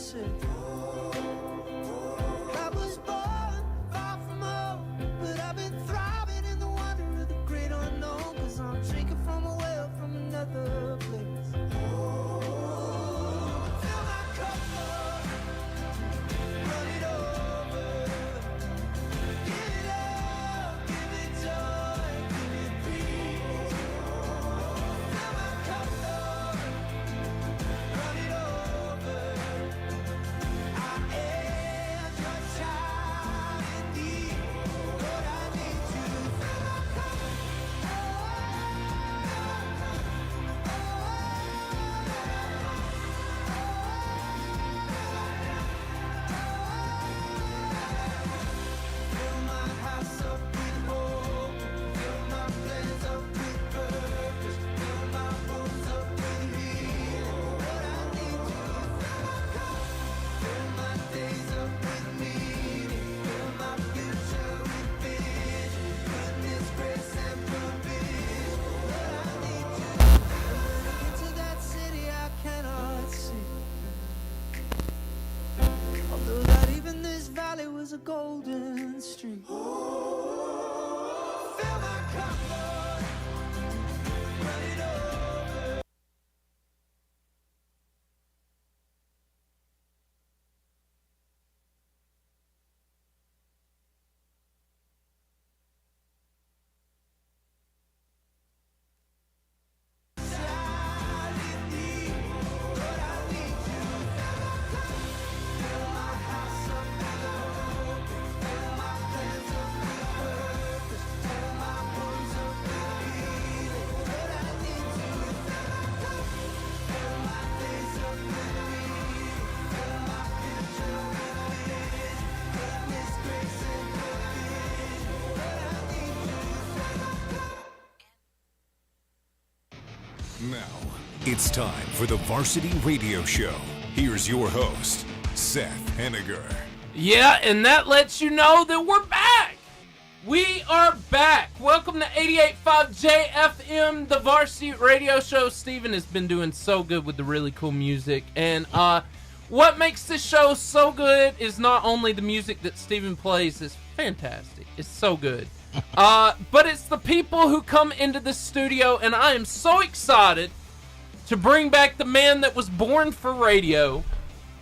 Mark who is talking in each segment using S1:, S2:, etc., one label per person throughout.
S1: say. I was born far from home, but I've been thriving in the wonder of the great unknown, 'cause I'm drinking from a well from another place. Fill my cup up, run it over. Give it up, give it joy, give it peace. Fill my cup up, run it over. I am your child indeed. Lord, I need you. Fill my cup. Fill my house up with hope. Fill my plans up with purpose. Fill my bones up with healing. Lord, I need you. Fill my cup. Fill my days up with meaning. Fill my future with vision. Goodness, grace, and provision. Lord, I need you. Into that city I cannot see. Although that even this valley was a golden street. Fill my cup, Lord. Run it over. Child indeed. Lord, I need you. Fill my cup. Fill my house up with hope. Fill my plans up with purpose. Fill my bones up with healing. Lord, I need you. Fill my cup. Fill my days up with meaning. Fill my future with vision. Goodness, grace, and provision. Lord, I need you. Fill my cup.
S2: Now, it's time for the Varsity Radio Show. Here's your host, Seth Henniger.
S3: Yeah, and that lets you know that we're back. We are back. Welcome to 88.5 JFM, the Varsity Radio Show. Steven has been doing so good with the really cool music. And what makes this show so good is not only the music that Steven plays is fantastic. It's so good. But it's the people who come into the studio, and I am so excited to bring back the man that was born for radio.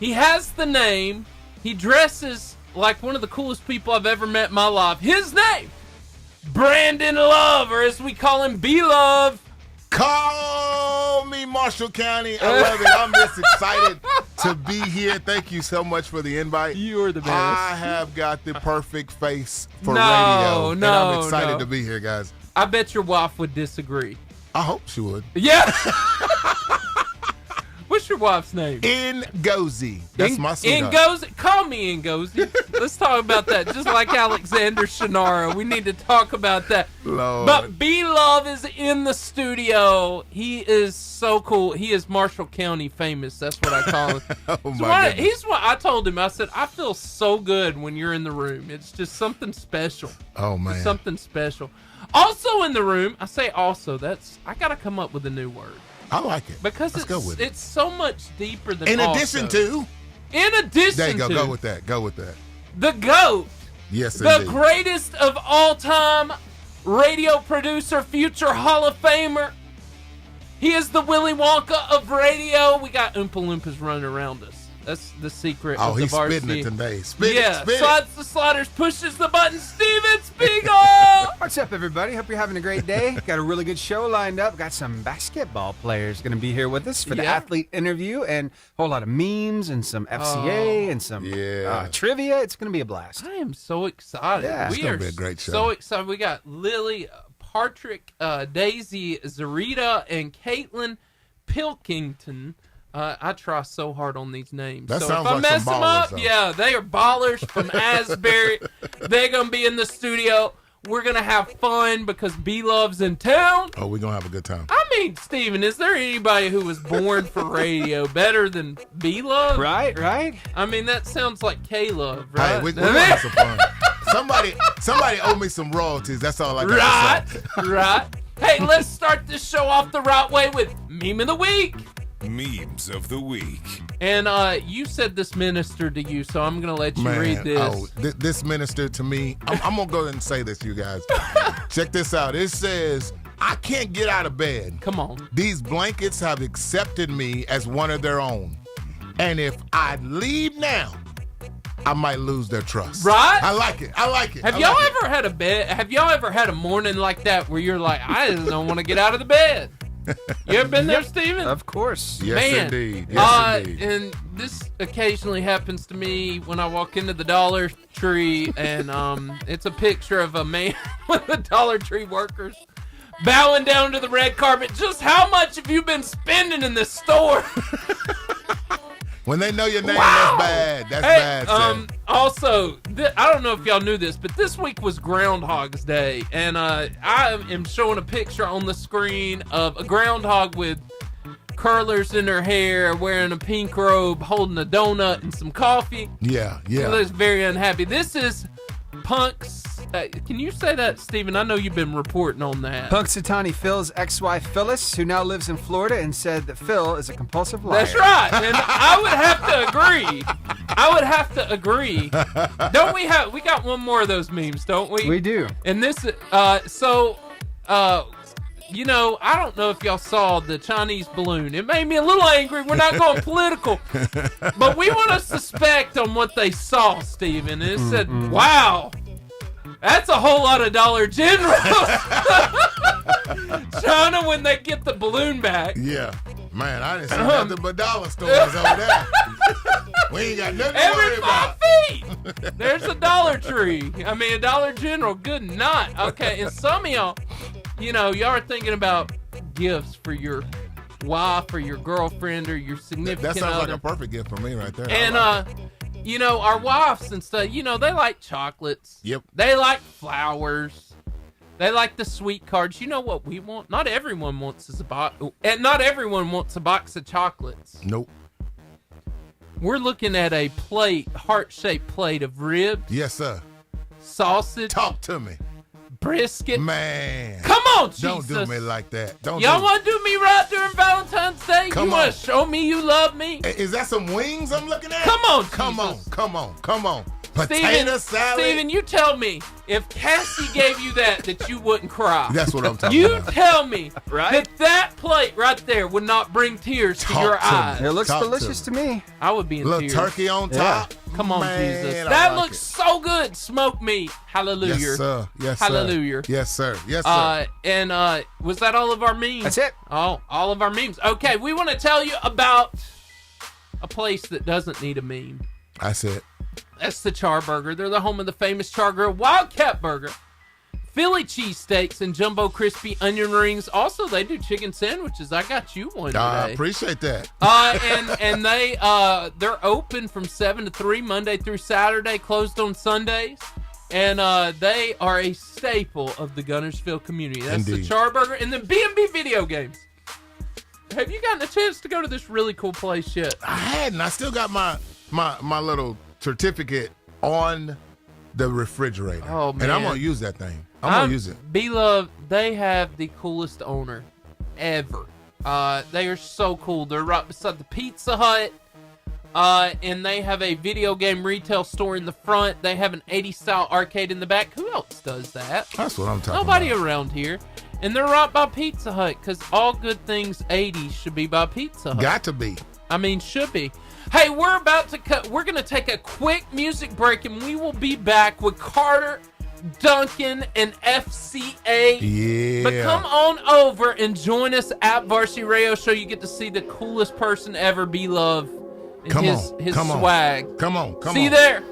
S3: He has the name. He dresses like one of the coolest people I've ever met in my life. His name, Brandon Love, or as we call him, B-Love.
S4: Call me Marshall County. I love it. I'm just excited to be here. Thank you so much for the invite.
S3: You are the best.
S4: I have got the perfect face for
S3: No,
S4: radio. And
S3: no,
S4: I'm excited
S3: no.
S4: to be here, guys.
S3: I bet your wife would disagree.
S4: I hope she would.
S3: Yeah. What's your wife's name?
S4: Ngozi. That's my sweetheart.
S3: Ngozi. Call me Ngozi. Let's talk about that. Just like Alexander Shannara. We need to talk about that.
S4: Lord.
S3: But B-Love is in the studio. He is so cool. He is Marshall County famous. That's what I call him.
S4: Oh,
S3: So
S4: my goodness.
S3: he's what I told him. I said, I feel so good when you're in the room. It's just something special.
S4: Oh, man.
S3: Something special. Also in the room, I say also, I got to come up with a new word.
S4: I like it.
S3: Because
S4: Let's go with it.
S3: it's so much deeper than
S4: In
S3: also.
S4: addition to.
S3: In addition
S4: There you go.
S3: to.
S4: Go with that. Go with that.
S3: The GOAT.
S4: Yes,
S3: The
S4: indeed.
S3: greatest of all time radio producer, future Hall of Famer. He is the Willy Wonka of radio. We got Oompa Loompas running around us. That's the secret
S4: Oh,
S3: of the
S4: he's
S3: varsity.
S4: spitting it today. Spit
S3: Yeah,
S4: it. Spit it.
S3: slides the sliders, pushes the button. Steven Spiegel!
S5: What's up, everybody? Hope you're having a great day. Got a really good show lined up. Got some basketball players going to be here with us for the
S3: Yeah.
S5: athlete interview, and a whole lot of memes and some FCA and some trivia. It's going to be a blast.
S3: I am so excited.
S5: Yeah.
S4: It's
S3: we
S4: gonna
S3: are
S4: be a great show.
S3: so excited. We got Lily, Patrick, Daisy, Zarita, and Caitlin Pilkington. I try so hard on these names.
S4: That
S3: so
S4: sounds
S3: if I
S4: like
S3: mess
S4: some
S3: them
S4: ballers,
S3: up,
S4: though.
S3: yeah, they are ballers from Asbury. They're going to be in the studio. We're going to have fun because B-Love's in town.
S4: Oh, we're going to have a good time.
S3: I mean, Steven, is there anybody who was born for radio better than B-Love?
S5: Right, right.
S3: I mean, that sounds like K-Love, right?
S4: Hey, we're going to have some fun. Somebody owe me some royalties. That's all I got to say.
S3: Right. Hey, let's start this show off the right way with Meme of the Week.
S2: Memes of the week.
S3: And you said this ministered to you, so I'm going to let you
S4: Man,
S3: read this.
S4: This ministered to me. I'm going to go ahead and say this, you guys. Check this out. It says, I can't get out of bed.
S3: Come on.
S4: These blankets have accepted me as one of their own. And if I leave now, I might lose their trust.
S3: Right?
S4: I like it.
S3: Have y'all ever had a morning like that where you're like, I just don't want to get out of the bed? You ever been there, Steven?
S5: Of course.
S4: Yes,
S3: Man,
S4: indeed. Yes, indeed.
S3: And this occasionally happens to me when I walk into the Dollar Tree, and it's a picture of a man with the Dollar Tree workers bowing down to the red carpet. Just how much have you been spending in this store?
S4: When they know your name,
S3: Wow.
S4: that's bad. That's bad. Sir.
S3: Also, I don't know if y'all knew this, but this week was Groundhog's Day, and I am showing a picture on the screen of a groundhog with curlers in her hair, wearing a pink robe, holding a donut and some coffee.
S4: Yeah.
S3: He looks very unhappy. This is Punk's. Can you say that, Steven? I know you've been reporting on that.
S5: Punxsutawney Phil's ex-wife Phyllis, who now lives in Florida, and said that Phil is a compulsive liar.
S3: That's right, and I would have to agree. Don't we have? We got one more of those memes, don't we?
S5: We do.
S3: And this, you know, I don't know if y'all saw the Chinese balloon. It made me a little angry. We're not going political, but we want to suspect on what they saw, Steven. And it said, wow, that's a whole lot of Dollar Generals. China, when they get the balloon back.
S4: Yeah. Man, I didn't see nothing but dollar stores over there. We ain't got nothing to worry
S3: Every 5 feet, there's a Dollar Tree. I mean, a Dollar General. Good night. Okay, and some of y'all, you know, y'all are thinking about gifts for your wife or your girlfriend or your significant
S4: That sounds
S3: other.
S4: like a perfect gift for me right there.
S3: And you know, our wives and stuff, you know, they like chocolates.
S4: Yep.
S3: They like flowers. They like the sweet cards. You know what we want? Not everyone wants a box, and not everyone wants a box of chocolates.
S4: Nope.
S3: We're looking at a plate, heart-shaped plate of ribs,
S4: Yes, sir.
S3: sausage,
S4: Talk to me.
S3: brisket.
S4: Man.
S3: Come on, Jesus.
S4: Don't do me like that. Don't
S3: Y'all
S4: do
S3: want to do me right during Valentine's Day?
S4: Come
S3: You want
S4: on.
S3: to show me you love me?
S4: Is that some wings I'm looking at?
S3: Come on,
S4: Come on.
S3: Jesus.
S4: Come on. Come on. Potato
S3: Steven,
S4: salad.
S3: Steven, you tell me, if Cassie gave you that you wouldn't cry.
S4: That's what I'm talking
S3: You
S4: about.
S3: tell me
S5: Right?
S3: that plate right there would not bring tears to
S4: Talk
S3: your
S4: to me.
S3: eyes.
S5: It looks
S4: Talk to
S5: delicious to me.
S3: I would be in
S4: Little
S3: tears.
S4: turkey on top.
S3: Come on,
S4: Man,
S3: Jesus.
S4: I
S3: That
S4: like
S3: looks
S4: it.
S3: so good. Smoked meat. Hallelujah.
S4: Yes, sir. Yes, sir.
S3: Hallelujah.
S4: Yes, sir. Yes, sir.
S3: And was that all of our memes?
S5: That's it.
S3: Oh, all of our memes. Okay, we want to tell you about a place that doesn't need a meme.
S4: I said.
S3: That's the Char Burger. They're the home of the famous Char Grill Wildcat Burger, Philly cheesesteaks, and jumbo crispy onion rings. Also, they do chicken sandwiches. I got you one today.
S4: I appreciate that.
S3: And they're open from 7 to 3 Monday through Saturday, closed on Sundays. And they are a staple of the Gunnersville community. That's
S4: Indeed.
S3: the Char Burger. And then B&B Video Games. Have you gotten a chance to go to this really cool place yet?
S4: I hadn't. I still got my little certificate on the refrigerator.
S3: Oh,
S4: And I'm
S3: man.
S4: going to use that thing. I'm going to use it.
S3: B-Love, they have the coolest owner ever. They are so cool. They're right beside the Pizza Hut. And they have a video game retail store in the front. They have an 80s style arcade in the back. Who else does that?
S4: That's what I'm talking
S3: Nobody
S4: about.
S3: around here. And they're right by Pizza Hut, because all good things 80s should be by Pizza Hut.
S4: Got to be.
S3: I mean, should be. Hey, we're about to cut. We're going to take a quick music break, and we will be back with Carter, Duncan, and FCA.
S4: Yeah.
S3: But come on over and join us at Varsity Radio Show. You get to see the coolest person ever, B-Love, and
S4: Come
S3: his
S4: on. Come on.
S3: swag.
S4: Come on. Come
S3: See
S4: on.
S3: you there.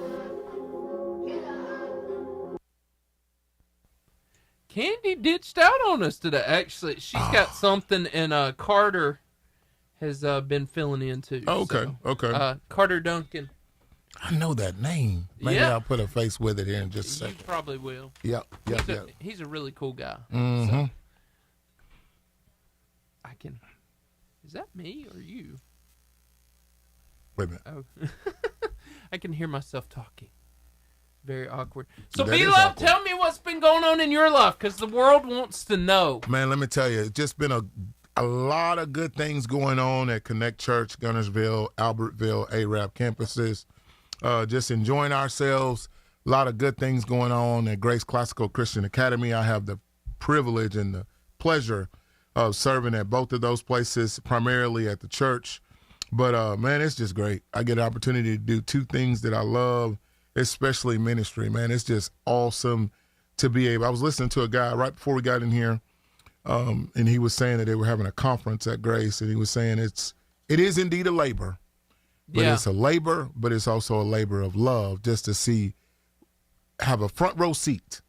S3: Candy ditched out on us today. Actually, she's got something, and Carter has been filling in too.
S4: Okay.
S3: So,
S4: Okay.
S3: Carter Duncan.
S4: I know that name. Maybe
S3: Yeah.
S4: I'll put a face with it here in just a
S3: You
S4: second.
S3: probably will.
S4: Yep.
S3: He's a really cool guy.
S4: Mm-hmm.
S3: So, I can. Is that me or you?
S4: Wait a minute.
S3: Oh, I can hear myself talking. Very awkward. So,
S4: That is
S3: B-Love,
S4: awkward.
S3: tell me what's been going on in your life, because the world wants to know.
S4: Man, let me tell you, it's just been a lot of good things going on at Connect Church, Gunnersville, Albertville, ARAP campuses. Just enjoying ourselves. A lot of good things going on at Grace Classical Christian Academy. I have the privilege and the pleasure of serving at both of those places, primarily at the church. But, man, it's just great. I get an opportunity to do two things that I love, especially ministry, man. It's just awesome to be able. I was listening to a guy right before we got in here, and he was saying that they were having a conference at Grace, and he was saying it is indeed a labor, but it's a labor, but it's also a labor of love just to have a front row seat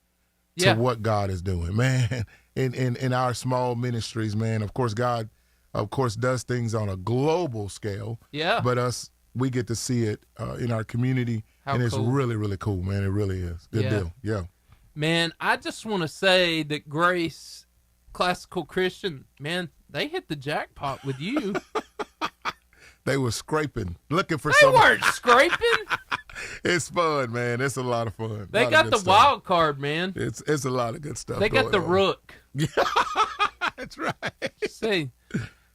S4: to what God is doing, man. In our small ministries, man. Of course, God, does things on a global scale. Yeah. But we get to see it in our community, and it's really, really cool, man. It really is. Good deal. Yeah.
S3: Man, I just want to say that Grace Classical Christian, man, they hit the jackpot with you.
S4: They were scraping, looking for
S3: something. They weren't scraping.
S4: It's fun, man. It's a lot of fun.
S3: They got the wild card, man.
S4: It's a lot of good stuff.
S3: They got the rook.
S4: Yeah, that's right.
S3: See,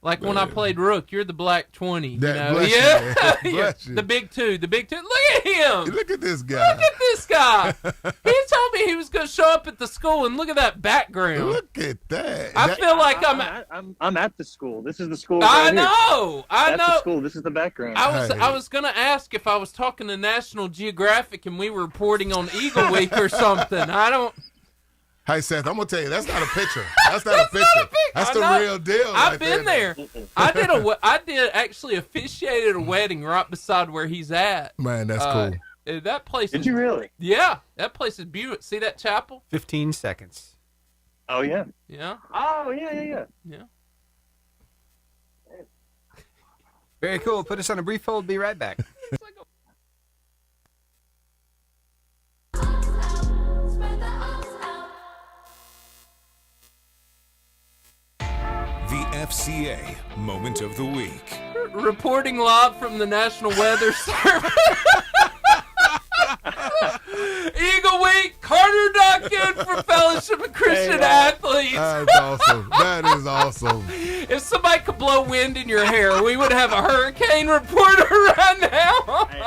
S3: like when I played rook, you're the black 20. You know?
S4: Bless
S3: yeah,
S4: you, bless you.
S3: The big two. Look at him.
S4: Look at this guy.
S3: He told me he was going to show up at the school, and look at that background.
S4: Look at that.
S3: I feel like
S6: I'm at the school. This is the school.
S3: I
S6: right
S3: know.
S6: That's the school. This is the background.
S3: I was going to ask if I was talking to National Geographic and we were reporting on Eagle Week or something. I don't.
S4: Hey, Seth, I'm going to tell you, that's not a picture. That's not a picture. That's the real deal.
S3: I've been there. I did actually officiated a wedding right beside where he's at.
S4: Man, that's cool.
S3: That place
S6: Did you really?
S3: Yeah, that place is beautiful. See that chapel?
S5: 15 seconds.
S6: Oh, yeah.
S3: Yeah.
S6: Oh, yeah.
S5: Very cool. Put us on a brief hold. Be right back.
S2: The FCA Moment of the Week.
S3: Reporting live from the National Weather Service. Eagle Week, Carter Duncan for Fellowship of Christian Athletes.
S4: That's awesome. That is awesome.
S3: If somebody could blow wind in your hair, we would have a hurricane reporter right now.
S6: Hey,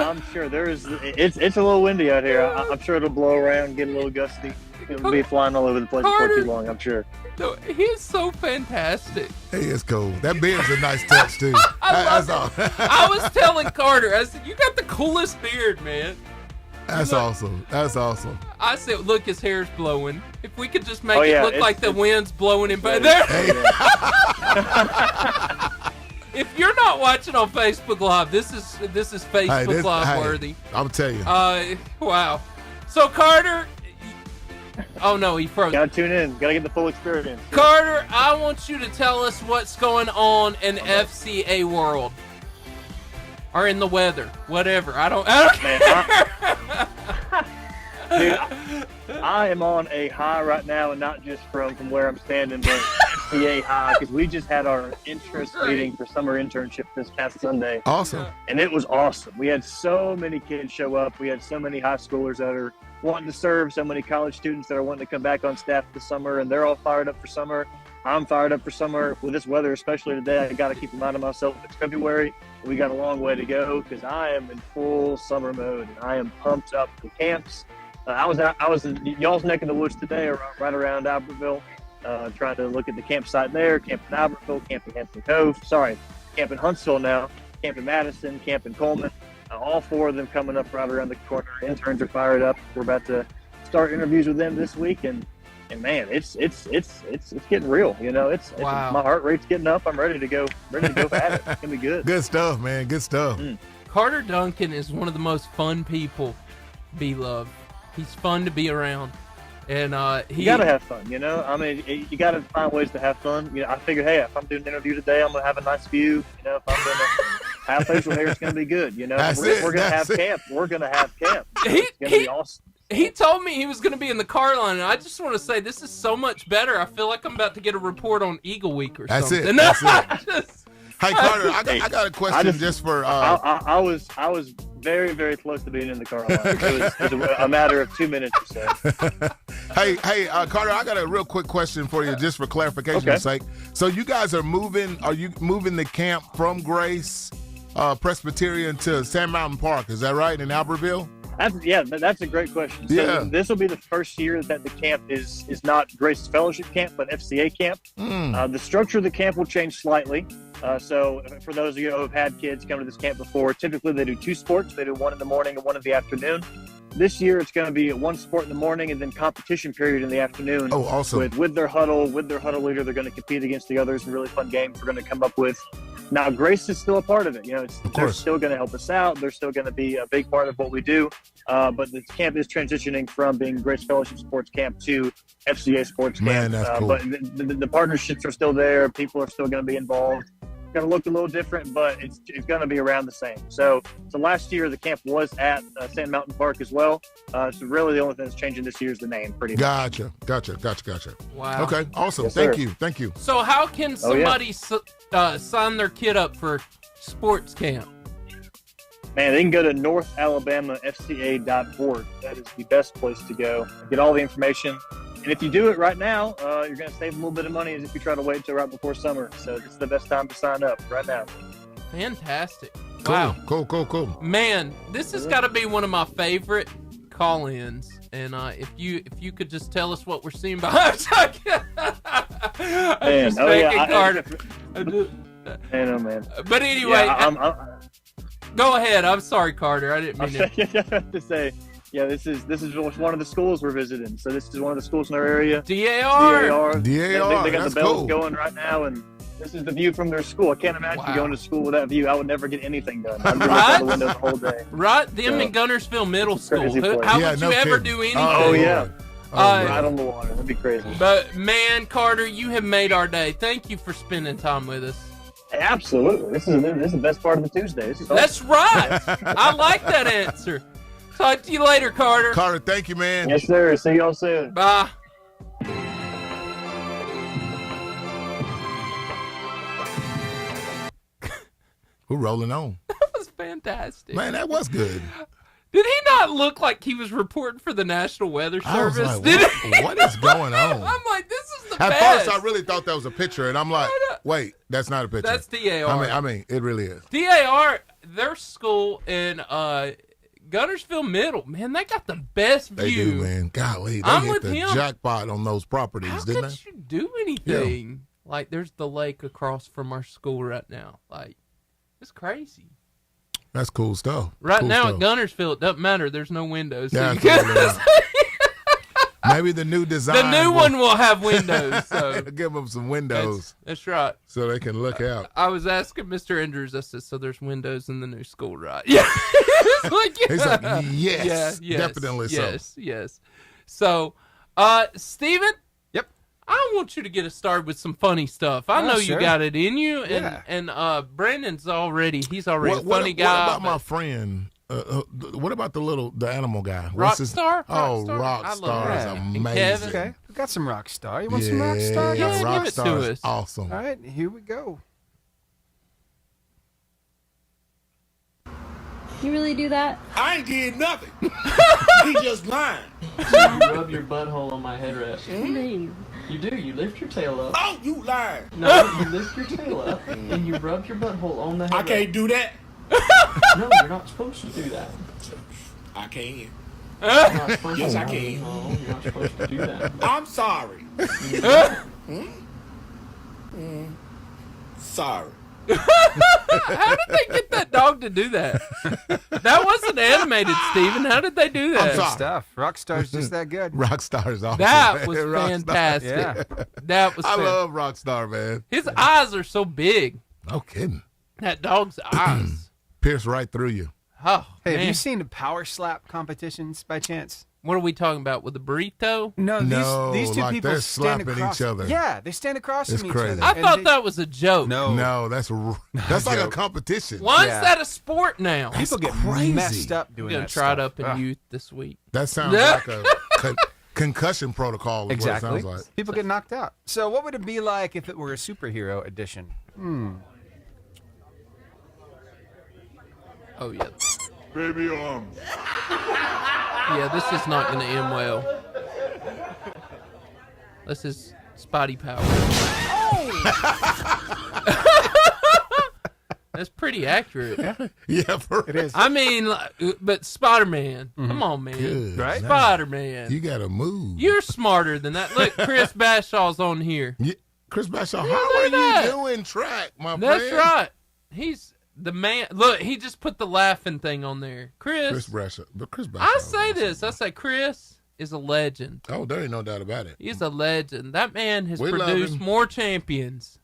S6: I'm sure there is. It's a little windy out here. I'm sure it'll blow around, get a little gusty. It'll be flying all over the place before too long, I'm sure.
S3: No, he is so fantastic.
S4: He is cool. That beard's a nice touch, too.
S3: That's all. I was telling Carter, I said, you got the coolest beard, man.
S4: That's awesome. That's awesome.
S3: I said, look, his hair's blowing. If we could just make it look like the wind's blowing him back there. If you're not watching on Facebook Live, this is Facebook Live worthy.
S4: I'm telling you.
S3: Wow. So Carter. Oh no, he froze.
S6: Gotta tune in. Gotta get the full experience.
S3: Carter, I want you to tell us what's going on in FCA world. Or in the weather. Whatever. I don't care.
S6: Dude, I am on a high right now, and not just from where I'm standing, but FCA high, because we just had our interest meeting for summer internship this past Sunday.
S4: Awesome.
S6: And it was awesome. We had so many kids show up. We had so many high schoolers that are wanting to serve, so many college students that are wanting to come back on staff this summer, and they're all fired up for summer. I'm fired up for summer. With this weather, especially today, I got to keep reminding myself it's February. We got a long way to go because I am in full summer mode, and I am pumped up for camps. I was in y'all's neck of the woods today, right around Albertville, trying to look at the campsite there. Camp in Albertville, Camp in Hampton Cove. Camp in Huntsville now. Camp in Madison, Camp in Coleman. All four of them coming up right around the corner. Interns are fired up. We're about to start interviews with them this week, and man, it's getting real. You know,
S3: wow.
S6: My heart rate's getting up. I'm ready to go at it. It's gonna be good.
S4: Good stuff, man. Good stuff.
S3: Carter Duncan is one of the most fun people. Be-loved. He's fun to be around, and
S6: you gotta have fun. You know, I mean, you gotta find ways to have fun. You know, I figured, hey, if I'm doing an interview today, I'm gonna have a nice view. You know, if I'm gonna have facial hair, it's gonna be good. You know, we're gonna have camp. We're gonna have camp. It's gonna be awesome.
S3: He told me he was going to be in the car line, and I just want to say this is so much better. I feel like I'm about to get a report on Eagle Week or something.
S4: That's it. Hey, Carter, I got a question just for.
S6: I was very, very close to being in the car line. It was a matter of 2 minutes or so.
S4: Hey, Carter, I got a real quick question for you, just for clarification's sake. So you guys are you moving the camp from Grace Presbyterian to Sand Mountain Park? Is that right, in Albertville?
S6: That's a great question. So this will be the first year that the camp is not Grace's Fellowship Camp, but FCA camp. The structure of the camp will change slightly. So for those of you who have had kids come to this camp before, typically they do 2 sports. They do one in the morning and one in the afternoon. This year it's going to be 1 sport in the morning and then competition period in the afternoon.
S4: Oh, awesome.
S6: With their huddle leader, they're going to compete against the others in really fun games we're going to come up with. Now, Grace is still a part of it. They're still going to help us out. They're still going to be a big part of what we do. But the camp is transitioning from being Grace Fellowship Sports Camp to FCA Sports Camp.
S4: Man, that's cool.
S6: But the partnerships are still there. People are still going to be involved. It's going to look a little different, but it's going to be around the same. So last year the camp was at Sand Mountain Park as well. So really the only thing that's changing this year is the name, pretty much.
S4: Gotcha.
S3: Wow.
S4: Okay, awesome.
S6: Yes,
S4: Thank you.
S3: So how can somebody sign their kid up for sports camp?
S6: Man, they can go to northalabamafca.org. That is the best place to go. Get all the information. And if you do it right now, you're going to save a little bit of money as if you try to wait till right before summer. So this is the best time to sign up right now.
S3: Fantastic.
S4: Cool,
S3: Wow.
S4: Cool.
S3: Man, this has got to be one of my favorite call-ins. And if you could just tell us what we're seeing behind us. I'm just making Carter.
S6: Man.
S3: But anyway, go ahead. I'm sorry, Carter. I didn't mean
S6: to say. Yeah, this is one of the schools we're visiting. So this is one of the schools in our area.
S3: DAR.
S6: They got
S4: that's
S6: the bells
S4: cool.
S6: going right now, and this is the view from their school. I can't imagine going to school with that view. I would never get anything done. I'd be looking out the window the whole day.
S3: Right, them in Gunnersville Middle School. How would you ever do anything?
S6: Oh yeah. Right on the water. That'd be crazy.
S3: But man, Carter, you have made our day. Thank you for spending time with us.
S6: Absolutely. This is the best part of the Tuesday. This is awesome.
S3: That's right. I like that answer. Talk to you later, Carter.
S4: Carter, thank you, man.
S6: Yes, sir. See y'all soon.
S3: Bye.
S4: We're rolling on.
S3: That was fantastic.
S4: Man, that was good.
S3: Did he not look like he was reporting for the National Weather Service?
S4: I was like, what is going on?
S3: I'm like, this is the
S4: At
S3: best.
S4: first, I really thought that was a picture, and I'm like, wait, that's not a picture.
S3: That's DAR.
S4: I mean, it really is.
S3: DAR, their school in Gunnersville Middle, man, they got the best view.
S4: They do, man. Golly, they
S3: I'm
S4: hit
S3: with
S4: the
S3: him.
S4: jackpot on those properties,
S3: How
S4: didn't
S3: could
S4: they?
S3: you do anything? Like, there's the lake across from our school right now. Like, it's crazy.
S4: That's cool stuff.
S3: Right
S4: Cool
S3: now
S4: stuff.
S3: at Gunnersville, it doesn't matter. There's no windows.
S4: Yeah,
S3: So you can-
S4: maybe the new design.
S3: the new one will have windows. So
S4: give them some windows
S3: that's right.
S4: so they can look out.
S3: I was asking Mr. Andrews, I said, so there's windows in the new school, right? Yeah. He's like,
S4: He's like, yes, definitely so.
S3: Yes. So, Steven?
S5: Yep.
S3: I want you to get us started with some funny stuff. I know you got it in you, and Brandon's he's already a funny guy.
S4: What about my friend? What about the animal guy?
S3: Rockstar?
S4: Rockstar is amazing.
S5: Okay, we got some Rockstar. You want some Rockstar?
S3: Yeah, give it
S4: Rockstar
S3: to
S4: is
S3: us.
S4: awesome.
S5: All right, here we go.
S7: You really do that?
S8: I ain't did nothing. He just lying.
S9: You rub your butthole on my headrest.
S7: No.
S9: You do. You lift your tail up.
S8: Oh, you lying.
S9: No, you lift your tail up and you rub your butthole on the headrest.
S8: I can't do that.
S9: No, you're not supposed to do that.
S8: I can.
S9: You're not supposed
S8: Yes,
S9: to.
S8: I can.
S9: No, you're not supposed to do that.
S8: I'm sorry. Sorry.
S3: How did they get that dog to do that? That wasn't animated, Steven. How did they do that?
S4: I'm sorry.
S5: Stuff. Rockstar's just that good.
S4: Rockstar is awesome.
S3: That was
S4: Rockstar.
S3: fantastic.
S5: Yeah.
S3: That was
S4: I
S3: fan-
S4: love Rockstar, man.
S3: His eyes are so big.
S4: No kidding.
S3: That dog's eyes.
S4: Pierce right through you.
S3: Oh,
S5: Hey,
S3: man.
S5: have you seen the power slap competitions by chance?
S3: What are we talking about with the burrito?
S5: No, these two
S4: like
S5: people
S4: they're
S5: stand
S4: slapping
S5: across.
S4: each other.
S5: Yeah, they stand across
S4: It's
S5: from each
S4: crazy.
S5: other.
S3: I
S5: and
S3: thought
S5: they-
S3: that was a joke.
S4: No, that's like a
S5: joke.
S4: competition.
S3: Why
S5: Yeah.
S3: is that a sport now?
S5: people get
S4: crazy.
S5: messed up
S3: I'm
S5: doing
S3: gonna
S5: that
S3: try it
S5: stuff.
S3: up in
S5: Ugh.
S3: youth this week.
S4: That sounds
S3: Yeah.
S4: like a concussion protocol. Is
S5: Exactly.
S4: What it sounds like.
S5: People get knocked out. So what would it be like if it were a superhero edition?
S3: Oh yeah.
S4: Baby arms.
S3: Yeah, this is not going to end well. This is Spotty Power. That's pretty accurate.
S4: Yeah, for
S5: It is.
S3: I mean, but Spider-Man. Come on, man.
S4: Good
S5: Right?
S4: night.
S3: Spider-Man.
S4: You gotta move.
S3: You're smarter than that. Look, Chris Bashaw's on here.
S4: Chris Bashaw,
S3: Yeah,
S4: how
S3: look
S4: are
S3: at that.
S4: you doing track, my
S3: That's
S4: friend?
S3: right. He's the man. Look, he just put the laughing thing on there.
S4: Chris Bashaw. But Chris Bashaw.
S3: I say this. I say Chris is a legend.
S4: Oh, there ain't no doubt about it.
S3: He's a legend. That man has
S4: We love
S3: produced
S4: him.
S3: more champions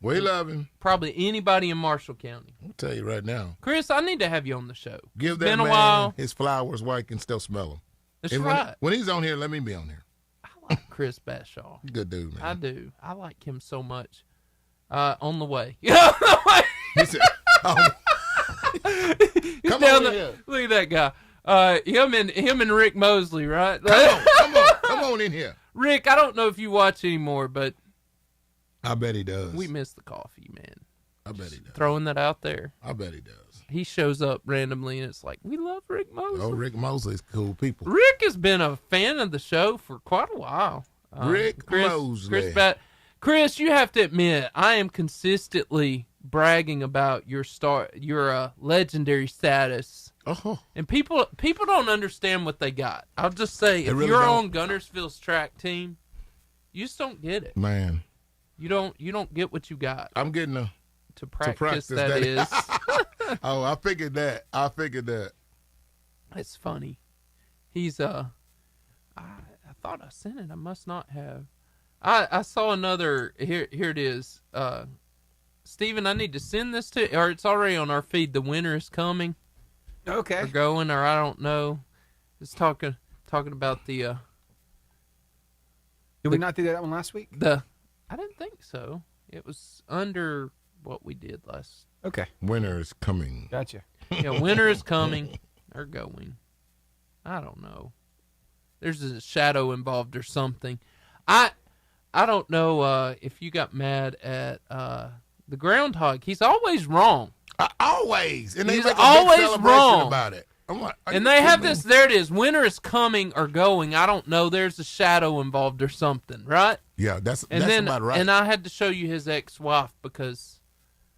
S4: We love him.
S3: probably anybody in Marshall County.
S4: I'll tell you right now.
S3: Chris, I need to have you on the show.
S4: Give
S3: It's
S4: that
S3: been a
S4: man
S3: while.
S4: his flowers while I can still smell them.
S3: That's
S4: And
S3: right.
S4: when he's on here, let me be on here.
S3: I like Chris Bashaw.
S4: Good dude, man.
S3: I do. I like him so much. On the way. Yeah, on the way.
S4: He said, oh,
S3: He's
S4: Come
S3: down
S4: on
S3: the-
S4: here.
S3: Look at that guy. Him and Rick Mosley, right?
S4: come on in here.
S3: Rick, I don't know if you watch anymore, but
S4: I bet he does.
S3: we miss the coffee, man.
S4: I bet he does.
S3: Throwing that out there.
S4: I bet he does.
S3: He shows up randomly, and it's like, we love Rick Mosley.
S4: Oh, Rick Mosley's cool people.
S3: Rick has been a fan of the show for quite a while.
S4: Rick Mosley.
S3: Chris, you have to admit, I am consistently bragging about your legendary status,
S4: Oh,
S3: and people don't understand what they got. I'll just say,
S4: They
S3: if
S4: really
S3: you're
S4: don't.
S3: on Gunnersville's track team, you just don't get it.
S4: man.
S3: You don't get what you got
S4: I'm getting a.
S3: to practice.
S4: practice
S3: That
S4: that.
S3: is,
S4: Oh, I figured that.
S3: it's funny. He's I thought I sent it. I must not have. I saw another. Here it is. Steven, I need to send this to, or it's already on our feed. The winter is coming.
S5: Okay.
S3: Or going, or I don't know. It's talking about the
S5: Did we not do that one last week?
S3: I didn't think so. It was under what we did last.
S5: Okay.
S4: Winter is coming.
S5: Gotcha.
S3: Yeah, winter is coming or going. I don't know. There's a shadow involved or something. I don't know if you got mad at the groundhog. He's always wrong.
S4: Always. And they
S3: He's
S4: make a
S3: always
S4: big celebration
S3: wrong.
S4: about it. I'm like, are
S3: And
S4: you
S3: they have
S4: kidding
S3: this.
S4: me?
S3: There it is. Winter is coming or going. I don't know. There's a shadow involved or something, right?
S4: Yeah, that's
S3: And then
S4: about right.
S3: and I had to show you his ex-wife because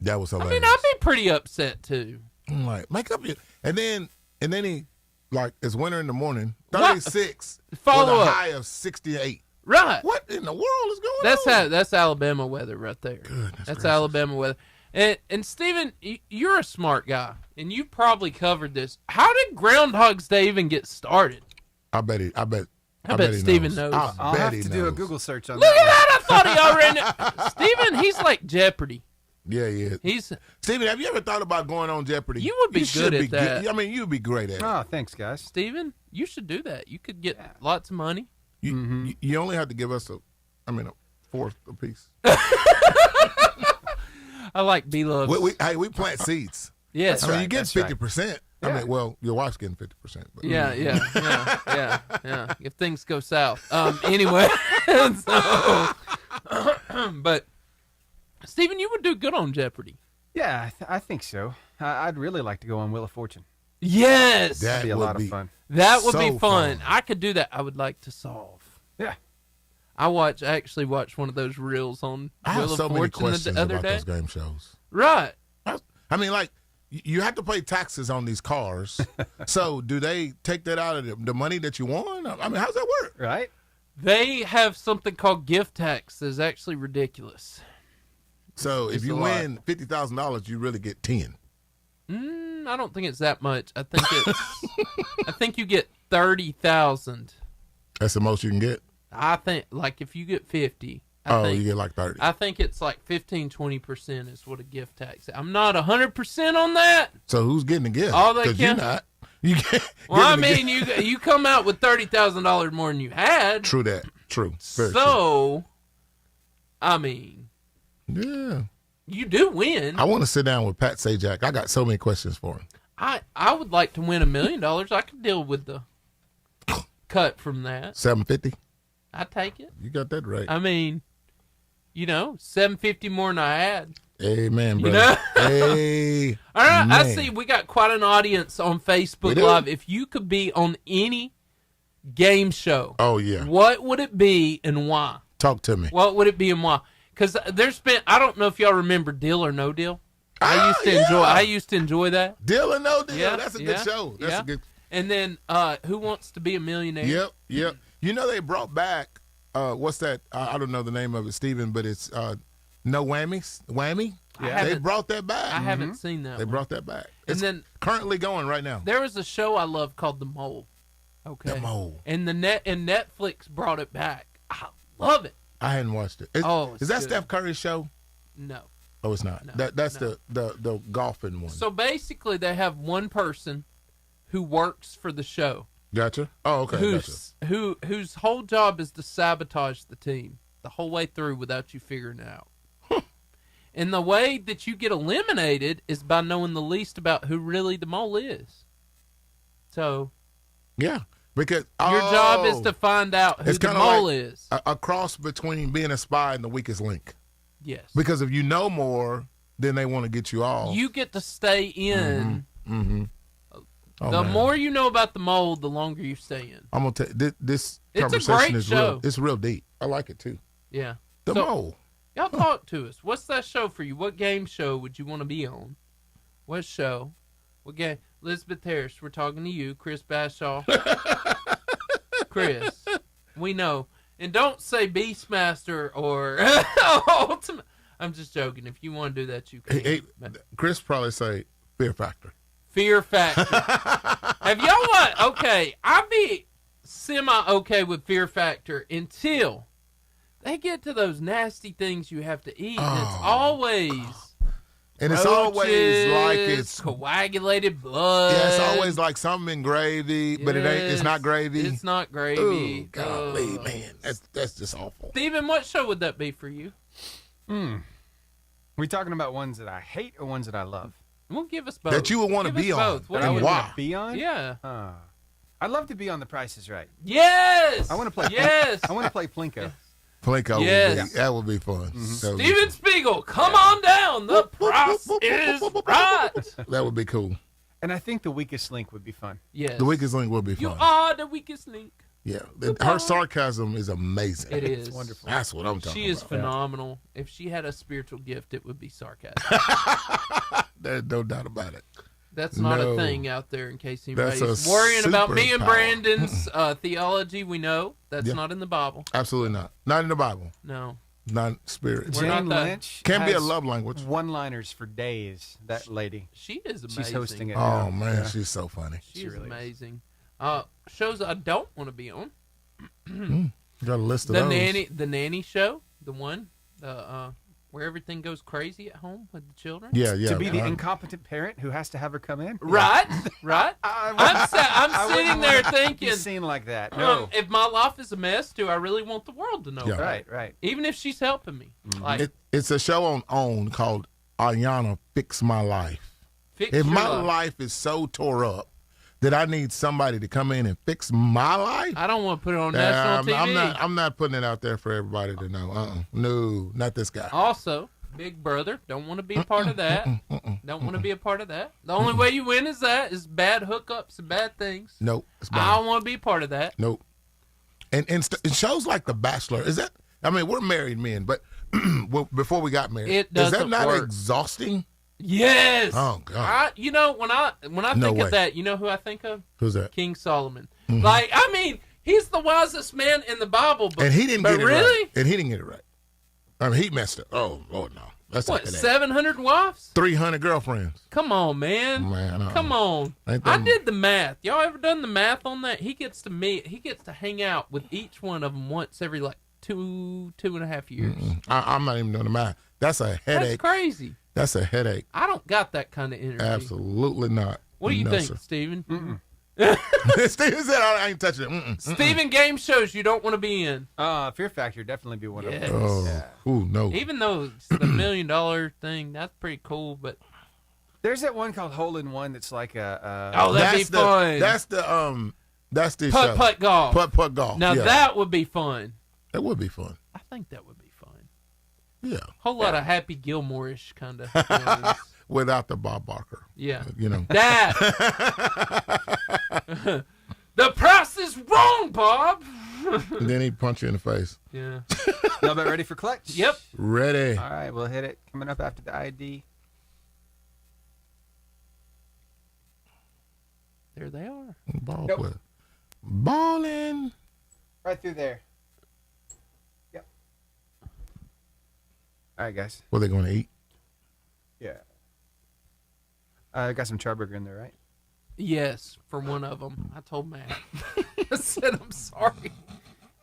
S4: that was
S3: I
S4: hilarious.
S3: mean I'd be pretty upset too.
S4: I'm like, make up your. And then he, like, it's winter in the morning,
S3: What?
S4: 36
S3: Follow
S4: with a
S3: up.
S4: high of 68.
S3: Right.
S4: What in the world is going on?
S3: That's Alabama weather right there.
S4: Goodness
S3: That's
S4: gracious.
S3: Alabama weather. And Steven, you're a smart guy, and you probably covered this. How did Groundhog's Day even get started?
S4: I bet he
S3: Steven knows.
S5: I'll
S4: bet
S5: have
S4: he
S5: to do a
S4: knows.
S5: Google search on
S3: Look at
S5: that.
S3: that! I thought he already knew. Steven, he's like Jeopardy.
S4: Yeah.
S3: He's
S4: Steven, have you ever thought about going on Jeopardy?
S3: You would be
S4: should
S3: good at that.
S4: I mean, you'd be great at it.
S5: Oh, thanks, guys.
S3: Steven, you should do that. You could get lots of money.
S4: You only have to give us a fourth a piece.
S3: I like B-Love's.
S4: We plant seeds.
S3: Yes.
S4: I mean, you get
S5: that's right.
S4: 50%. I mean, well, your wife's getting 50%. But
S3: Yeah. If things go south. Anyway, so, but Steven, you would do good on Jeopardy.
S5: Yeah, I think so. I'd really like to go on Wheel of Fortune.
S3: Yes,
S4: That
S5: That'd be a
S4: would
S5: lot
S4: be-
S5: of fun.
S3: that would be
S4: so
S3: fun.
S4: fun.
S3: I could do that. I would like to solve.
S5: Yeah.
S3: I actually watched one of those reels on
S4: I have
S3: Wheel
S4: so
S3: of
S4: many
S3: Fortune
S4: questions
S3: the other
S4: about
S3: day.
S4: those game shows.
S3: Right.
S4: I mean, like, you have to pay taxes on these cars. So do they take that out of the money that you won? I mean, how's that work?
S5: Right?
S3: They have something called gift tax that's actually ridiculous.
S4: So if
S3: It's
S4: you
S3: a lot.
S4: win $50,000, you really get 10.
S3: I don't think it's that much. I think it's. I think you get 30,000.
S4: That's the most you can get?
S3: I think like if you get 50.
S4: You get like 30.
S3: I think it's like 15-20% is what a gift tax. I'm not 100% on that.
S4: So who's getting the gift?
S3: All they
S4: 'Cause you're
S3: can-
S4: not. You get,
S3: Well, I
S4: getting the
S3: mean,
S4: gift.
S3: you come out with $30,000 more than you had.
S4: True that. True. Very
S3: So, I mean,
S4: true. Yeah.
S3: you do win.
S4: I want to sit down with Pat Sajak. I got so many questions for him.
S3: I would like to win $1 million. I could deal with the cut from that.
S4: $750.
S3: I take it.
S4: You got that right.
S3: I mean, $750 more than I had.
S4: Amen,
S3: You
S4: brother.
S3: know?
S4: Amen.
S3: All right, I see we got quite an audience on Facebook
S4: We do.
S3: Live. If you could be on any game show,
S4: Oh, yeah.
S3: what would it be and why?
S4: Talk to me.
S3: What would it be and why? Because there's been, I don't know if y'all remember Deal or No Deal. I used to enjoy that.
S4: Deal or no deal.
S3: Yeah,
S4: That's a
S3: yeah,
S4: good show. That's
S3: yeah.
S4: a good.
S3: And then Who Wants to Be a Millionaire?
S4: Yep. You know they brought back what's that? I don't know the name of it, Steven, but it's No Whammies. Whammy.
S3: Yeah.
S4: They brought that back.
S3: I haven't seen that
S4: They
S3: one.
S4: brought that back.
S3: And
S4: It's
S3: then
S4: currently going right now.
S3: there was a show I love called The Mole. Okay.
S4: The Mole.
S3: And Netflix brought it back. I love it.
S4: I hadn't watched it.
S3: It's
S4: Is that
S3: good.
S4: Steph Curry's show?
S3: No.
S4: Oh, it's not.
S3: No,
S4: That's
S3: no.
S4: the golfing one.
S3: So basically, they have one person who works for the show,
S4: Gotcha. Oh, okay. Gotcha.
S3: whose whole job is to sabotage the team the whole way through without you figuring it out. And the way that you get eliminated is by knowing the least about who really the mole is. So
S4: Yeah, because
S3: your job is to find out who
S4: It's
S3: the
S4: kinda
S3: mole
S4: like
S3: is.
S4: a cross between being a spy and the weakest link.
S3: Yes.
S4: Because if you know more, then they want to get you off.
S3: You get to stay in.
S4: Oh,
S3: The
S4: man.
S3: more you know about the mole, the longer you stay in.
S4: I'm gonna tell this
S3: It's a
S4: conversation
S3: great
S4: is
S3: show.
S4: real. It's real deep. I like it too.
S3: Yeah.
S4: The
S3: So-
S4: mole.
S3: Y'all talk to us. What's that show for you? What game show would you want to be on? What show? What game? Elizabeth Harris, we're talking to you. Chris Bashaw. Chris, we know. And don't say Beastmaster or Ultimate. I'm just joking. If you want to do that, you can.
S4: Chris probably say Fear Factor.
S3: Fear Factor. Have y'all what? Okay, I'd be semi-okay with Fear Factor until they get to those nasty things you have to eat. And it's always
S4: And it's always like
S3: roaches,
S4: it's
S3: coagulated blood.
S4: Yeah, it's always like something in gravy, but it ain't. It's not gravy.
S3: It's not gravy.
S4: Ooh, golly, man, that's just awful.
S3: Steven, what show would that be for you?
S5: We talking about ones that I hate or ones that I love?
S3: Well, give us both.
S4: That you would want to
S3: Give
S4: be
S3: us
S4: on,
S3: both. What
S5: That I
S3: do
S5: would
S3: you-
S4: why?
S5: want to be on?
S3: Yeah.
S5: I'd love to be on The Price is Right.
S3: Yes.
S5: I want to play.
S3: Yes.
S5: I want to play Plinko.
S4: Plinko
S3: Yes.
S4: that would be fun. That would be
S3: Steven Spiegel, come on down. The price is right.
S4: That would be cool.
S5: And I think The Weakest Link would be fun.
S3: Yes.
S4: The weakest link would be
S3: You
S4: fun.
S3: are the weakest link.
S4: Yeah, her sarcasm is amazing.
S3: It is.
S5: wonderful.
S4: That's what I'm talking
S3: She is
S4: about.
S3: phenomenal. If she had a spiritual gift, it would be sarcasm.
S4: There's no doubt about it.
S3: That's not
S4: No.
S3: a thing out there in case
S4: That's
S3: anybody's
S4: a
S3: worrying about me and
S4: superpower.
S3: Brandon's theology. We know that's
S4: Yeah.
S3: not in the Bible.
S4: Absolutely not. Not in the Bible.
S3: No.
S4: Not spirit.
S3: We're not
S5: Jane
S3: that-
S5: Lynch
S4: Can be a
S5: has
S4: love language.
S5: one-liners for days. That lady.
S3: She is amazing.
S5: She's hosting it.
S4: Oh
S5: now.
S4: man,
S5: Yeah.
S4: she's so funny.
S3: She is
S5: really is.
S3: amazing. Shows I don't want to be on.
S4: Got a list of
S3: The
S4: those.
S3: nanny show, the one, where everything goes crazy at home with the children.
S4: Yeah, yeah.
S5: To be the
S4: right.
S5: incompetent parent who has to have her come in.
S3: Right, right.
S5: I
S3: I'm
S5: wouldn't
S3: sitting there
S5: wanna
S3: thinking,
S5: be seen like that. No.
S3: if my life is a mess, do I really want the world to know?
S4: Yeah.
S3: about it?
S5: Right.
S3: Even if she's helping me, like
S4: It's a show on OWN called Ayana Fix My Life.
S3: fix
S4: If
S3: your
S4: my
S3: life.
S4: life is so tore up that I need somebody to come in and fix my life,
S3: I don't want to put it on national TV.
S4: I'm not putting it out there for everybody to know. No, not this guy.
S3: Also, Big Brother, don't want to be a part of that. Don't want to be a part of that. The only way you win is bad hookups and bad things.
S4: Nope. It's
S3: I
S4: bad.
S3: don't want to be a part of that.
S4: Nope. And shows like The Bachelor, is that? I mean, we're married men, but before we got married,
S3: It
S4: is that
S3: doesn't
S4: not
S3: work.
S4: exhausting?
S3: Yes.
S4: Oh, God.
S3: When I
S4: No
S3: think
S4: way.
S3: of that, you know who I think of?
S4: Who's that?
S3: King Solomon.
S4: Mm-hmm.
S3: Like, I mean, he's the wisest man in the Bible, but
S4: And he didn't
S3: but
S4: get it
S3: really?
S4: right. And he didn't get it right. I mean, he messed up. Oh, Lord, no. That's
S3: What,
S4: a headache.
S3: 700 wives?
S4: 300 girlfriends.
S3: Come on, man.
S4: Man,
S3: Come on.
S4: Ain't
S3: I
S4: that-
S3: did the math. Y'all ever done the math on that? He gets to hang out with each one of them once every like two and a half years.
S4: I'm not even doing the math. That's a
S3: That's
S4: headache.
S3: crazy.
S4: That's a headache.
S3: I don't got that kind of energy.
S4: Absolutely not.
S3: What do you
S4: No,
S3: think,
S4: sir.
S3: Steven?
S4: Steven said I ain't touching it.
S3: Steven, game shows you don't want to be in.
S5: Fear Factor definitely be one
S3: Yes.
S5: of them.
S4: Oh,
S5: Yeah.
S4: ooh, no.
S3: Even though it's the $1 million thing, that's pretty cool, but
S5: There's that one called Hole in One that's like a.
S3: oh, that'd be fun.
S4: That's the show.
S3: Putt golf.
S4: Putt golf.
S3: Now
S4: yeah.
S3: that would be fun.
S4: That would be fun.
S3: I think that would be fun.
S4: Yeah.
S3: Whole lot of Happy Gilmore-ish kind of feelings.
S4: Without the Bob Barker.
S3: Yeah.
S4: You know.
S3: That. The price is wrong, Bob.
S4: And then he punch you in the face.
S3: Yeah.
S5: Y'all about ready for clutch?
S3: Yep.
S4: Ready.
S5: All right, we'll hit it. Coming up after the ID.
S3: There they are.
S4: Ball
S5: Nope.
S4: play. Balling.
S5: Right through there. Yep. All right, guys.
S4: What are they going to eat?
S5: Yeah. I got some charburger in there, right?
S3: Yes, for one of them. I told Matt. I said, I'm sorry.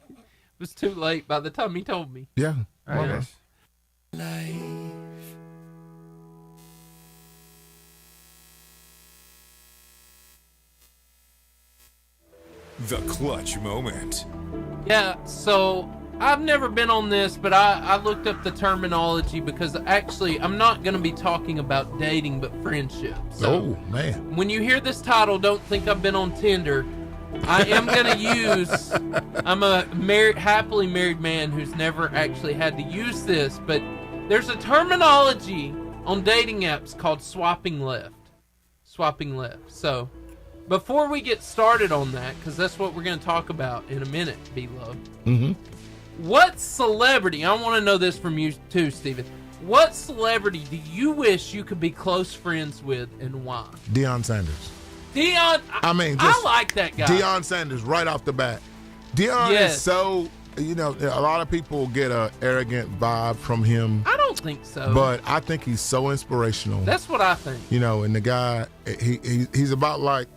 S3: It was too late by the time he told me.
S4: Yeah.
S5: All right,
S3: Yeah.
S5: guys.
S2: The clutch moment.
S3: Yeah, so I've never been on this, but I looked up the terminology because actually I'm not going to be talking about dating, but friendship. So
S4: Oh, man.
S3: when you hear this title, don't think I've been on Tinder. I am going to use, I'm a happily married man who's never actually had to use this, but there's a terminology on dating apps called swapping left. Swapping left. So before we get started on that, because that's what we're going to talk about in a minute, B-Love.
S4: Mm-hmm.
S3: What celebrity, I want to know this from you too, Steven. What celebrity do you wish you could be close friends with and why?
S4: Deion Sanders.
S3: Deion,
S4: I mean,
S3: I
S4: just
S3: like that guy.
S4: Deion Sanders right off the bat. Deion
S3: Yes.
S4: is so, you know, a lot of people get a arrogant vibe from him,
S3: I don't think so.
S4: but I think he's so inspirational.
S3: That's what I think.
S4: You know, and the guy, he's about like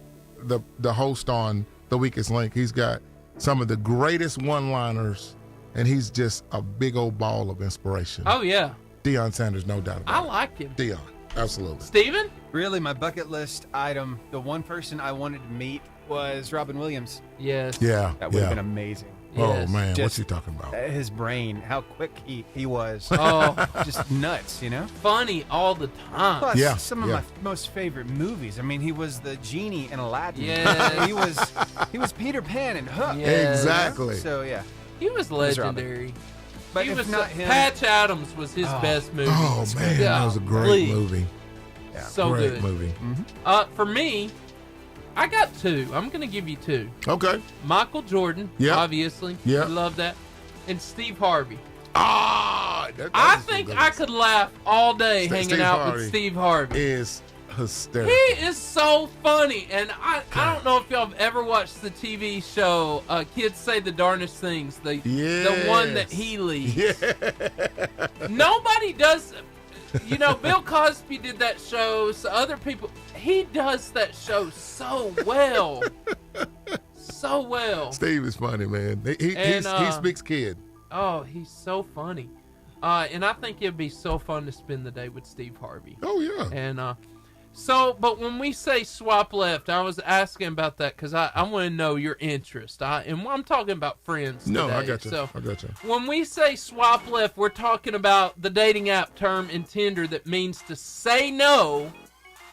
S4: the host on The Weakest Link. He's got some of the greatest one-liners, and he's just a big old ball of inspiration.
S3: Oh, yeah.
S4: Deion Sanders, no doubt
S3: I
S4: about
S3: like him.
S4: it. Deion, absolutely.
S3: Steven?
S5: Really, my bucket list item, the one person I wanted to meet was Robin Williams.
S3: Yes.
S4: Yeah,
S5: That would have
S4: yeah.
S5: been amazing.
S3: Yes.
S4: Oh, man, what's
S5: Just-
S4: he talking about?
S5: His brain, how quick he was.
S3: Oh,
S5: Just nuts, you know?
S3: funny all the time.
S5: Plus,
S4: Yeah,
S5: some of
S4: yeah.
S5: my most favorite movies. I mean, he was the genie in Aladdin.
S3: Yes.
S5: he was Peter Pan and Hook.
S3: Yes.
S4: Exactly.
S5: So, yeah.
S3: He was
S5: was Robin.
S3: legendary.
S5: But
S3: He
S5: if
S3: was
S5: not him,
S3: Patch Adams was his best movie.
S4: Oh, man,
S3: Yeah,
S4: that was a great
S3: please.
S4: movie.
S5: Yeah.
S3: So
S4: Great
S3: good.
S4: movie.
S3: For me, I got two. I'm going to give you two.
S4: Okay.
S3: Michael Jordan,
S4: Yeah.
S3: obviously.
S4: Yeah.
S3: We love that. And Steve Harvey.
S4: I
S3: I think I could laugh all day hanging
S4: Steve
S3: out
S4: Harvey
S3: with Steve Harvey.
S4: is hysterical.
S3: He is so funny. And I don't know if y'all have ever watched the TV show Kids Say the Darndest Things. The one that
S4: Yes.
S3: he leads.
S4: Yeah.
S3: Nobody does. You know, Bill Cosby did that show. So other people, he does that show so well, so well.
S4: Steve is funny, man. He
S3: And,
S4: speaks kid.
S3: Oh, he's so funny. And I think it'd be so fun to spend the day with Steve Harvey.
S4: Oh yeah.
S3: And but when we say swap left, I was asking about that because I want to know your interest. And I'm talking about friends today.
S4: No, I got you.
S3: So
S4: I got you.
S3: when we say swap left, we're talking about the dating app term in Tinder that means to say no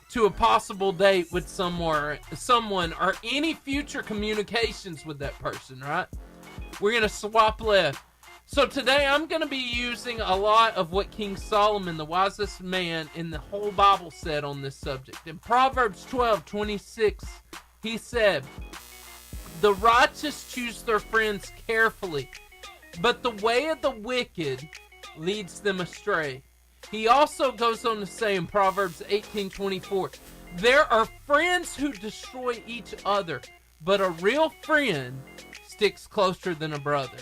S3: to a possible date with someone or any future communications with that person, right? We're going to swap left. So today I'm going to be using a lot of what King Solomon, the wisest man in the whole Bible, said on this subject. In Proverbs 12:26, he said, "The righteous choose their friends carefully, but the way of the wicked leads them astray." He also goes on to say in Proverbs 18:24, "There are friends who destroy each other, but a real friend sticks closer than a brother."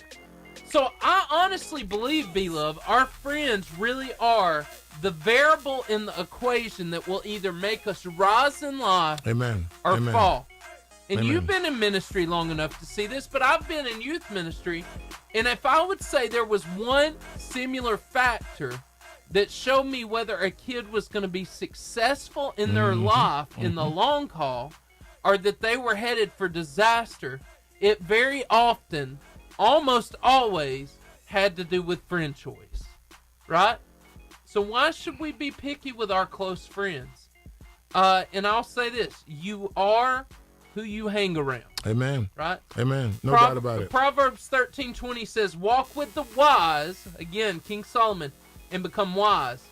S3: So I honestly believe, B-Love, our friends really are the variable in the equation that will either make us rise in life
S4: Amen.
S3: or
S4: Amen.
S3: fall. And
S4: Amen.
S3: you've been in ministry long enough to see this, but I've been in youth ministry. And if I would say there was one similar factor that showed me whether a kid was going to be successful in their life in the long haul or that they were headed for disaster, it very often, almost always, had to do with friend choice, right? So why should we be picky with our close friends? And I'll say this, you are who you hang around,
S4: Amen.
S3: right?
S4: Amen. No doubt about it.
S3: Proverbs 13:20 says, "Walk with the wise," again, King Solomon, and become wise.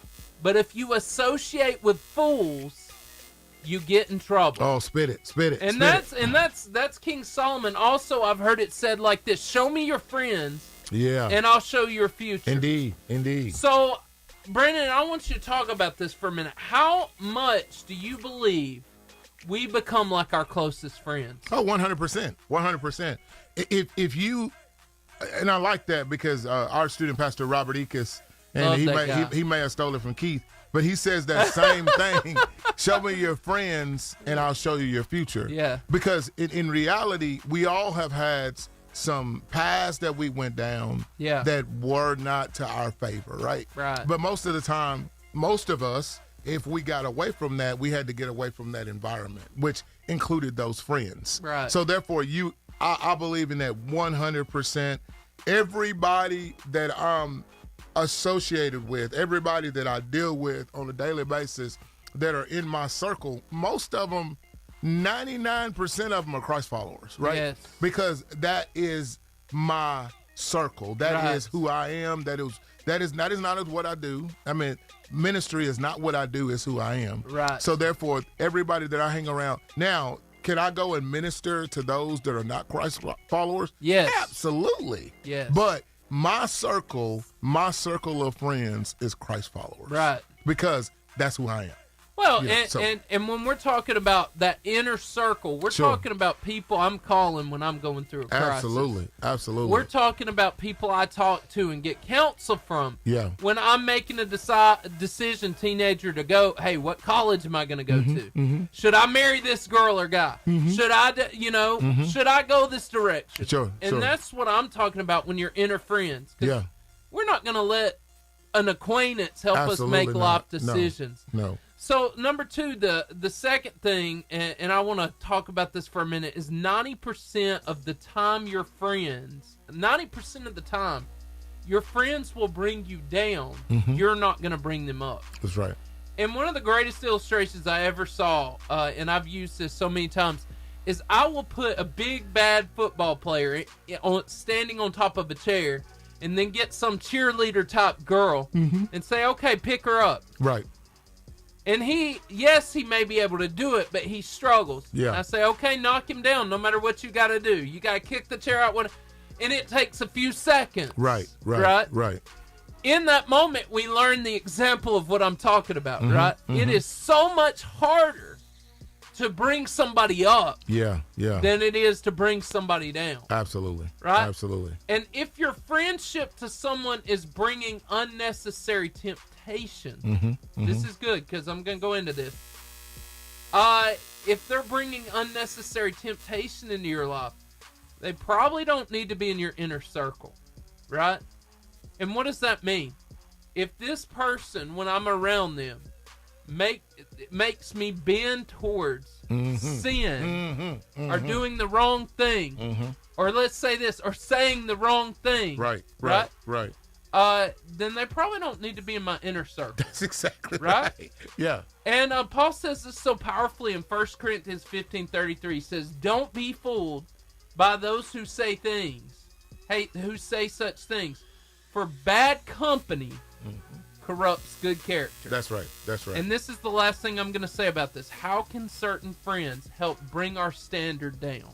S3: But if you associate with fools, you get in trouble.
S4: Oh, spit it.
S3: And that's King Solomon. Also, I've heard it said like this: show me your friends, and I'll show you your future.
S4: Indeed.
S3: So, Brandon, I want you to talk about this for a minute. How much do you believe we become like our closest friends?
S4: Oh, 100%. 100%. If you, and I like that because our student pastor, Robert Ekus, and he may have stolen it from Keith, but he says that same thing. Show me your friends and I'll show you your future.
S3: Yeah.
S4: Because in reality, we all have had some paths that we went down that were not to our favor, right?
S3: Right.
S4: But most of the time, most of us, if we got away from that, we had to get away from that environment, which included those friends.
S3: Right.
S4: So therefore, I believe in that 100%. Everybody that I'm associated with, everybody that I deal with on a daily basis that are in my circle, most of them, 99% of them are Christ followers, right?
S3: Yes.
S4: Because that is my circle. That is who I am. That is not what I do. I mean, ministry is not what I do, it's who I am.
S3: Right.
S4: So therefore, everybody that I hang around now, can I go and minister to those that are not Christ followers?
S3: Yes.
S4: Absolutely.
S3: Yes.
S4: But my circle of friends is Christ followers.
S3: Right.
S4: Because that's who I am.
S3: Well, and when we're talking about that inner circle, we're talking about people I'm calling when I'm going through a crisis.
S4: Absolutely.
S3: We're talking about people I talk to and get counsel from.
S4: Yeah.
S3: When I'm making a decision, teenager, to go, hey, what college am I going to go to?
S4: Mm-hmm.
S3: Should I marry this girl or guy? Should I, should I go this direction?
S4: Sure.
S3: And that's what I'm talking about when you're inner friends.
S4: Yeah.
S3: We're not going to let an acquaintance help us make life decisions.
S4: No.
S3: So, number two, the second thing, and I want to talk about this for a minute, is 90% of the time your friends, 90% of the time, your friends will bring you down. You're not going to bring them up.
S4: That's right.
S3: And one of the greatest illustrations I ever saw, and I've used this so many times, is I will put a big, bad football player standing on top of a chair and then get some cheerleader-type girl and say, okay, pick her up.
S4: Right.
S3: And he may be able to do it, but he struggles.
S4: Yeah.
S3: And I say, okay, knock him down no matter what you got to do. You got to kick the chair out. And it takes a few seconds.
S4: Right.
S3: In that moment, we learn the example of what I'm talking about, right? It is so much harder to bring somebody up than it is to bring somebody down.
S4: Absolutely.
S3: Right?
S4: Absolutely.
S3: And if your friendship to someone is bringing unnecessary temptation, this is good because I'm going to go into this. If they're bringing unnecessary temptation into your life, they probably don't need to be in your inner circle, right? And what does that mean? If this person, when I'm around them, makes me bend towards sin or doing the wrong thing, or let's say this, or saying the wrong thing,
S4: Right.
S3: then they probably don't need to be in my inner circle.
S4: That's exactly
S3: right.
S4: Yeah.
S3: And Paul says this so powerfully in 1 Corinthians 15:33. He says, don't be fooled by those who say such things. For bad company corrupts good character.
S4: That's right.
S3: And this is the last thing I'm going to say about this. How can certain friends help bring our standard down?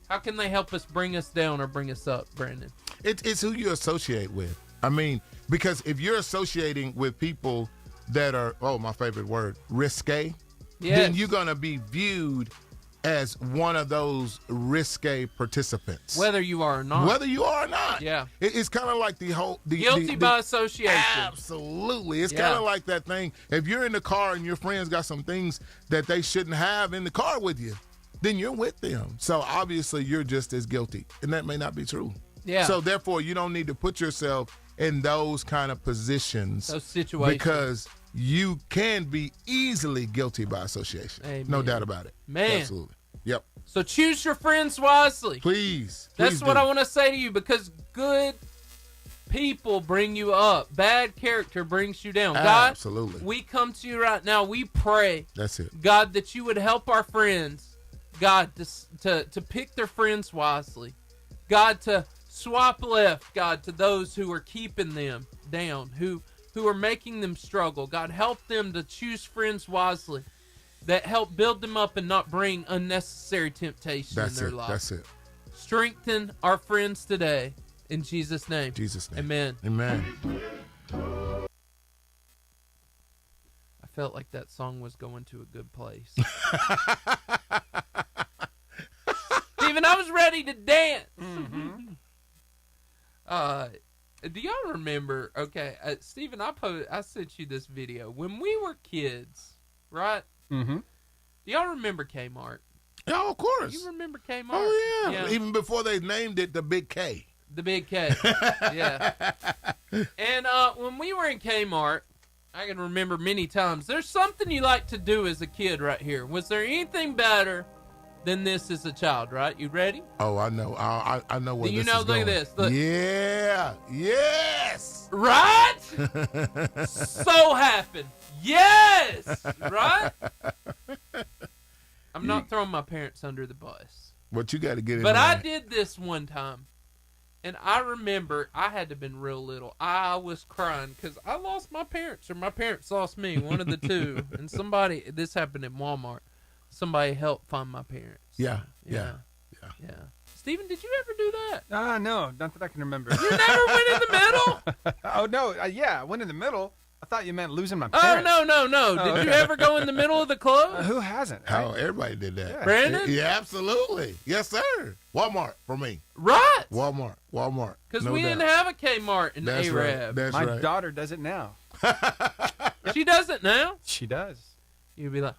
S3: How can they help us bring us down or bring us up, Brandon?
S4: It's who you associate with. I mean, because if you're associating with people that are, my favorite word, risque, then you're going to be viewed as one of those risque participants.
S3: Whether you are or not. Yeah.
S4: It's kind of like the whole...
S3: Guilty by association.
S4: Absolutely. It's kind of like that thing. If you're in the car and your friends got some things that they shouldn't have in the car with you, then you're with them. So obviously you're just as guilty. And that may not be true.
S3: Yeah.
S4: So therefore you don't need to put yourself in those kind of positions.
S3: Those situations.
S4: Because you can be easily guilty by association.
S3: Amen.
S4: No doubt about it.
S3: Man.
S4: Absolutely. Yep.
S3: So choose your friends wisely.
S4: Please.
S3: That's what I want to say to you, because good people bring you up. Bad character brings you down. God,
S4: absolutely.
S3: We come to you right now. We pray.
S4: That's it.
S3: God, that you would help our friends. God, to pick their friends wisely. God, to swap left, God, to those who are keeping them down, who who are making them struggle. God, help them to choose friends wisely that help build them up and not bring unnecessary temptation in their life.
S4: That's it.
S3: Strengthen our friends today. In Jesus' name.
S4: Jesus' name.
S3: Amen.
S4: Amen.
S3: I felt like that song was going to a good place. Steven, I was ready to dance. Do y'all remember? Okay, Steven, I sent you this video when we were kids, right?
S5: Mm-hmm.
S3: Do y'all remember Kmart?
S4: Oh, of course.
S3: You remember Kmart?
S4: Oh, yeah. Even before they named it the Big K.
S3: The Big K. Yeah. And when we were in Kmart, I can remember many times, there's something you like to do as a kid right here. Was there anything better than this as a child, right? You ready?
S4: Oh, I know. I know where
S3: Do you
S4: this
S3: know?
S4: is
S3: Look
S4: going.
S3: at this. Look.
S4: Yeah. Yes.
S3: Right? So happened. Yes. Right? I'm not throwing my parents under the bus.
S4: But you got to get it.
S3: But I did this one time. And I remember I had to have been real little. I was crying because I lost my parents, or my parents lost me, one of the two. And this happened in Walmart. Somebody helped find my parents.
S4: Yeah.
S3: Steven, did you ever do that?
S5: No, not that I can remember.
S3: You never went in the middle?
S5: Oh, no. Yeah, I went in the middle. I thought you meant losing my
S3: Oh,
S5: parents.
S3: no. Did you ever go in the middle of the club?
S5: Who hasn't?
S4: Oh, everybody did that.
S5: Yeah.
S3: Brandon?
S4: Yeah, absolutely. Yes, sir. Walmart for me.
S3: Right.
S4: Walmart.
S3: Because
S4: No
S3: we
S4: doubt.
S3: didn't have a Kmart in
S4: That's right.
S3: Arab.
S4: That's
S5: My
S4: right.
S5: daughter does it now.
S3: She does it now?
S5: She does.
S3: You'd be like,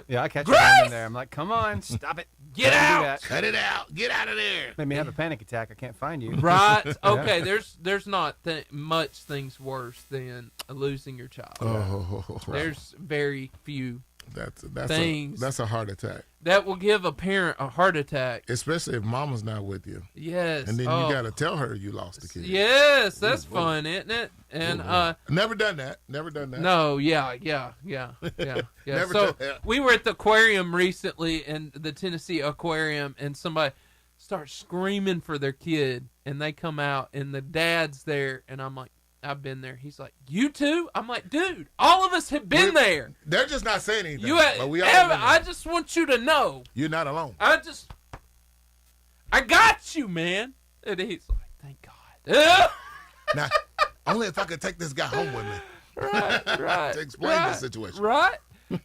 S5: Yeah, I catch
S3: Grace!
S5: her in there. I'm like, come on, stop it.
S3: Get
S5: Don't do
S3: out!
S5: that.
S4: Cut it out. Get out of there.
S5: Made me have a panic attack. I can't find you.
S3: right. Okay, there's not much things worse than losing your child.
S4: Oh,
S3: There's very few
S4: that's
S3: things.
S4: that's a heart attack,
S3: that will give a parent a heart attack.
S4: especially if mama's not with you,
S3: Yes.
S4: and then
S3: Oh.
S4: you got to tell her you lost the kid.
S3: Yes, that's fun, isn't it? And
S4: Never done that. Never done that.
S3: no, yeah.
S4: Never
S3: So
S4: done that.
S3: we were at the aquarium recently, in the Tennessee aquarium, and somebody starts screaming for their kid, and they come out, and the dad's there, and I'm like, I've been there. He's like, you too? I'm like, dude, all of us have been there.
S4: They're just not saying anything.
S3: You,
S4: but we all been there.
S3: I just want you to know.
S4: You're not alone.
S3: I got you, man. And he's like, thank God.
S4: Now, only if I could take this guy home with me
S3: right.
S4: to explain the situation.
S3: Right.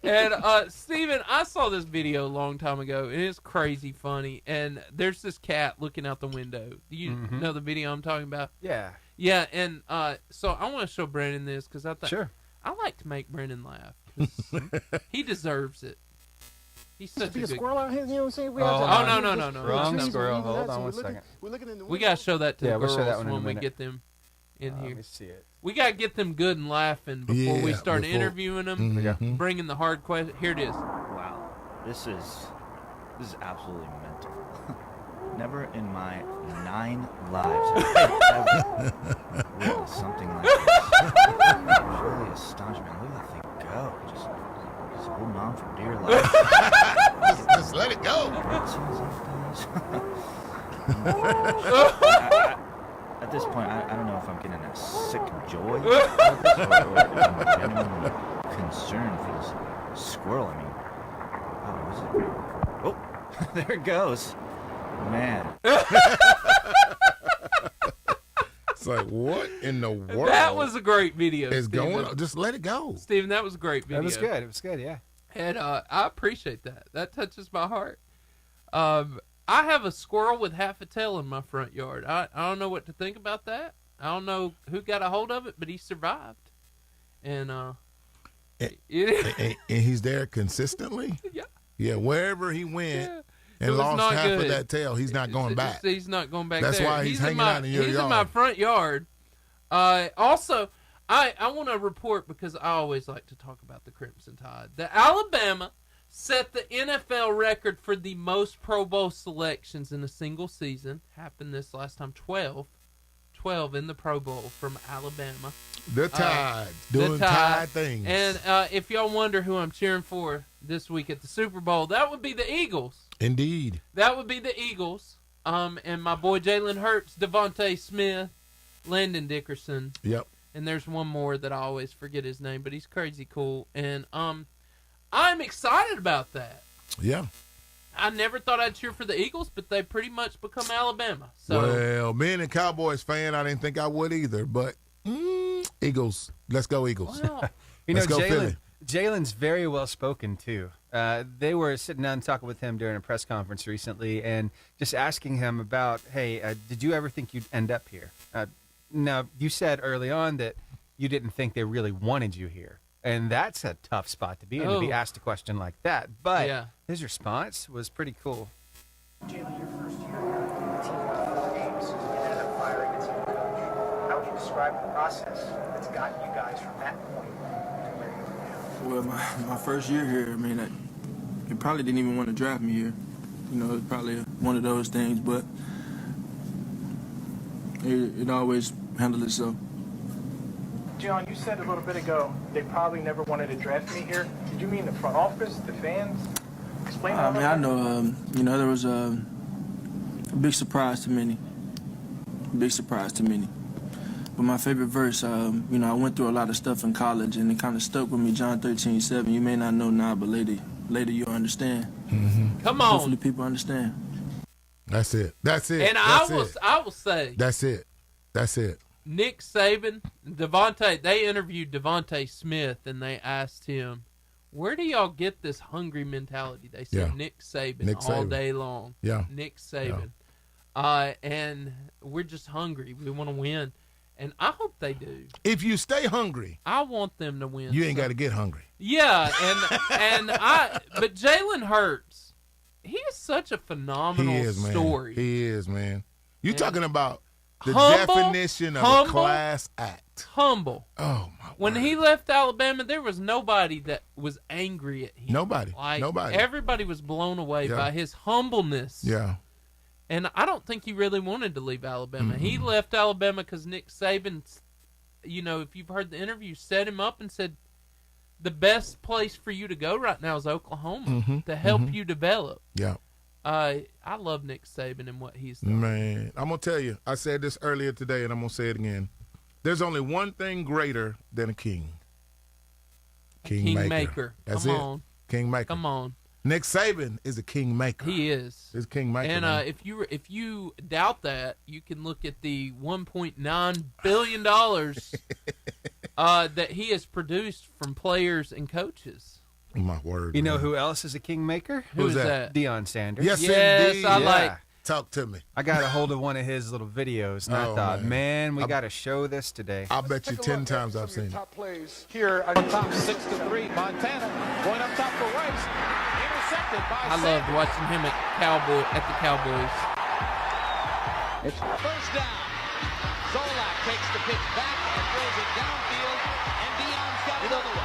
S3: And Steven, I saw this video a long time ago, and it's crazy funny. And there's this cat looking out the window. Do you know the video I'm talking about?
S5: Yeah.
S3: Yeah, and so I want to show Brandon this because I thought
S5: Sure.
S3: I like to make Brandon laugh. 'Cause he deserves it. He's such a
S7: Be a
S3: good.
S7: squirrel out here, you know what I'm saying? We
S5: Oh,
S7: have to-
S5: hold
S3: on.
S7: we
S3: No.
S7: just-
S5: Wrong
S7: trees,
S5: squirrel.
S7: we're
S5: Hold
S7: leaving that,
S5: on
S7: so
S5: one
S7: we're looking-
S5: second.
S7: We're looking in the
S3: We gotta show that to
S5: Yeah,
S3: the
S5: we'll
S3: girls
S5: show that one in a
S3: when we
S5: minute.
S3: get them in
S5: Let
S3: here.
S5: me see it.
S3: We gotta get them good and laughing before we
S4: Yeah,
S3: start
S4: before-
S3: interviewing them,
S4: Mhm.
S3: bringing the hard question. Here it is.
S10: Wow, this is absolutely mental. Never in my 9 lives have I ever witnessed something like this. It's really astonishing. Look at that thing go. Just holding on for dear life.
S4: Just let it go.
S10: At this point, I don't know if I'm getting a sick joy out of this, or if I'm genuinely concerned for this squirrel. I mean, oh, is it? Oh, there it goes. Man.
S4: It's like, what in the world
S3: That was a great video.
S4: is
S3: Steven.
S4: going on? Just let it go.
S3: Steven, that was a great video.
S5: That was good. It was good, yeah.
S3: And I appreciate that. That touches my heart. I have a squirrel with half a tail in my front yard. I don't know what to think about that. I don't know who got a hold of it, but he survived. And
S4: And he's there consistently?
S3: Yeah.
S4: Yeah, wherever he went
S3: Yeah.
S4: and
S3: It was
S4: lost
S3: not
S4: half of
S3: good.
S4: that tail, he's not going back.
S3: He's not going back
S4: That's
S3: there.
S4: why he's hanging out in your
S3: He's
S4: yard.
S3: in my front yard. Also, I want to report, because I always like to talk about the Crimson Tide. The Alabama set the NFL record for the most Pro Bowl selections in a single season. Happened this last time. 12 in the Pro Bowl from Alabama.
S4: The Tide.
S3: The
S4: Doing Tide things.
S3: And if y'all wonder who I'm cheering for this week at the Super Bowl, that would be the Eagles.
S4: Indeed.
S3: That would be the Eagles. And my boy Jalen Hurts, Devontae Smith, Landon Dickerson.
S4: Yep.
S3: And there's one more that I always forget his name, but he's crazy cool. And I'm excited about that.
S4: Yeah.
S3: I never thought I'd cheer for the Eagles, but they pretty much become Alabama. So,
S4: well, being a Cowboys fan, I didn't think I would either. But Eagles, let's go Eagles.
S3: Well,
S4: Let's go Philly.
S5: Jalen's very well spoken too. They were sitting down and talking with him during a press conference recently, and just asking him about, hey, did you ever think you'd end up here? Now, you said early on that you didn't think they really wanted you here. And that's a tough spot to be in, to be asked a question like that. But his response was pretty cool.
S7: Jalen, your first year here, the team won 4 games and ended up firing its head coach. How would you describe the process that's gotten you guys from that point to where you are now?
S11: Well, my first year here, I mean, they probably didn't even want to draft me here. You know, it's probably one of those things, but it always handled itself.
S7: John, you said a little bit ago they probably never wanted to draft me here. Did you mean the front office, the fans? Explain that.
S11: I know, there was a big surprise to many. Big surprise to many. But my favorite verse, I went through a lot of stuff in college, and it kind of stuck with me, John 13:7. You may not know now, but later you'll understand.
S4: Mm-hmm.
S3: Come on.
S11: Hopefully people understand.
S4: That's it.
S3: And I will say.
S4: That's it.
S3: Nick Saban, Devontae, they interviewed Devontae Smith, and they asked him, where do y'all get this hungry mentality? They said Nick Saban all day long.
S4: Yeah.
S3: Nick Saban. Yeah. And we're just hungry. We want to win. And I hope they do.
S4: If you stay hungry,
S3: I want them to win.
S4: You ain't got to get hungry.
S3: Yeah, but Jalen Hurts, he is such a phenomenal story.
S4: He is, man. You talking about the definition of a class act.
S3: Humble.
S4: Oh, my
S3: When
S4: word.
S3: he left Alabama, there was nobody that was angry at him.
S4: Nobody.
S3: Everybody was blown away by his humbleness.
S4: Yeah.
S3: And I don't think he really wanted to leave Alabama. Mm-hmm. He left Alabama because Nick Saban, if you've heard the interview, set him up and said, the best place for you to go right now is Oklahoma to help you develop.
S4: Yeah.
S3: I love Nick Saban and what he's done.
S4: Man, I'm going to tell you, I said this earlier today, and I'm going to say it again. There's only one thing greater than a king.
S3: Kingmaker.
S4: That's
S3: Come
S4: it.
S3: on.
S4: Kingmaker.
S3: Come on.
S4: Nick Saban is a kingmaker.
S3: He is.
S4: He's a kingmaker.
S3: And if you doubt that, you can look at the $1.9 billion that he has produced from players and coaches.
S4: My word.
S5: You know who else is a kingmaker?
S3: Who's that?
S5: Deion Sanders.
S4: Yes, indeed.
S3: I like.
S4: Talk to me.
S5: I got a hold of one of his little videos, and I thought, man, we got to show this today.
S4: I'll bet you 10 times I've seen it.
S12: Top plays here on top 6-3. Montana going up top for Rice. Intercepted by
S3: I loved watching him at the Cowboys.
S12: It's first down. Zolak takes the pitch back and throws it downfield, and Deion's got another one.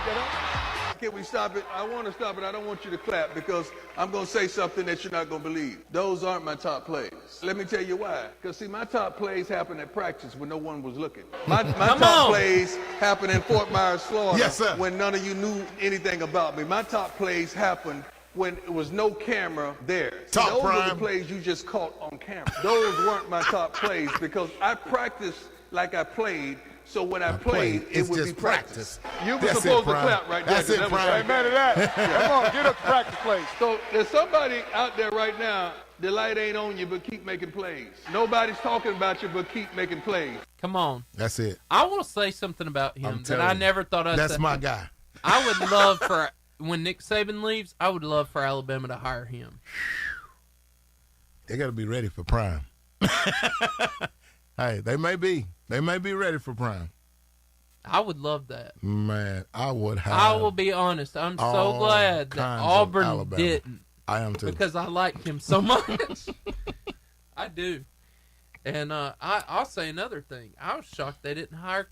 S13: Can we stop it? I want to stop it. I don't want you to clap because I'm going to say something that you're not going to believe. Those aren't my top plays. Let me tell you why. Because, see, my top plays happen at practice when no one was looking. My top plays happen in Fort Myers, Florida,
S4: yes, sir,
S13: when none of you knew anything about me. My top plays happened when it was no camera there. Those are the plays you just caught on camera. Those weren't my top plays because I practiced like I played. So when I played, it would be practice. You were supposed to clap right there.
S4: That's it, Prime.
S13: Amen to that. Come on, get up to practice plays. So there's somebody out there right now, the light ain't on you, but keep making plays. Nobody's talking about you, but keep making plays.
S3: Come on.
S4: That's it.
S3: I want to say something about him that I never thought I'd say.
S4: That's my guy.
S3: I would love for, when Nick Saban leaves, I would love for Alabama to hire him.
S4: They got to be ready for Prime. Hey, they may be ready for Prime.
S3: I would love that.
S4: Man, I would have.
S3: I will be honest. I'm so glad that Auburn didn't.
S4: I am too.
S3: Because I like him so much. I do. And I'll say another thing. I was shocked they didn't hire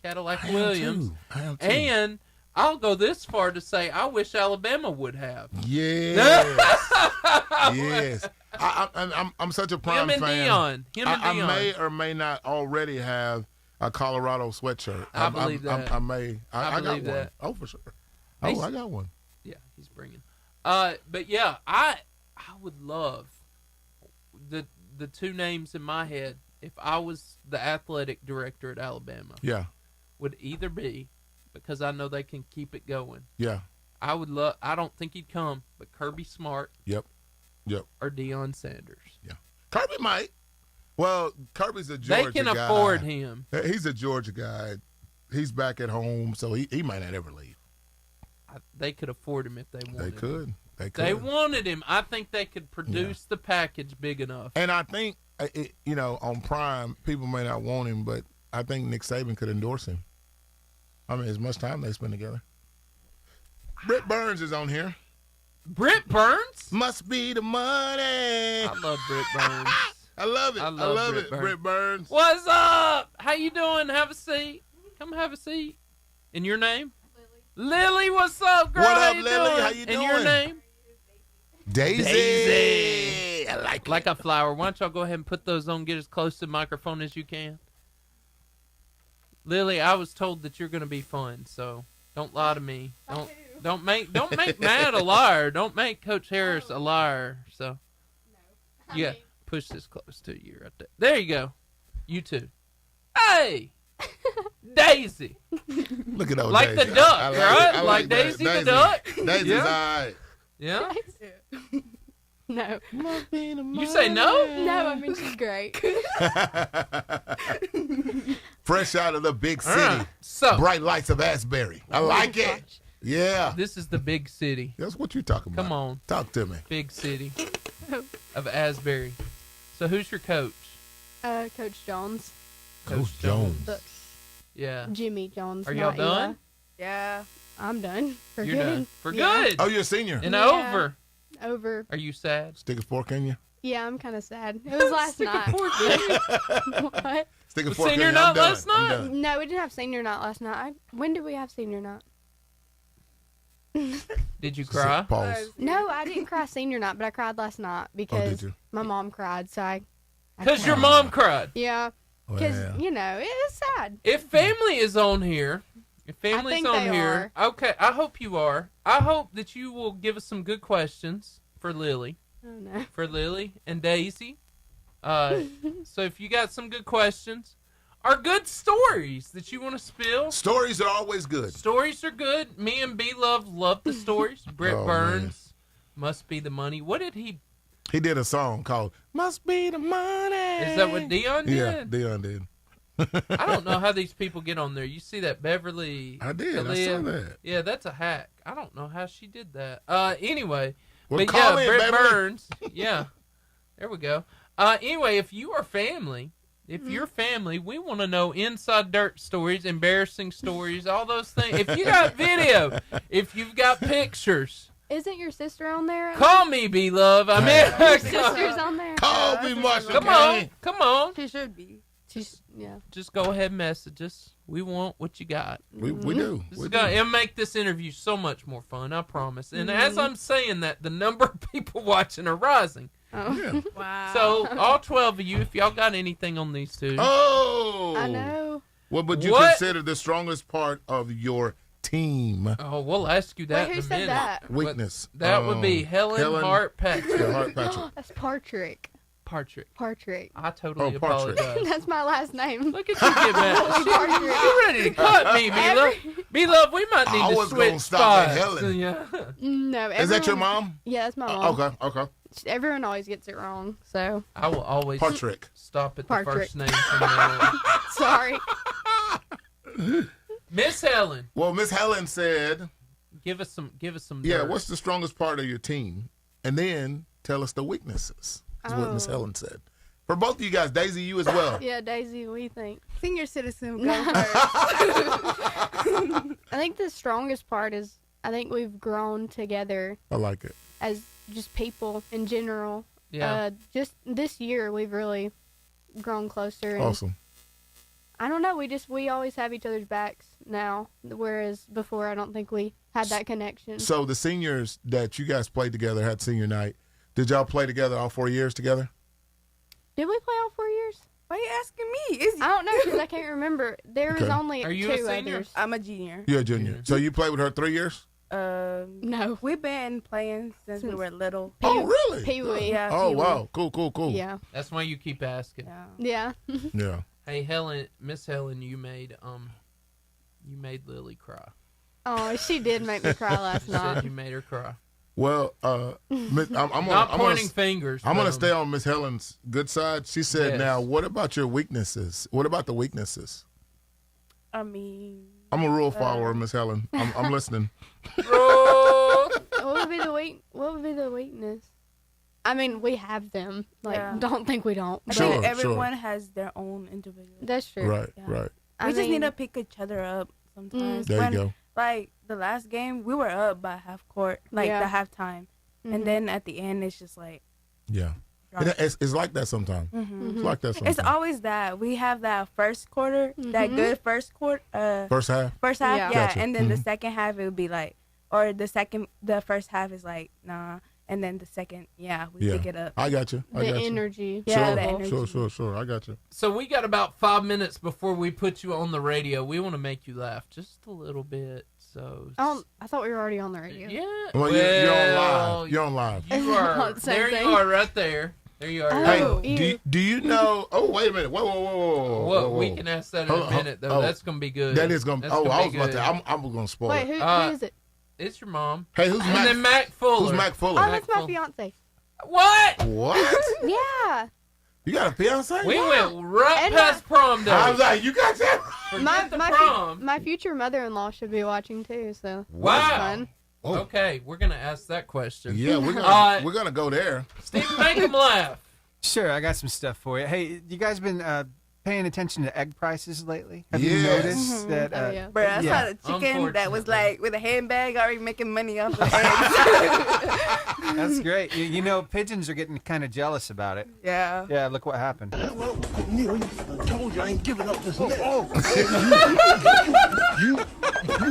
S3: Cadillac Williams.
S4: I am too.
S3: And I'll go this far to say I wish Alabama would have.
S4: Yes. Yes. I'm such a Prime fan.
S3: Him and Deion.
S4: I may or may not already have a Colorado sweatshirt.
S3: I believe that.
S4: I may. I got
S3: believe
S4: one.
S3: that.
S4: Oh, for sure. Oh, I got one.
S3: Yeah, he's bringing. But yeah, I would love the two names in my head if I was the athletic director at Alabama.
S4: Yeah.
S3: would either be, because I know they can keep it going.
S4: Yeah.
S3: I don't think he'd come, but Kirby Smart.
S4: Yep.
S3: Or Deion Sanders.
S4: Yeah. Kirby might. Well, Kirby's a Georgia guy.
S3: They can afford him.
S4: He's a Georgia guy. He's back at home, so he might not ever leave.
S3: They could afford him if they wanted him.
S4: They could.
S3: They wanted him. I think they could produce the package big enough.
S4: And I think, on Prime, people may not want him, but I think Nick Saban could endorse him. I mean, as much time they spend together. Britt Burns is on here.
S3: Britt Burns?
S4: Must be the money.
S3: I love Britt Burns.
S4: I love it. I love it, Britt Burns.
S3: What's up? How you doing? Have a seat. Come have a seat. And your name? Lily, what's up, girl?
S4: What up,
S3: How you
S4: Lily?
S3: doing?
S4: How you doing?
S3: And your name?
S4: Daisy. I like it.
S3: Like a flower. Why don't y'all go ahead and put those on, get as close to the microphone as you can. Lily, I was told that you're going to be fun, so don't lie to me. Don't make Matt a liar. Don't make Coach Harris a liar. So, yeah, push this close to you right there. There you go. You too. Hey, Daisy.
S4: Look at those
S3: like
S4: Daisy.
S3: the duck,
S4: I
S3: right?
S4: it.
S3: Like Daisy the duck.
S4: Daisy's
S3: yeah.
S4: all right.
S3: Yeah.
S14: No.
S3: You say no?
S14: No, I mean she's great.
S4: Fresh out of the big city.
S3: So
S4: bright lights of Asbury. I like it. Yeah.
S3: This is the big city.
S4: That's what you're talking about.
S3: Come on.
S4: Talk to me.
S3: Big city of Asbury. So who's your coach?
S14: Coach Jones.
S4: Coach Jones.
S3: Yeah.
S14: Jimmy Jones.
S3: Are y'all
S14: not
S3: done?
S14: Eli. Yeah. I'm done. For
S3: You're
S14: good.
S3: done. For
S14: Yeah.
S3: good.
S4: Oh, you're a senior.
S3: And
S14: Yeah.
S3: over.
S14: Over.
S3: Are you sad?
S4: Stick a fork in you?
S14: Yeah, I'm kind of sad. It was last night. What?
S4: Stick a
S3: Was
S4: fork in
S3: senior
S4: you.
S3: night
S4: I'm done.
S3: last
S4: I'm
S3: night?
S4: done.
S14: No, we didn't have senior night last night. When did we have senior night?
S3: Did you cry?
S4: Pause.
S14: No, I didn't cry senior night, but I cried last night because
S4: you?
S14: my mom cried. So I
S3: Because your mom cried.
S14: Yeah. Because,
S4: Well.
S14: it is sad.
S3: If family is on here, if family's
S14: think
S3: on
S14: they
S3: here, okay, I hope you are. I hope that you will give us some good questions for Lily.
S14: Oh, no.
S3: For Lily and Daisy. So if you got some good questions, or good stories that you want to spill.
S4: Stories are always good.
S3: Stories are good. Me and B-Love love the stories. Britt
S4: Oh,
S3: Burns, Must Be the Money. What did he...
S4: He did a song called Must Be the Money.
S3: Is that what Deion did?
S4: Yeah, Deion did.
S3: I don't know how these people get on there. You see that Beverly...
S4: I did. I
S3: Aaliyah?
S4: saw that.
S3: Yeah, that's a hack. I don't know how she did that. Anyway.
S4: Well,
S3: but
S4: call
S3: yeah,
S4: in,
S3: Britt
S4: Beverly.
S3: Burns. Yeah. There we go. Anyway, if you are family... If you're family, we want to know inside dirt stories, embarrassing stories, all those things. If you got video, if you've got pictures,
S14: Isn't your sister on there?
S3: call me, B-Love. I mean,
S14: Your sister's on there?
S4: Call me, Marshall.
S3: Come on, come on.
S14: She should be. Yeah.
S3: Just go ahead and message us. We want what you got.
S4: We do.
S3: It'll make this interview so much more fun, I promise. And as I'm saying that, the number of people watching are rising.
S14: Oh.
S4: Yeah.
S14: Wow.
S3: So, all 12 of you, if y'all got anything on these two.
S4: Oh.
S14: I know.
S4: What would you
S3: What?
S4: consider the strongest part of your team?
S3: Oh, we'll ask you that
S14: Wait, who
S3: in a
S14: said
S3: minute.
S14: that?
S4: Weakness.
S3: That would be Helen Hart Patrick.
S4: Yeah, Hart Patrick.
S14: That's Partrick.
S3: Partridge. I
S4: Oh,
S3: totally
S4: Partridge.
S3: apologize.
S14: That's my last name.
S3: Look at you get mad.
S14: Partridge.
S3: You ready to cut me, B-Love? B-Love, we might need
S4: I
S3: to
S4: was
S3: switch
S4: gonna stop at
S3: spots.
S4: Helen.
S3: Yeah.
S14: No.
S4: Is that your
S14: everyone-
S4: mom?
S14: Yeah, that's my mom.
S4: Okay.
S14: Everyone always gets it wrong, so.
S3: I will always
S4: Patrick.
S3: stop at the
S14: Partridge.
S3: first name from now on.
S14: Sorry.
S3: Miss Helen,
S4: Well, Miss Helen said,
S3: give us some
S4: yeah,
S3: dirt.
S4: what's the strongest part of your team? And then tell us the weaknesses, is what Miss
S14: Oh.
S4: Helen said. For both of you guys, Daisy, you as well.
S14: Yeah, Daisy, what do you think?
S15: Senior citizen, go
S14: No.
S15: first.
S14: I think the strongest part is I think we've grown together
S4: I like it.
S14: as just people in general.
S3: Yeah.
S14: Just this year, we've really grown closer. And
S4: Awesome.
S14: I don't know. We always have each other's backs now, whereas before I don't think we had that connection.
S4: So the seniors that you guys played together had senior night. Did y'all play together all 4 years together?
S14: Did we play all 4 years?
S15: Why are you asking me?
S14: I don't know because I can't remember. There was
S4: Okay.
S14: only
S3: Are you
S14: two
S3: a senior?
S14: others.
S15: I'm a junior.
S4: You're a junior. So you played with her 3 years?
S14: No.
S15: We've been playing since we were little.
S4: Oh, really?
S14: Pee-wee.
S15: Yeah.
S4: Oh,
S15: Pee-wee.
S4: wow. Cool.
S14: Yeah.
S3: That's why you keep asking.
S15: Yeah.
S14: Yeah.
S4: Yeah.
S3: Hey, Helen, Miss Helen, you made You made Lily cry.
S14: Oh, she did make me cry last
S3: She
S14: night.
S3: said you made her cry.
S4: Well,
S3: Not pointing fingers.
S4: I'm going to
S3: but,
S4: stay on Miss Helen's good side. She said,
S3: Yes.
S4: now, what about your weaknesses? What about the weaknesses?
S15: I mean,
S4: I'm a rule follower, Miss Helen. I'm listening.
S14: What would be the weakness? I mean, we have them. Like,
S15: Yeah.
S14: don't think we don't.
S15: I
S4: Sure,
S15: think everyone
S4: sure.
S15: has their own individual.
S14: That's true.
S4: Right,
S15: Yeah.
S4: right.
S15: We just need to pick each other up sometimes.
S4: There you go.
S15: Like the last game, we were up by half court, like
S14: Yeah.
S15: the halftime, and then at the end, it's just like.
S4: Yeah. It's like that sometimes. It's like that sometimes.
S15: It's always that we have that first quarter, that good first quarter.
S4: First half?
S15: First half,
S14: Yeah.
S15: yeah,
S4: Gotcha.
S15: and then the second half it would be like, or the first half is like nah, and then the second, we pick it up.
S4: I got you. I
S14: The
S4: got you.
S14: energy.
S15: Yeah,
S4: Sure,
S15: the energy.
S4: sure. I got you.
S3: So we got about 5 minutes before we put you on the radio. We want to make you laugh just a little bit. So
S14: Oh, I thought we were already on the radio.
S3: yeah.
S4: Well, you're on live. You're on live.
S3: You are.
S14: Not the same
S3: There
S14: thing.
S3: you are, right there. There you are.
S14: Oh.
S4: Hey, do you know? Oh, wait a minute. Whoa.
S3: Well, we can ask that in
S4: Hold
S3: a
S4: on,
S3: minute, though.
S4: oh.
S3: That's gonna be good.
S4: That is going to
S3: That's
S4: be. Oh,
S3: gonna
S4: I
S3: be
S4: was about
S3: good.
S4: to. I'm going to spoil
S14: Wait,
S4: it.
S14: who is it?
S3: It's your mom.
S4: Hey, who's
S3: And
S4: Mac?
S3: then Mac Fuller.
S4: Who's Mac Fuller?
S14: Oh, that's my fiance.
S3: What?
S4: What?
S14: Yeah.
S4: You got a fiance?
S3: We went right
S14: And
S3: past prom day.
S4: I was like, you got that?
S3: Forget the
S14: my
S3: prom.
S14: my future mother-in-law should be watching too. So
S3: Wow.
S14: that's fun.
S4: Oh.
S3: Okay, we're gonna ask that question.
S4: Yeah, we're gonna go there.
S3: Steve, make him laugh.
S5: Sure, I got some stuff for you. Hey, you guys been paying attention to egg prices lately? Have you
S4: Yes.
S5: noticed that?
S14: Oh, yeah.
S15: Bro, I saw the chicken that was like with a handbag already making money off of eggs.
S5: That's great. You know, pigeons are getting kind of jealous about it.
S15: Yeah.
S5: Yeah, look what happened.
S8: Neil, I told you I ain't giving up this nest. You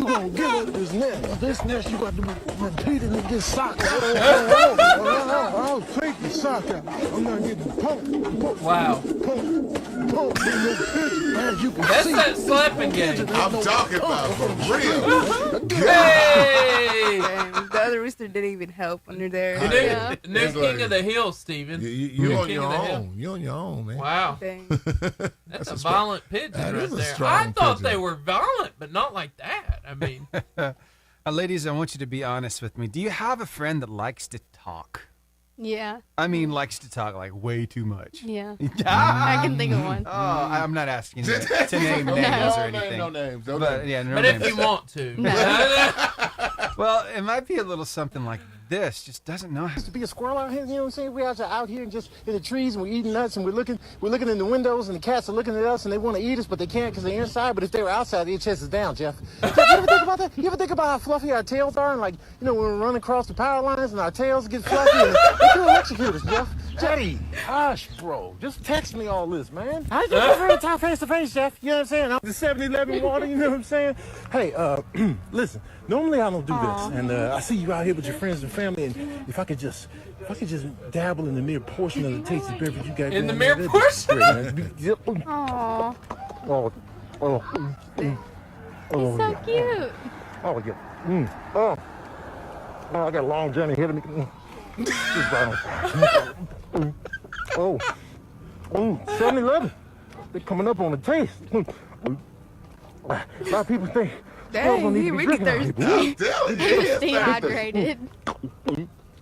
S8: gonna give up this nest. This nest you got to repeat it and get socked. I'll take the sock out. I'm not getting punked.
S3: Wow.
S8: Punked in this pigeon. As you can
S3: That's
S8: see,
S3: that slapping game.
S4: I'm talking about for real.
S3: Hey!
S15: Dang, the other rooster didn't even help under there.
S3: The new,
S14: Yeah.
S3: new
S4: It's
S3: king
S4: like-
S3: of the hill, Steven.
S4: You
S3: New
S4: on
S3: king
S4: your
S3: of the hill.
S4: own. You on your own, man.
S3: Wow.
S15: Dang.
S3: That's a
S4: strong-
S3: violent pigeon
S4: that
S3: right
S4: is a
S3: there.
S4: strong
S3: I thought
S4: pigeon.
S3: they were violent, but not like that. I mean,
S5: Ladies, I want you to be honest with me. Do you have a friend that likes to talk?
S14: Yeah.
S5: I mean, likes to talk like way too much.
S14: Yeah.
S5: Ah!
S14: I can think of one.
S5: Oh, I'm not asking you to name names or anything.
S4: No names. No
S5: But
S4: names.
S5: yeah, no
S3: but
S5: names.
S3: if you want to.
S5: Well, it might be a little something like this. Just doesn't know how
S8: to be a squirrel out here, you know what I'm saying? We're out here and just in the trees and we're eating nuts and we're looking in the windows and the cats are looking at us and they want to eat us, but they can't because they're inside. But if they were outside, their chest is down, Jeff. Jeff, you ever think about that? You ever think about how fluffy our tails are and like, you know, when we run across the power lines and our tails get fluffy and they can electrocute us, Jeff.
S16: Hey, hush, bro. Just text me all this, man. I just prefer to talk face to face, Jeff. You know what I'm saying? I'm the 7-Eleven water, you know what I'm saying? Hey, listen, normally I don't do this. And I see you out here with your friends and family, and if I could just dabble in the mere portion of the tasty beverage you got
S3: In the
S16: going
S3: mere
S16: on, that'd be
S3: portion?
S16: great, man. Yep.
S14: Aww.
S16: Oh,
S14: So
S16: yeah.
S14: cute.
S16: Oh, yeah. Oh, I got a long journey ahead of me. Just right on. Oh, 7-Eleven. They're coming up on the taste. A lot of people think
S15: Dang,
S16: don't need
S15: he
S16: to be
S15: really
S16: drinking
S15: thirsty.
S16: alcohol.
S14: Dehydrated.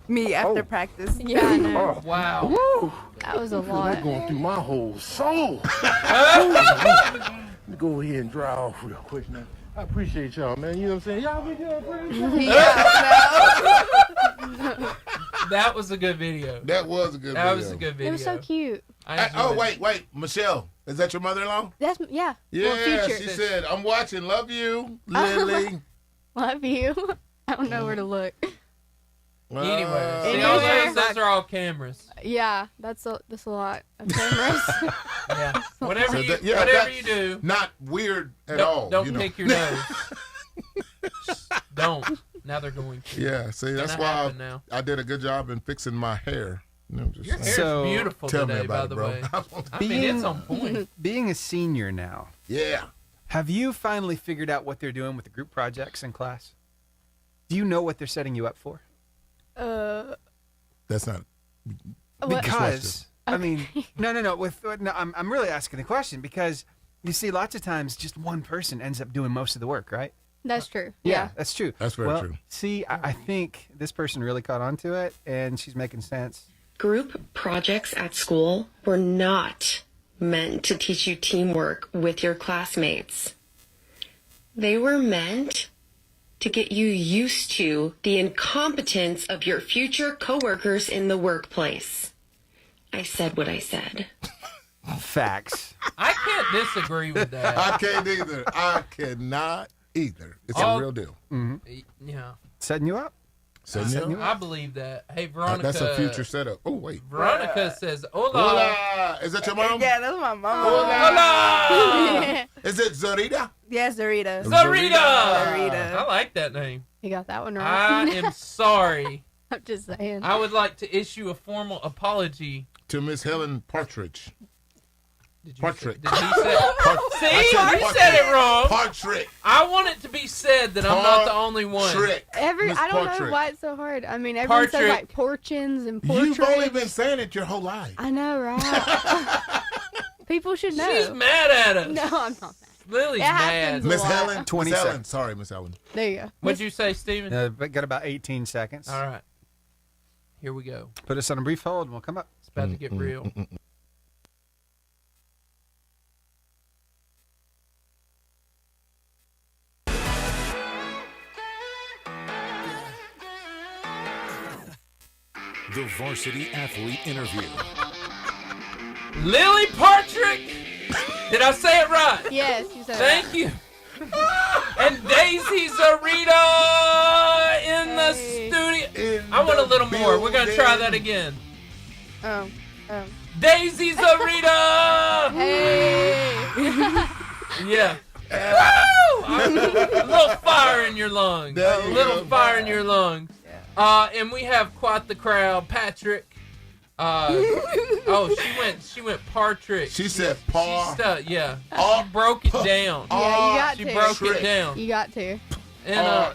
S15: Me after practice.
S14: Yeah, I know.
S3: Wow.
S16: Woo.
S14: That was a
S16: Feel that
S14: lot.
S16: going through my whole soul. Let me go ahead and dry off real quick now. I appreciate y'all, man. You know what I'm saying? Y'all be good, friends.
S3: That was a good video.
S4: That was a good
S3: That
S4: video.
S3: was a good video.
S14: It was so cute.
S3: I
S4: Oh,
S3: enjoyed it.
S4: wait. Michelle, is that your mother-in-law?
S14: That's yeah.
S4: Yeah,
S14: Well, future.
S4: she said, I'm watching. Love you, Lily.
S14: Love you. I don't know where to look.
S3: Anyway,
S14: In
S3: see,
S14: your
S3: all
S14: hair.
S3: those are all cameras.
S14: Yeah, that's a lot of cameras.
S3: Yeah. Whatever
S4: So
S3: you,
S4: that- yeah,
S3: whatever
S4: that's
S3: you do,
S4: Not weird at
S3: don't,
S4: all.
S3: don't
S4: you know.
S3: pick your nose. Don't. Now they're going to.
S4: Yeah, see, that's
S3: Gonna
S4: why
S3: happen now.
S4: I did a good job in fixing my hair. You know, just
S3: Your
S4: saying.
S3: hair's
S5: So,
S3: beautiful
S4: tell me
S3: today,
S4: about
S3: by
S4: it,
S3: the
S4: bro.
S3: way. I mean, it's on point.
S5: Being a senior now,
S4: Yeah.
S5: have you finally figured out what they're doing with the group projects in class? Do you know what they're setting you up for?
S4: That's not.
S14: What?
S5: Because I mean, no. I'm really asking the question because You see, lots of times just one person ends up doing most of the work, right?
S14: That's true.
S5: Yeah, that's true.
S4: That's very true.
S5: See, I think this person really caught on to it, and she's making sense.
S17: Group projects at school were not meant to teach you teamwork with your classmates. They were meant to get you used to the incompetence of your future coworkers in the workplace. I said what I said.
S5: Facts.
S3: I can't disagree with that.
S4: I can't either. I cannot either. It's a real deal.
S3: Yeah.
S5: Setting you up?
S4: Setting you up?
S3: I believe that. Hey, Veronica.
S4: That's a future setup. Oh, wait.
S3: Veronica says, hola.
S4: Hola. Is that your mom?
S15: Yeah, that's my mom.
S3: Hola.
S4: Is it Zarita?
S15: Yeah, Zarita.
S3: Zarita.
S15: Zarita.
S3: I like that name.
S14: You got that one right.
S3: I am sorry.
S14: I'm just saying.
S3: I would like to issue a formal apology
S4: to Miss Helen Partridge.
S3: Did you
S4: Partridge.
S3: Say, did he say? See, you said it wrong.
S4: Partridge.
S3: I want it to be said that I'm not the only one.
S14: I don't know why it's so hard. I mean, everyone says like portions and portraits.
S4: You've only been saying it your whole life.
S14: I know, right? People should know.
S3: She's mad at us.
S14: No, I'm not mad.
S3: Lily's mad.
S4: Miss Helen.
S5: 20
S4: Miss Helen.
S5: seconds.
S4: Sorry, Miss Helen.
S14: There you go.
S3: What'd you say, Steven?
S5: Got about 18 seconds.
S3: All right. Here we go.
S5: Put us on a brief hold and we'll come up.
S3: It's about to get real.
S2: The Varsity Athlete Interview.
S3: Lily Partridge. Did I say it right?
S14: Yes, you said it.
S3: Thank you. And Daisy Zarita in the studio. I want a little more. We're going to try that again.
S14: Oh.
S3: Daisy Zarita.
S14: Hey.
S3: Yeah. A little fire in your lungs. A little fire in your lungs. And we have quite the crowd. Patrick. She went Partridge.
S4: She said paw.
S3: Yeah. She broke it down.
S14: Yeah, you got to.
S3: She broke it down.
S14: You got to.
S3: And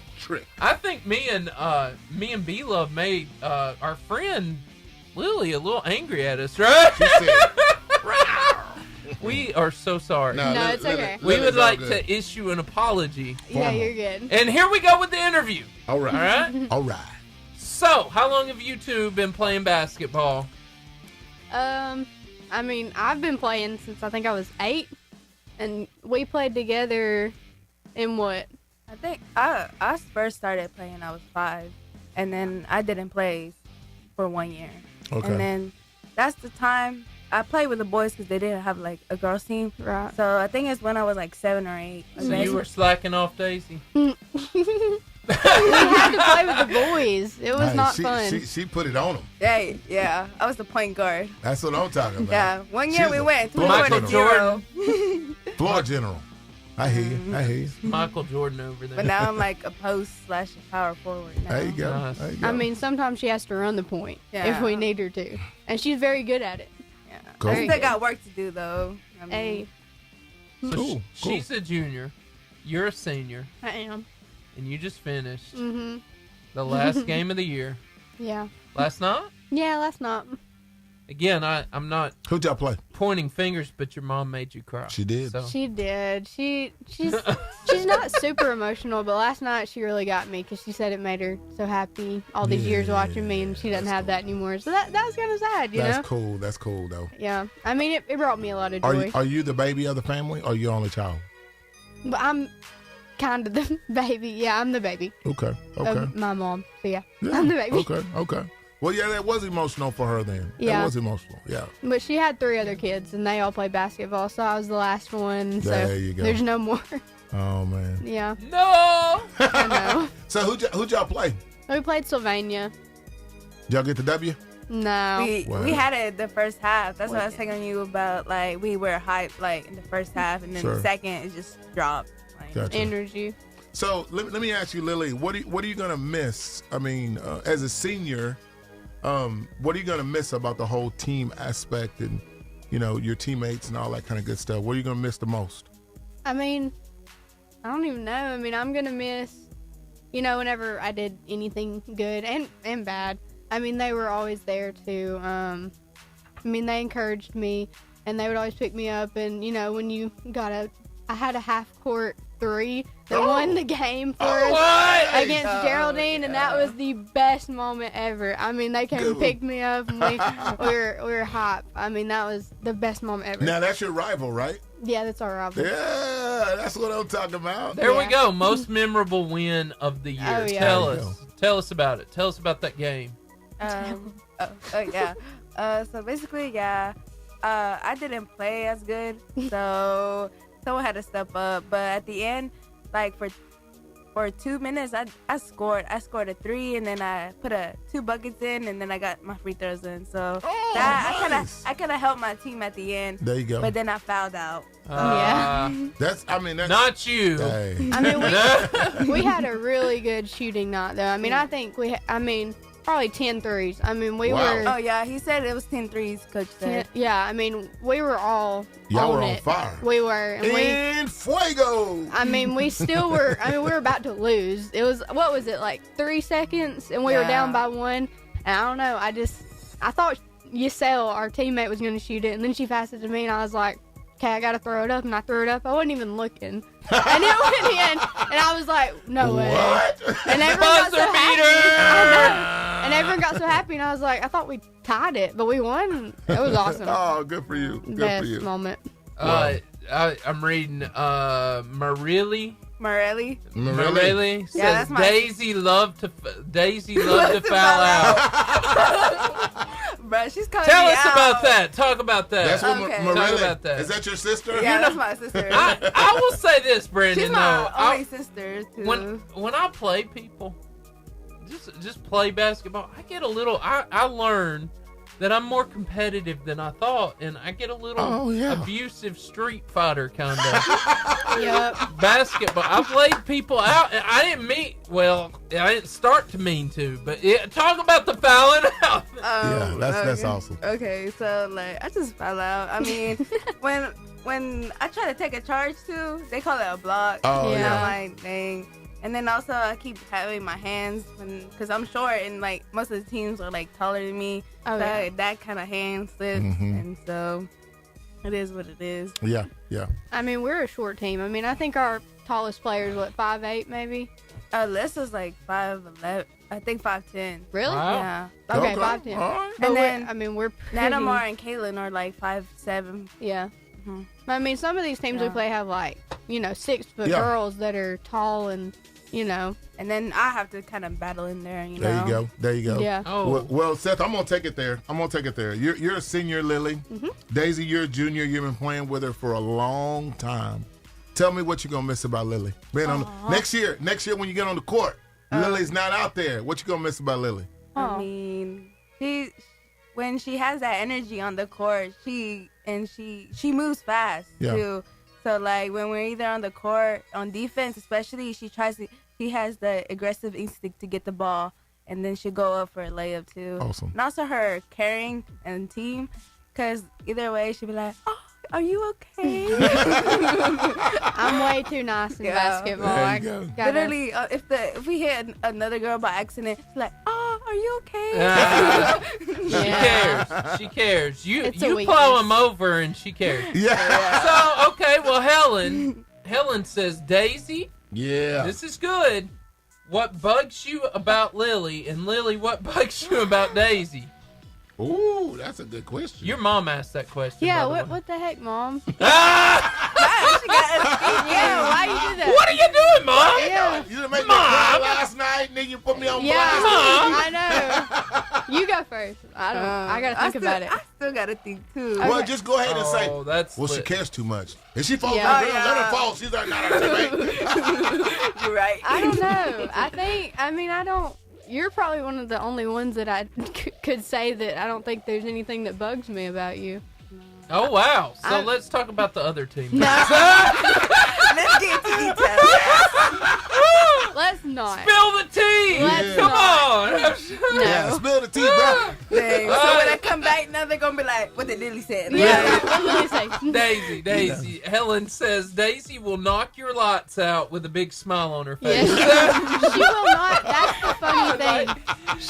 S3: I think me and B-Love made our friend Lily a little angry at us, right?
S4: She said,
S3: we are so sorry.
S14: No, it's okay.
S3: We would like to issue an apology.
S14: Yeah, you're good.
S3: And here we go with the interview.
S4: All right.
S3: All right?
S4: All right.
S3: So, how long have you two been playing basketball?
S14: I mean, I've been playing since I think I was 8, and we played together in what?
S15: I think I first started playing when I was 5, and then I didn't play for 1 year.
S4: Okay.
S15: And then that's the time I played with the boys because they didn't have like a girls team.
S14: Right.
S15: So I think it's when I was like 7 or 8.
S3: So you were slacking off, Daisy?
S14: We had to play with the boys. It was not fun.
S4: She put it on them.
S15: Hey, yeah, I was the point guard.
S4: That's what I'm talking about.
S15: Yeah, 1 year we went.
S3: Michael Jordan.
S4: Floor general. I hear you. I hear you.
S3: Michael Jordan over there.
S15: But now I'm like a power forward now.
S4: There you go.
S3: Nice.
S4: There you go.
S14: I mean, sometimes she has to run the point if we need her to, and she's very good at it.
S15: Yeah.
S4: Cool.
S15: I still got work to do though. I mean,
S14: Hey,
S3: So she's a junior. You're a senior.
S14: I am.
S3: And you just finished
S14: Mhm.
S3: the last game of the year.
S14: Yeah.
S3: Last night?
S14: Yeah, that's not.
S3: Again, I'm not
S4: Who'd y'all play?
S3: pointing fingers, but your mom made you cry.
S4: She did.
S3: So.
S14: She did. She's not super emotional, but last night she really got me because she said it made her so happy all these years watching me, and she doesn't have that anymore. So that was kind of sad, you know.
S4: That's cool. That's cool though.
S14: Yeah. I mean, it brought me a lot of joy.
S4: Are you the baby of the family or you only child?
S14: But I'm kind of the baby. Yeah, I'm the baby.
S4: Okay.
S14: Of my mom. So yeah, I'm the baby.
S4: Okay. Well, yeah, that was emotional for her then.
S14: Yeah.
S4: That was emotional. Yeah.
S14: But she had 3 other kids, and they all played basketball, so I was the last one. So
S4: There you go.
S14: there's no more.
S4: Oh man.
S14: Yeah.
S3: No.
S14: I know.
S4: So who'd y'all play?
S14: We played Sylvania.
S4: Did y'all get the W?
S14: No.
S15: We had it the first half. That's what I was telling you about. Like we were hyped like in the first half, and then
S4: Sure.
S15: the second it just dropped. Like,
S4: Gotcha.
S14: Energy.
S4: So let me ask you, Lily, what are you gonna miss? I mean, as a senior, what are you gonna miss about the whole team aspect and your teammates and all that kind of good stuff? What are you gonna miss the most?
S14: I mean, I don't even know. I mean, I'm gonna miss, whenever I did anything good and bad. I mean, they were always there to. I mean, they encouraged me, and they would always pick me up. And you know, when you I had a half court 3 that won the game for us against Geraldine, and that was the best moment ever. I mean, they came and picked me up, and we were hype. I mean, that was the best moment ever.
S4: Now that's your rival, right?
S14: Yeah, that's our rival.
S4: Yeah, that's what I'm talking about.
S3: There we go. Most memorable win of the year.
S14: Oh, yeah.
S3: Tell us about it. Tell us about that game.
S15: Yeah. So basically, I didn't play as good, so someone had to step up. But at the end, like for 2 minutes, I scored a 3, and then I put 2 buckets in, and then I got my free throws in. So
S4: nice.
S15: I kind of helped my team at the end.
S4: There you go.
S15: But then I fouled out.
S4: That's
S3: not you.
S4: Hey.
S14: I mean, we had a really good shooting night, though. I mean, I think probably 10 threes. I mean, we were.
S15: Oh yeah, he said it was 10 threes, Coach said.
S14: Yeah, I mean, we were all.
S4: Y'all were on
S14: it.
S4: fire.
S14: We were.
S4: And fuego.
S14: I mean, we still were. I mean, we were about to lose. It was, what was it, like 3 seconds, and we were down by 1. And I don't know. I thought Yesel, our teammate, was going to shoot it, and then she passed it to me, and I was like, okay, I got to throw it up, and I threw it up. I wasn't even looking. And it went in, and I was like, no way.
S4: What?
S14: And everyone got so happy. I know. And everyone got so happy, and I was like, I thought we tied it, but we won. It was awesome.
S4: Oh, good for you. Good
S14: Best
S4: for you.
S14: moment.
S3: I'm reading Marelli says
S15: Yeah, that's my
S3: Daisy loved to foul out.
S15: Bruh, she's calling
S3: Tell
S15: me
S3: us
S15: out.
S3: about that. Talk about that.
S4: That's what
S15: Okay.
S4: Morelli.
S3: Talk about that.
S4: Is that your sister?
S15: Yeah, that's my sister.
S3: I will say this, Brandon.
S15: She's my only sister too.
S3: When I play people, just play basketball, I get a little. I learn that I'm more competitive than I thought, and I get a little abusive street fighter kind of basketball. I played people out, and I didn't start to mean to, but talk about the fouling out.
S4: That's awesome.
S15: Okay, so like I just foul out. I mean, when I try to take a charge too, they call it a block.
S4: Oh,
S15: and
S4: yeah.
S15: I'm like, dang. And then also I keep having my hands because I'm short, and like most of the teams are like taller than me.
S14: Oh, yeah.
S15: That kind of hand slips, and so it is what it is.
S4: Yeah.
S14: I mean, we're a short team. I mean, I think our tallest player is, 5'8", maybe?
S15: Alyssa's like 5'11", I think 5'10".
S14: Really?
S3: Wow.
S15: Yeah.
S14: Okay, 5'10".
S4: All right.
S14: But
S15: And then
S14: I mean, we're pretty...
S15: Natamar and Kaylin are like 5'7".
S14: Yeah.
S15: Mhm.
S14: I mean, some of these teams we play have 6-foot girls that are tall and,
S15: And then I have to kind of battle in there,
S4: There you go.
S14: Yeah.
S3: Oh.
S4: Well, Seth, I'm gonna take it there. You're a senior, Lily.
S14: Mm-hmm.
S4: Daisy, you're a junior. You've been playing with her for a long time. Tell me what you're gonna miss about Lily. Next year when you get on the court, Lily's not out there. What you gonna miss about Lily?
S15: I mean, when she has that energy on the court, she moves fast too. So like when we're either on the court, on defense especially, she has the aggressive instinct to get the ball, and then she'll go up for a layup too.
S4: Awesome.
S15: And also her carrying and team, because either way she'll be like, oh, are you okay?
S14: I'm way too nice in basketball.
S4: There you go.
S15: Literally, if we hit another girl by accident, she's like, oh, are you okay?
S3: She cares. You
S14: It's a
S3: plow
S14: weakness.
S3: him over, and she cares.
S4: Yeah.
S3: So, okay, well, Helen says, Daisy,
S4: Yeah.
S3: this is good. What bugs you about Lily? And Lily, what bugs you about Daisy?
S4: Ooh, that's a good question.
S3: Your mom asked that question.
S14: Yeah,
S3: by the way.
S14: what the heck, Mom?
S15: Yeah,
S14: why you do that?
S3: What are you doing, Mom?
S14: Yeah.
S4: You didn't make me cry last night, and then you put me on
S14: Yeah,
S4: blast.
S14: I know. You go first. I gotta think about it.
S15: I still gotta think too.
S4: Well, just go ahead and say,
S3: Oh, that's
S4: well, she
S3: lit.
S4: cares too much. If she falls
S14: Yeah.
S4: on the ground, let her fall. She's like, not a teammate.
S15: You're right.
S14: I don't know. I don't. You're probably one of the only ones that I could say that I don't think there's anything that bugs me about you.
S3: Oh, wow. So let's talk about the other team.
S14: No.
S15: Let's get to details.
S14: Let's not.
S3: Spill the tea.
S14: Let's
S3: Come
S14: not.
S3: on.
S14: No.
S4: Yeah, spill the tea, bro.
S15: Dang. So when I come back, now they're gonna be like, "What did Lily say?"
S14: Yeah. What did Lily say?
S3: Daisy. Helen says Daisy will knock your lights out with a big smile on her face.
S14: Yes. She will not. That's the funny thing.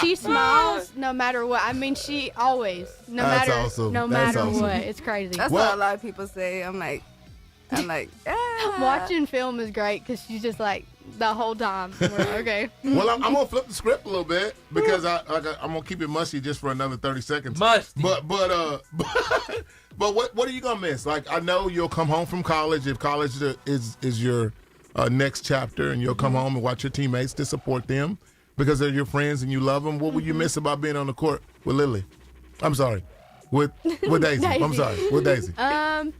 S14: she smiles no matter what. I mean, she always, no
S4: That's
S14: matter,
S4: awesome.
S14: no
S4: That's
S14: matter
S4: awesome.
S14: what. It's crazy.
S15: That's what a lot of people say. I'm like, yeah.
S14: Watching film is great because she's just like the whole time. We're like, okay.
S4: Well, I'm gonna flip the script a little bit because I'm gonna keep it mushy just for another 30 seconds.
S3: Musty.
S4: But what are you gonna miss? Like, I know you'll come home from college if college is your next chapter, and you'll come home and watch your teammates to support them because they're your friends and you love them. What will you miss about being on the court with Lily? I'm sorry, with Daisy. I'm sorry, with Daisy.
S14: Oh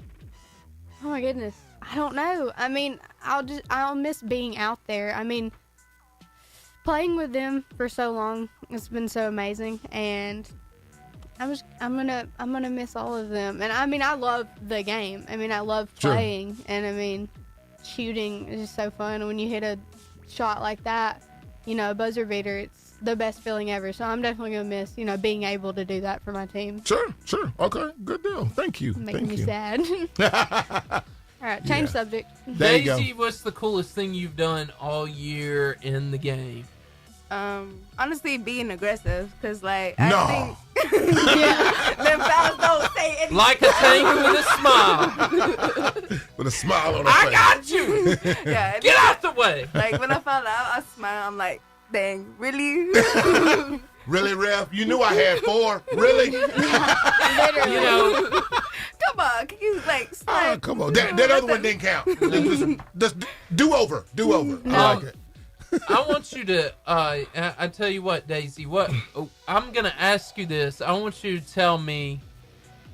S14: my goodness. I don't know. I mean, I'll miss being out there. I mean, playing with them for so long, it's been so amazing, and I'm gonna miss all of them. And I mean, I love the game. I mean, I love playing, and I mean, shooting is just so fun. And when you hit a shot like that, you know, a buzzer beater, it's the best feeling ever. So I'm definitely gonna miss, you know, being able to do that for my team.
S4: Sure. Okay, good deal. Thank you.
S14: Making me sad. All right, change subject.
S3: Daisy, what's the coolest thing you've done all year in the game?
S15: Honestly, being aggressive, because like
S4: No.
S15: I think them fouls don't say anything.
S3: Like a tank with a smile.
S4: With a smile on her
S3: I
S4: face.
S3: got you.
S15: Yeah,
S3: Get out the way.
S15: Like when I found out, I smile. I'm like, dang, really?
S4: Really, ref? You knew I had 4. Really?
S15: Literally.
S3: You know.
S15: Come on, can you like?
S4: Oh, come on. That other one didn't count. Just do over. I like it.
S3: I want you to, I tell you what, Daisy, I'm going to ask you this. I want you to tell me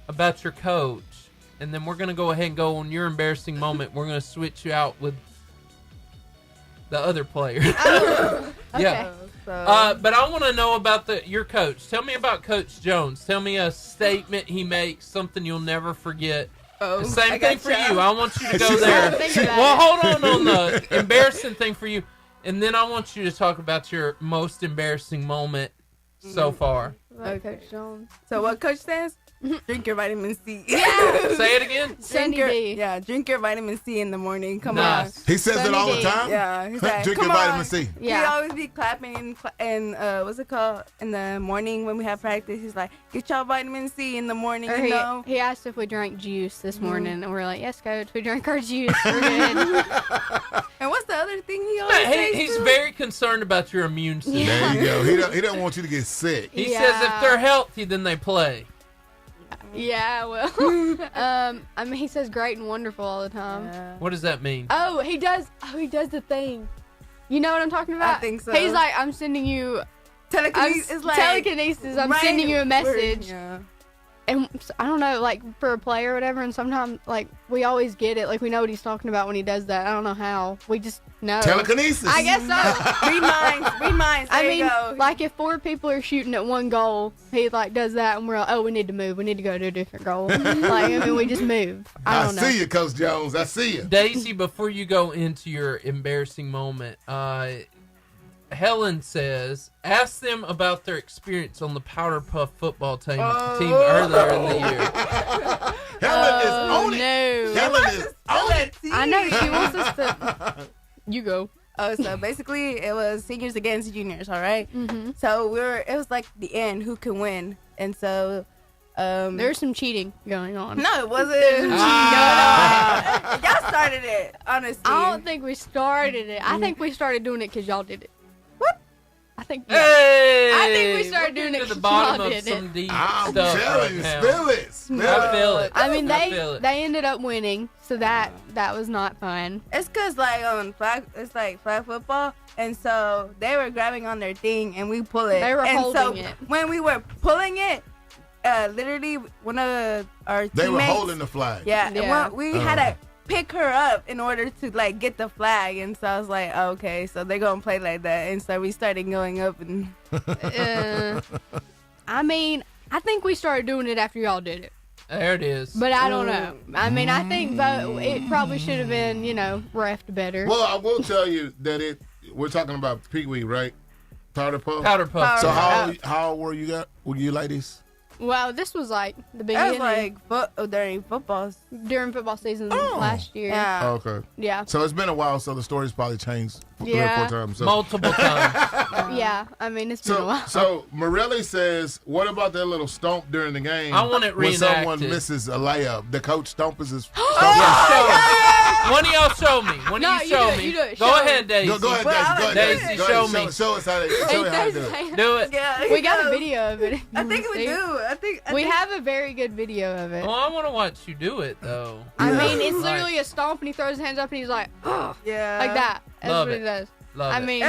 S3: about your coach, and then we're going to go ahead and go on your embarrassing moment. We're going to switch you out with the other player. Yeah. But I want to know about your coach. Tell me about Coach Jones. Tell me a statement he makes, something you'll never forget. The same thing for you. I want you to go there. Well, hold on the embarrassing thing for you. And then I want you to talk about your most embarrassing moment so far.
S14: Coach Jones.
S15: So what Coach says? Drink your vitamin C.
S14: Yeah.
S3: Say it again.
S15: Drink your vitamin C in the morning. Come
S3: Nice.
S15: on.
S4: He says it all the time?
S15: Yeah. He's like,
S4: drink
S15: come
S4: your vitamin
S15: on.
S4: C.
S15: Yeah. He always be clapping and what's it called? In the morning when we have practice, he's like, get your vitamin C in the morning,
S14: Or
S15: you know?
S14: he asked if we drank juice this morning, and we're like, yes, Coach, we drank our juice. We're good.
S15: And what's the other thing he always says?
S3: He's very concerned about your immune system.
S4: There you go. He don't want you to get sick.
S3: He says if they're healthy, then they play.
S14: Yeah, well, I mean, he says great and wonderful all the time.
S3: What does that mean?
S14: Oh, he does the thing. You know what I'm talking about?
S15: I think so.
S14: He's like, I'm sending you
S15: telekinesis.
S14: I'm sending you a message.
S15: Yeah.
S14: And I don't know, like for a play or whatever, and sometimes like we always get it, like we know what he's talking about when he does that. I don't know how. We just know.
S4: Telekinesis.
S14: I guess so.
S15: Read minds.
S14: I
S15: There
S14: mean,
S15: you go.
S14: like if 4 people are shooting at one goal, he like does that, and we're like, oh, we need to move. We need to go to a different goal. Like, I mean, we just move. I don't know.
S4: see you, Coach Jones. I see you.
S3: Daisy, before you go into your embarrassing moment, Helen says, ask them about their experience on the Powder Puff football team earlier in the year.
S4: Helen is on it.
S14: No.
S4: Helen is on it.
S14: I know she wants us to. You go.
S15: Oh, so basically it was seniors against juniors, all right?
S14: Mm-hmm.
S15: So it was like the end, who can win. And so
S14: there's some cheating going on.
S15: No, it wasn't.
S14: No.
S15: Y'all started it, honestly.
S14: I don't think we started it. I think we started doing it because y'all did it.
S15: What?
S14: I think.
S3: Hey,
S14: I think we started doing it
S3: to the
S14: because
S3: bottom
S14: y'all
S3: of
S14: did
S3: some
S14: it.
S3: deep
S4: I'm
S3: stuff
S4: telling
S3: right
S4: you,
S3: now.
S4: spill it.
S3: I feel it.
S14: I mean,
S3: feel it.
S14: they ended up winning, so that was not fun.
S15: It's because like on flag football, and so they were grabbing on their thing, and we pull it.
S14: They were
S15: and
S14: holding
S15: so
S14: it.
S15: when we were pulling it, literally one of our
S4: They were
S15: teammates-
S4: holding the flag.
S15: Yeah,
S14: Yeah.
S15: and we had to pick her up in order to like get the flag, and so I was like, oh, okay, so they're gonna play like that, and so we started going up and.
S14: I mean, I think we started doing it after y'all did it.
S3: There it is.
S14: But I don't know. I mean, I think it probably should have been, refed better.
S4: Well, I will tell you that we're talking about Pee Wee, right? Powder Puff?
S3: Powder Puff.
S4: So how old were you ladies?
S14: Well, this was like the
S15: That
S14: beginning.
S15: was like during football
S14: season last year.
S15: Yeah.
S4: Oh, okay.
S14: Yeah.
S4: So it's been a while, so the story's probably changed 3 or
S14: Yeah.
S4: 4 times. So.
S3: Multiple times.
S14: Yeah, I mean, it's been a while.
S4: So Morelli says, what about that little stomp during the game?
S3: I want it
S4: when someone
S3: reenacted.
S4: misses a layup. The coach stomps his.
S3: One of y'all show me. One of you show me.
S14: you do it.
S3: Go
S14: Show
S3: ahead, Daisy.
S4: Go ahead, Daisy. Go ahead,
S3: Daisy,
S4: Go
S3: show
S4: ahead.
S3: me.
S4: Show us how to, show me how to do it.
S3: Do it.
S15: Yeah,
S14: We got a video of it.
S15: I think we do.
S14: We have a very good video of it.
S3: Well, I want to watch you do it, though.
S14: I mean, it's literally a stomp, and he throws his hands up, and he's like, "Oh,
S15: Yeah.
S14: like that." That's
S3: Love
S14: what
S3: it.
S14: he does.
S3: Love
S14: I
S3: it.
S14: mean,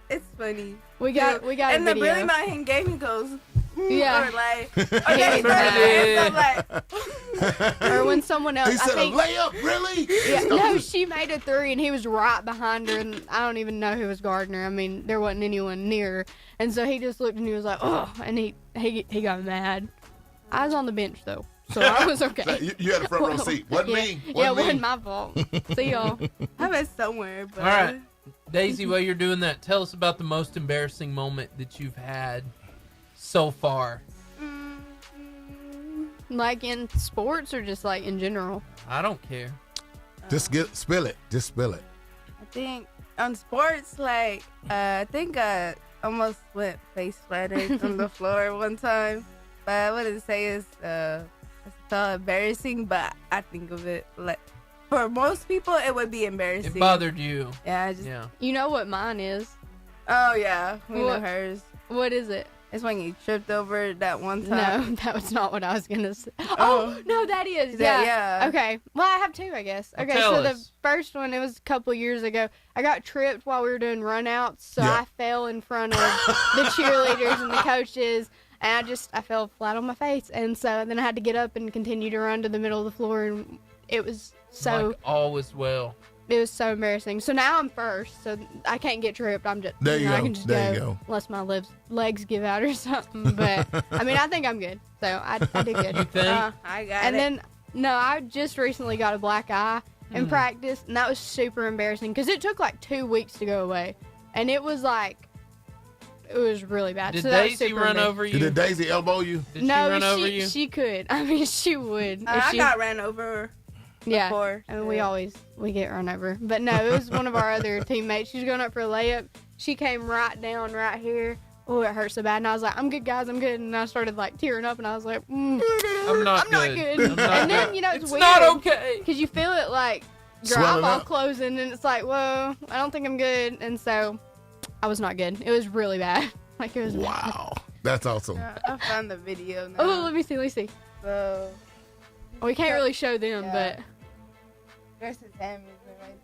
S15: It's funny.
S14: we got
S15: and
S14: a
S15: the
S14: video.
S15: Billy Monahan game, he goes,
S14: Yeah.
S15: or like,
S14: Or when someone else,
S4: He said,
S14: I think,
S4: a layup, really?
S14: yeah, no, she made a 3, and he was right behind her, and I don't even know who was guarding her. I mean, there wasn't anyone near her, and so he just looked, and he was like, "Oh," and he got mad. I was on the bench though, so I was okay.
S4: So you had a front row seat. Wasn't me.
S14: Yeah, it
S4: me.
S14: wasn't my fault. See y'all.
S15: I went somewhere, but
S3: All right. Daisy, while you're doing that, tell us about the most embarrassing moment that you've had so far.
S14: Like in sports or just like in general?
S3: I don't care.
S4: Just spill it. Just spill it.
S15: I think on sports, like, I think I almost went face splattered on the floor one time. But I wouldn't say it's so embarrassing, but I think of it like, for most people, it would be embarrassing.
S3: It bothered you.
S15: Yeah,
S14: You know what mine is?
S15: Oh, yeah. We know
S14: What?
S15: hers.
S14: What is it?
S15: It's when you tripped over that one
S14: No,
S15: time.
S14: that was not what I was gonna say. Oh no, that is.
S15: Yeah.
S14: Okay. Well, I have 2, I guess.
S3: Well,
S14: Okay,
S3: tell
S14: so
S3: us.
S14: the first one, it was a couple years ago. I got tripped while we were doing runouts, so
S4: Yeah.
S14: I fell in front of the cheerleaders and the coaches, and I fell flat on my face, and so then I had to get up and continue to run to the middle of the floor, and it was so.
S3: Like all is well.
S14: It was so embarrassing. So now I'm first, so I can't get tripped. I'm just
S4: There you
S14: I
S4: go.
S14: can just
S4: There you
S14: go
S4: go.
S14: unless my legs give out or something. But I mean, I think I'm good. So I did good.
S3: You think?
S15: I got
S14: And
S15: it.
S14: then no, I just recently got a black eye
S3: Hmm.
S14: in practice, and that was super embarrassing because it took like 2 weeks to go away, and it was really bad.
S3: Did
S14: so that was
S3: Daisy
S14: super
S3: run
S14: embarrassing.
S3: over you?
S4: Did Daisy elbow you?
S3: Did
S14: No,
S3: she run over you?
S14: she could. I mean, she would. if
S15: I
S14: she-
S15: got ran over.
S14: Yeah,
S15: before.
S14: I mean, we get run over. But no, it was one of our other teammates. She was going up for a layup. She came right down right here. Oh, it hurt so bad. And I was like, I'm good, guys, I'm good. And I started like tearing up, and I was like,
S3: I'm not good. I'm not
S14: And then,
S3: good.
S14: you know, it's
S3: It's
S14: weird.
S3: not okay.
S14: Because you feel it like your
S4: Swelling
S14: eyeball
S4: up.
S14: closing, and it's like, whoa, I don't think I'm good. And so I was not good. It was really bad. Like, it was bad.
S4: Wow. That's awesome.
S15: I found the video now.
S14: Oh, let me see.
S15: So,
S14: We can't really show them,
S15: Yeah. there's his hand movement right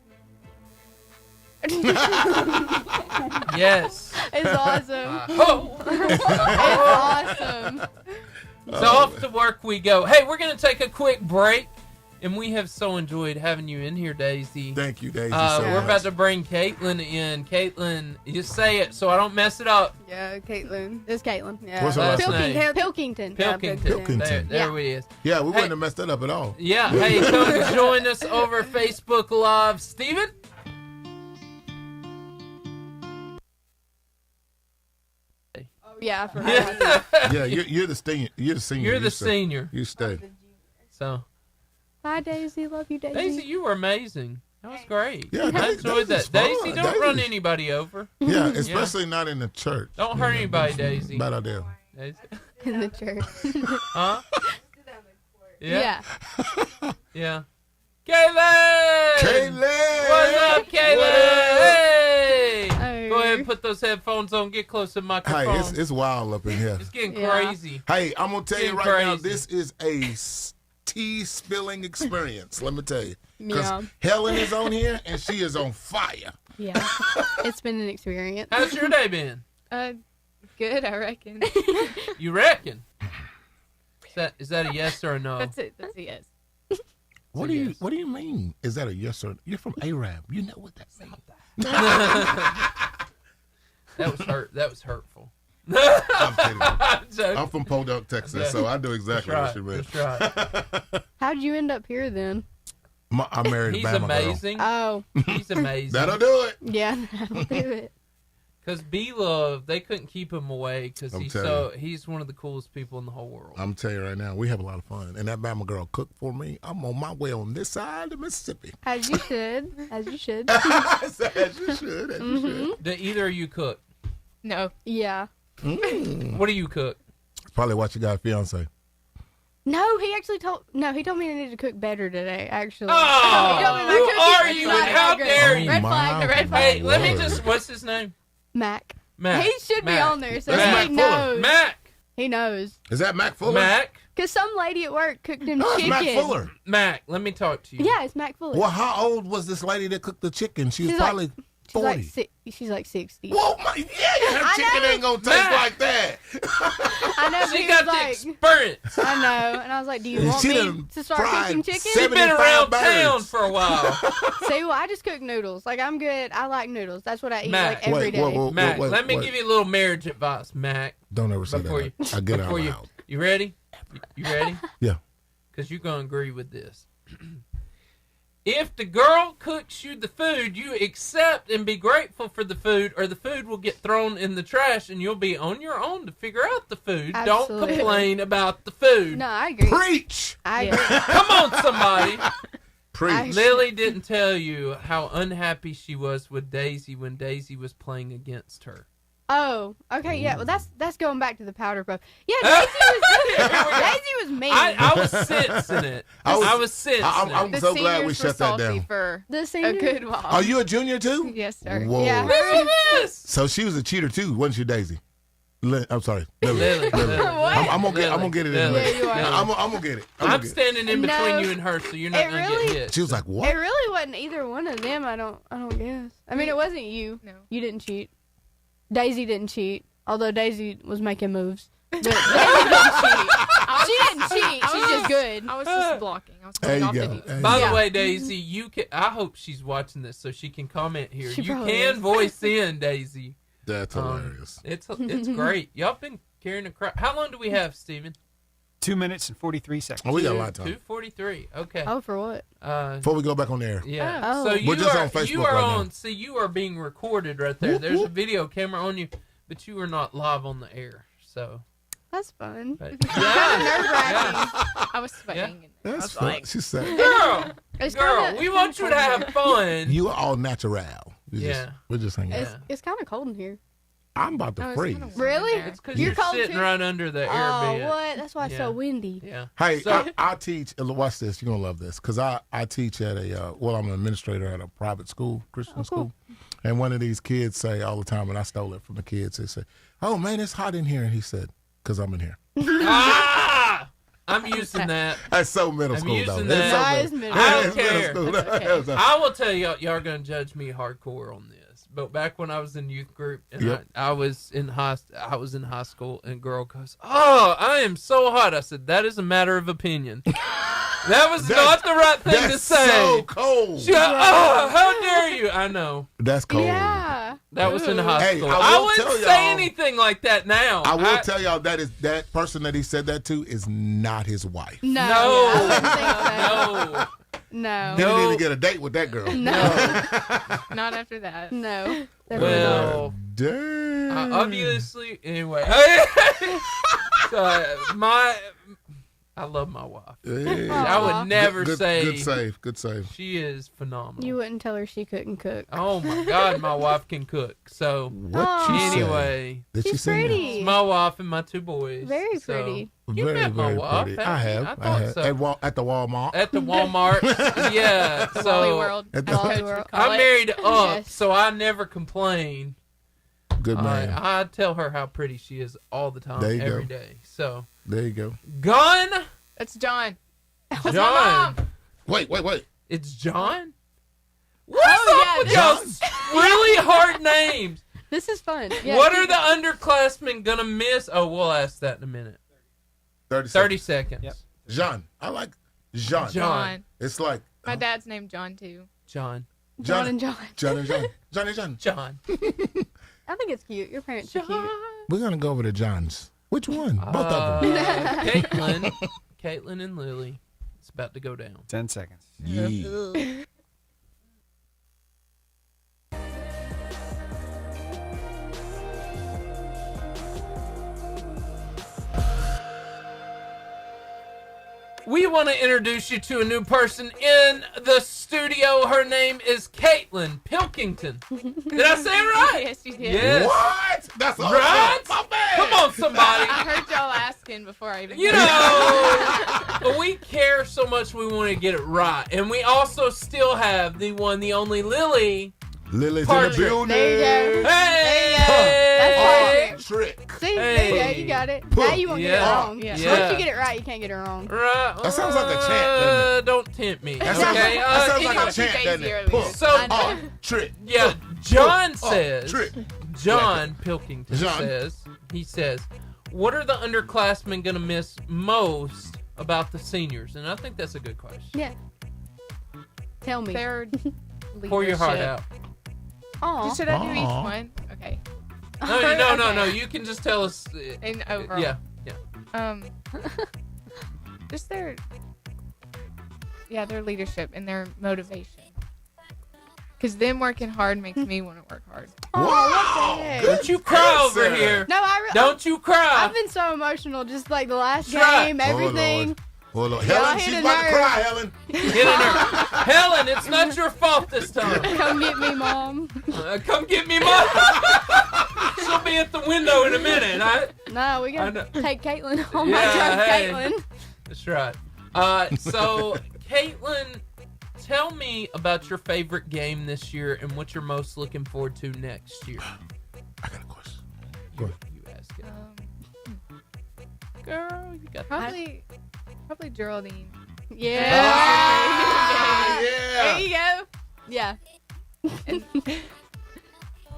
S14: but
S3: Yes.
S14: it's awesome.
S3: Oh.
S14: It's awesome.
S3: So off to work we go. Hey, we're going to take a quick break, and we have so enjoyed having you in here, Daisy.
S4: Thank you, Daisy.
S3: We're about to bring Caitlin in. Caitlin, you say it so I don't mess it up.
S15: Yeah, Caitlin.
S14: It's Caitlin.
S15: Yeah.
S4: What's her last name?
S14: Pilkington.
S3: Pilkington. There it is.
S4: Yeah, we
S3: Hey.
S4: wouldn't have messed that up at all.
S3: Yeah. Hey, come join us over Facebook Live. Steven?
S14: Yeah, I forgot.
S4: Yeah, you're the senior. You're the senior.
S3: You're the
S4: You stay.
S3: senior.
S4: You stay.
S3: So,
S14: Bye, Daisy. Love you, Daisy.
S3: Daisy, you were amazing. That was great.
S4: Yeah,
S3: I
S4: Daisy-
S3: enjoyed
S4: Daisy's
S3: that. Daisy,
S4: fun.
S3: don't run
S4: Daisy's-
S3: anybody over.
S4: Yeah, especially not in the church.
S3: Don't hurt anybody, Daisy.
S4: Bad idea.
S3: Daisy.
S14: In the church.
S3: Huh?
S14: Yeah.
S3: Yeah. Kaylin!
S4: Kaylin!
S3: What's up, Kaylin? Hey!
S14: Hey.
S3: Go ahead and put those headphones on. Get close to the microphone.
S4: Hey, it's wild up in here.
S3: It's getting
S14: Yeah.
S3: crazy.
S4: Hey, I'm gonna tell you
S3: Getting
S4: right now,
S3: crazy.
S4: this is a tea spilling experience. Let me tell you, because
S14: Yeah.
S4: Helen is on here and she is on fire.
S14: Yeah. It's been an experience.
S3: How's your day been?
S14: Good, I reckon.
S3: You reckon? Is that a yes or a no?
S14: That's it. That's a yes.
S4: What do you mean? Is that a yes or? You're from Arab. You know what that means.
S3: That was hurt. That was hurtful.
S4: I'm kidding.
S3: joking.
S4: I'm from Podunk, Texas, so I know exactly what you meant.
S3: That's right.
S14: How'd you end up here then?
S4: I married a
S3: He's
S4: Bama girl.
S3: amazing.
S14: Oh.
S3: He's amazing.
S4: That'll do it.
S14: Yeah, that'll do it.
S3: Because B-Love, they couldn't keep him away because
S4: I'm
S3: he's
S4: telling
S3: he's one of the coolest people in the whole world.
S4: I'm telling you right now, we have a lot of fun. And that Bama girl cooked for me. I'm on my way on this side of Mississippi.
S14: As you should. As you should.
S4: As you should. As you should.
S3: Do either of you cook?
S18: No.
S14: Yeah.
S3: What do you cook?
S4: Probably what you got a fiance.
S14: No, he actually told me I needed to cook better today, actually.
S3: Oh,
S14: he told me my
S3: who
S14: cooking
S3: are
S14: was
S3: you
S14: not
S3: and how
S14: that
S3: dare
S14: good.
S3: you?
S14: Red flag, red flag.
S3: Hey, let me just, what's his name?
S14: Mac.
S3: Mac.
S14: He should be
S3: Mac.
S14: on there, so
S3: Mac.
S14: he knows.
S3: Mac.
S14: He knows.
S4: Is that Mac Fuller?
S3: Mac.
S14: Because some lady at work cooked him
S4: No, it's
S14: chicken.
S4: Mac Fuller.
S3: Mac, let me talk to you.
S14: Yeah, it's Mac Fuller.
S4: Well, how old was this lady that cooked the chicken? She was
S14: She's
S4: probably
S14: like,
S4: 40.
S14: She's like 60.
S4: Whoa, her chicken ain't gonna taste like that.
S14: I know.
S3: She
S14: he
S3: got
S14: was
S3: the
S14: like,
S3: experience.
S14: I know, and I was like, "Do you want
S4: She
S14: me
S4: done
S14: to start
S4: fried
S14: cooking chicken?"
S3: She's been around town for a while.
S14: See, well, I just cook noodles. Like I'm good. I like noodles. That's what I eat
S3: Mac,
S14: like every day.
S3: Mac, let me give you a little marriage advice, Mac.
S4: Don't ever say
S3: before
S4: that.
S3: You,
S4: I get out
S3: before
S4: loud.
S3: You ready? You ready?
S4: Yeah.
S3: Because you're gonna agree with this. If the girl cooks you the food, you accept and be grateful for the food, or the food will get thrown in the trash and you'll be on your own to figure out the food.
S14: Absolutely.
S3: Don't complain about the food.
S14: No, I agree.
S4: Preach!
S14: I agree.
S3: Come on, somebody.
S4: Preach.
S3: Lily didn't tell you how unhappy she was with Daisy when Daisy was playing against her.
S14: Oh, okay, yeah. Well, that's going back to the powder puff. Yeah, Daisy was mean.
S3: I was sensing it. I was sensing it.
S4: I'm so glad we shut that down.
S18: For
S14: the
S18: a
S14: senior.
S18: good while.
S4: Are you a junior too?
S18: Yes, sir.
S4: Whoa.
S14: Yeah.
S4: So she was a cheater too, wasn't she, Daisy? I'm sorry,
S3: Lily.
S14: What?
S4: I'm gonna get it in.
S3: Lily.
S14: Yeah, you are.
S4: I'm gonna get it.
S3: I'm standing in between
S14: No.
S3: you and her, so you're not
S14: It
S3: gonna
S14: really-
S3: get hit.
S4: She was like, "What?"
S14: It really wasn't either one of them. I don't guess. I mean, it wasn't you.
S18: No.
S14: You didn't cheat. Daisy didn't cheat. Although Daisy was making moves. But Daisy didn't cheat. She didn't cheat. She's just good.
S18: I was just blocking. I was
S4: There
S18: coming
S4: you
S18: off
S4: go.
S18: the
S4: There you
S3: By
S4: go.
S3: the way, Daisy, you can. I hope she's watching this so she can comment here.
S14: She
S3: You
S14: probably
S3: can
S14: is.
S3: voice in, Daisy.
S4: That's hilarious.
S3: It's great. Y'all been carrying a crowd. How long do we have, Steven?
S5: 2 minutes and 43 seconds.
S4: Oh, we got a lot of time.
S3: 2:43. Okay.
S14: Oh, for what?
S4: Before we go back on the air.
S3: Yeah.
S14: Oh.
S3: So
S4: We're
S3: you
S4: just
S3: are
S4: on Facebook
S3: you are
S4: right
S3: on.
S4: now.
S3: See, you are being recorded right there.
S4: Whoop,
S3: There's a
S4: whoop.
S3: video camera on you, but you are not live on the air. So.
S14: That's fun.
S3: But,
S14: Kind of nerve-wracking.
S18: I was sweating. And I
S4: That's
S18: was
S4: fun.
S18: like,
S4: She said,
S3: Girl,
S14: It's
S3: girl,
S14: kinda-
S3: we want you to have fun.
S4: "You are all natural." We're just hanging out.
S14: It's kind of cold in here.
S4: I'm about to
S18: Oh, it's
S4: freeze.
S18: kinda warm
S14: Really?
S18: in there.
S3: It's because
S14: You're
S3: you're
S14: cold
S3: sitting
S14: too?
S3: right under the air
S14: Oh,
S3: bed.
S14: what? That's why it's so
S3: Yeah.
S14: windy.
S3: Yeah.
S4: Hey,
S3: So-
S4: I teach. Watch this. You're gonna love this because I teach at a I'm an administrator at a private school, Christian school, and one of these kids say all the time, and I stole it from the kids. They say, "Oh man, it's hot in here," and he said, "Cause I'm in here."
S3: Ah! I'm using that.
S4: That's so middle
S3: I'm
S4: school
S3: using
S4: though.
S3: that.
S4: It's so
S14: Nice
S3: I don't
S4: It's middle
S3: care.
S4: school.
S14: That's okay.
S3: I will tell y'all are gonna judge me hardcore on this. But back when I was in youth group and
S4: Yep.
S3: I was in high school, and a girl goes, "Oh, I am so hot." I said, "That is a matter of opinion." That was not the right thing to
S4: That's
S3: say.
S4: so cold.
S3: She goes, "Oh, how dare you!" I know.
S4: That's cold.
S14: Yeah.
S3: That was in high
S4: Hey,
S3: school.
S4: I
S3: I
S4: will
S3: wouldn't
S4: tell
S3: say
S4: y'all-
S3: anything like that now.
S4: I will tell y'all that person that he said that to is not his wife.
S14: No.
S3: No.
S14: I wouldn't think so.
S3: No.
S14: No.
S4: He didn't even get a date with that girl.
S14: No.
S18: not after that.
S14: No.
S3: Well,
S4: Dang.
S3: obviously, anyway. So, I love my wife.
S4: Hey.
S3: I would never
S4: Good
S3: say
S4: Good save.
S3: she is phenomenal.
S14: You wouldn't tell her she couldn't cook.
S3: Oh my God, my wife can cook. So
S4: What she say?
S3: anyway,
S4: Did she
S14: She's
S4: say
S14: pretty.
S3: it's my wife and my two boys.
S14: Very
S3: So,
S14: pretty.
S3: You
S4: very,
S3: met my
S4: very
S3: wife,
S4: pretty.
S3: haven't
S4: I
S3: you?
S4: have.
S3: I thought so.
S4: At the Walmart.
S3: At the Walmart. Yeah.
S18: Wally
S3: So
S18: World.
S4: At the-
S18: as
S14: Wally
S18: Coach
S14: World.
S18: would call
S3: I'm
S18: it.
S3: married up,
S14: Yes.
S3: so I never complain.
S4: Good man.
S3: I tell her how pretty she is all the time,
S4: There you
S3: every
S4: go.
S3: day. So
S4: There you go.
S3: Gun.
S18: That's John.
S3: John.
S4: Wait.
S3: It's John? What's
S14: Oh,
S3: up with
S14: yeah,
S3: y'all's really hard names?
S14: This is fun. Yeah,
S3: What are the underclassmen going to miss? Oh, we'll ask that in a minute. 30 seconds.
S5: Yep.
S4: Jean. I like Jean.
S18: John.
S4: It's like
S18: My dad's named John too.
S3: John.
S14: John and John.
S4: John and John. John and John.
S3: John.
S14: I think it's cute. Your parents are cute.
S4: We're gonna go over to John's. Which one? Both of them.
S3: Caitlin and Lily. It's about to go down.
S5: 10 seconds.
S3: we want to introduce you to a new person in the studio. Her name is Caitlin Pilkington. Did I say it right?
S18: Yes, you did.
S3: Yes.
S4: What? That's awesome.
S3: Right?
S4: My man.
S3: Come on, somebody.
S18: I heard y'all asking before I even.
S3: You know, we care so much we want to get it right. And we also still have the one, the only Lily.
S4: Lily's in
S3: Partridge.
S4: the building.
S14: There you go.
S3: Hey!
S14: That's
S4: Trick.
S14: See, there you go. You got it. Now you won't get it
S3: Yeah.
S14: wrong.
S18: Yeah.
S14: Once you get it right, you can't get it wrong.
S3: Right.
S4: That sounds like a chant, doesn't it?
S3: Don't tempt me.
S4: That
S3: Okay.
S4: sounds like a
S18: Crazy
S4: chant, doesn't it?
S18: earlier.
S4: Puff,
S3: So-
S4: up, trick.
S3: Yeah, John says.
S4: Trick.
S3: John Pilkington
S4: John.
S3: says, what are the underclassmen going to miss most about the seniors? And I think that's a good question.
S14: Yeah. Tell me.
S18: Their
S3: Pour your heart
S18: leadership.
S3: out.
S14: Aw.
S18: Should I do each
S4: Aw.
S18: one? Okay.
S3: No. You can just tell us.
S18: In overall.
S3: Yeah.
S18: Just their leadership and their motivation. Because them working hard makes me want to work hard.
S14: Oh, what the heck?
S3: Don't you cry over
S4: answer.
S3: here.
S14: No,
S3: Don't you cry.
S14: I've been so emotional, just like the last
S3: Try.
S14: game, everything.
S4: Oh, Lord.
S14: Y'all
S4: Helen,
S14: hit
S4: she's
S14: a
S4: about to
S14: nerve.
S4: cry, Helen.
S3: Get in there. Helen, it's not your fault this time.
S14: Come get me, Mom.
S3: Come get me, Mom. She'll be at the window in a minute.
S14: No, we
S3: I
S14: gotta
S3: know.
S14: take Caitlin home.
S3: Yeah,
S14: I trust
S3: hey.
S14: Caitlin.
S3: That's right. So, Caitlin, tell me about your favorite game this year and what you're most looking forward to next year.
S4: I got a question.
S3: You ask it. Girl, you got
S18: Probably Geraldine.
S14: Yeah.
S4: Yeah.
S14: There you go. Yeah.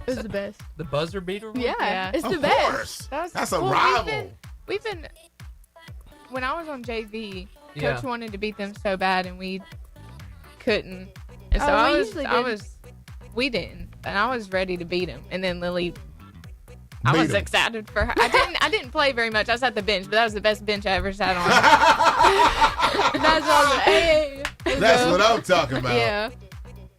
S14: It was the best.
S3: the buzzer beater one?
S14: Yeah. It's the
S4: Of
S14: best.
S4: course.
S18: That was,
S4: That's a
S18: well,
S4: rival.
S18: We've been when I was on JV,
S3: Yeah.
S18: Coach wanted to beat them so bad, and we couldn't. And so
S14: Oh, we
S18: I
S14: usually did.
S18: we didn't, and I was ready to beat him. And then Lily, I
S4: Beat
S18: was
S4: 'em.
S18: excited for her. I didn't play very much. I was at the bench, but that was the best bench I ever sat on.
S14: That's awesome. Hey.
S4: That's what I'm talking about.
S14: Yeah.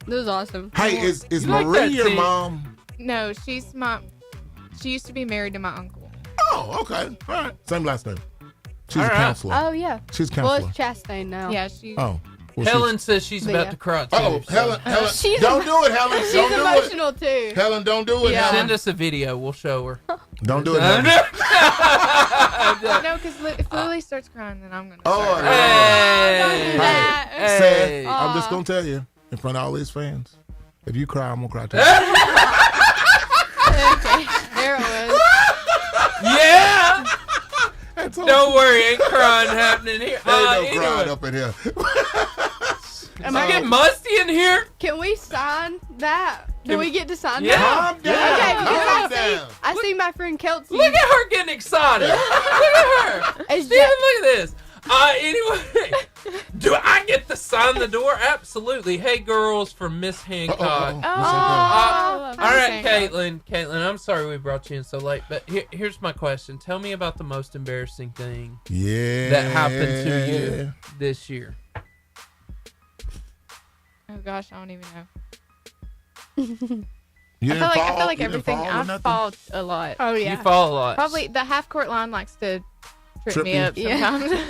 S14: It was awesome.
S4: Hey, is
S3: You like
S4: Marie
S3: that
S4: your
S3: team?
S4: mom?
S18: No, she used to be married to my uncle.
S4: Oh, okay. All right. Same last name. She's
S3: All
S4: a
S3: right.
S4: counselor.
S14: Oh, yeah.
S4: She's a
S14: Well,
S4: counselor.
S14: it's Chastain now.
S18: Yeah, she.
S4: Oh. Well,
S3: Helen says she's
S14: But
S3: about
S14: yeah.
S3: to cry too.
S4: Oh,
S3: so-
S4: Helen,
S14: She's
S4: don't do it, Helen.
S14: She's
S4: Don't do
S14: emotional, too.
S4: it. Helen, don't do it,
S14: Yeah.
S3: Send
S4: Helen.
S3: us a video. We'll show her.
S4: Don't do it, Helen.
S18: No, because if Lily starts crying, then I'm gonna.
S4: Oh,
S18: start
S4: no.
S18: crying.
S14: Don't do that.
S3: Hey.
S4: Seth, I'm
S14: Aw.
S4: just going to tell you, in front of all these fans, if you cry, I'm going to cry too.
S14: Okay. There it was.
S3: Yeah.
S4: That's all.
S3: Don't worry, ain't crying happening here.
S4: There ain't no
S3: Anyway.
S4: crying up in here.
S3: Am I getting musty in here?
S14: Can we sign that? Do we get to sign
S3: Yeah.
S14: that?
S4: Calm down.
S14: Okay, because
S4: Calm
S14: I
S4: down.
S14: see my friend Kelsey.
S3: Look at her getting excited. Look at her.
S14: Is
S3: Steven,
S14: that-
S3: look at this. Anyway, do I get to sign the door? Absolutely. Hey, girls from Miss Hancock.
S14: Oh,
S3: All right,
S18: Hancock.
S3: Caitlin, I'm sorry we brought you in so late, but here's my question. Tell me about the most embarrassing thing
S4: Yeah.
S3: that happened to you this year.
S18: Oh gosh, I don't even know.
S4: You
S18: I
S4: didn't
S18: feel
S4: fall?
S18: like
S4: You didn't
S18: everything.
S4: fall or
S18: I
S4: nothing?
S18: fall a lot.
S14: Oh, yeah.
S3: You fall a lot.
S18: Probably the half court line likes to trip
S4: Trip
S18: me
S4: you?
S18: up
S14: Yeah.
S18: sometimes.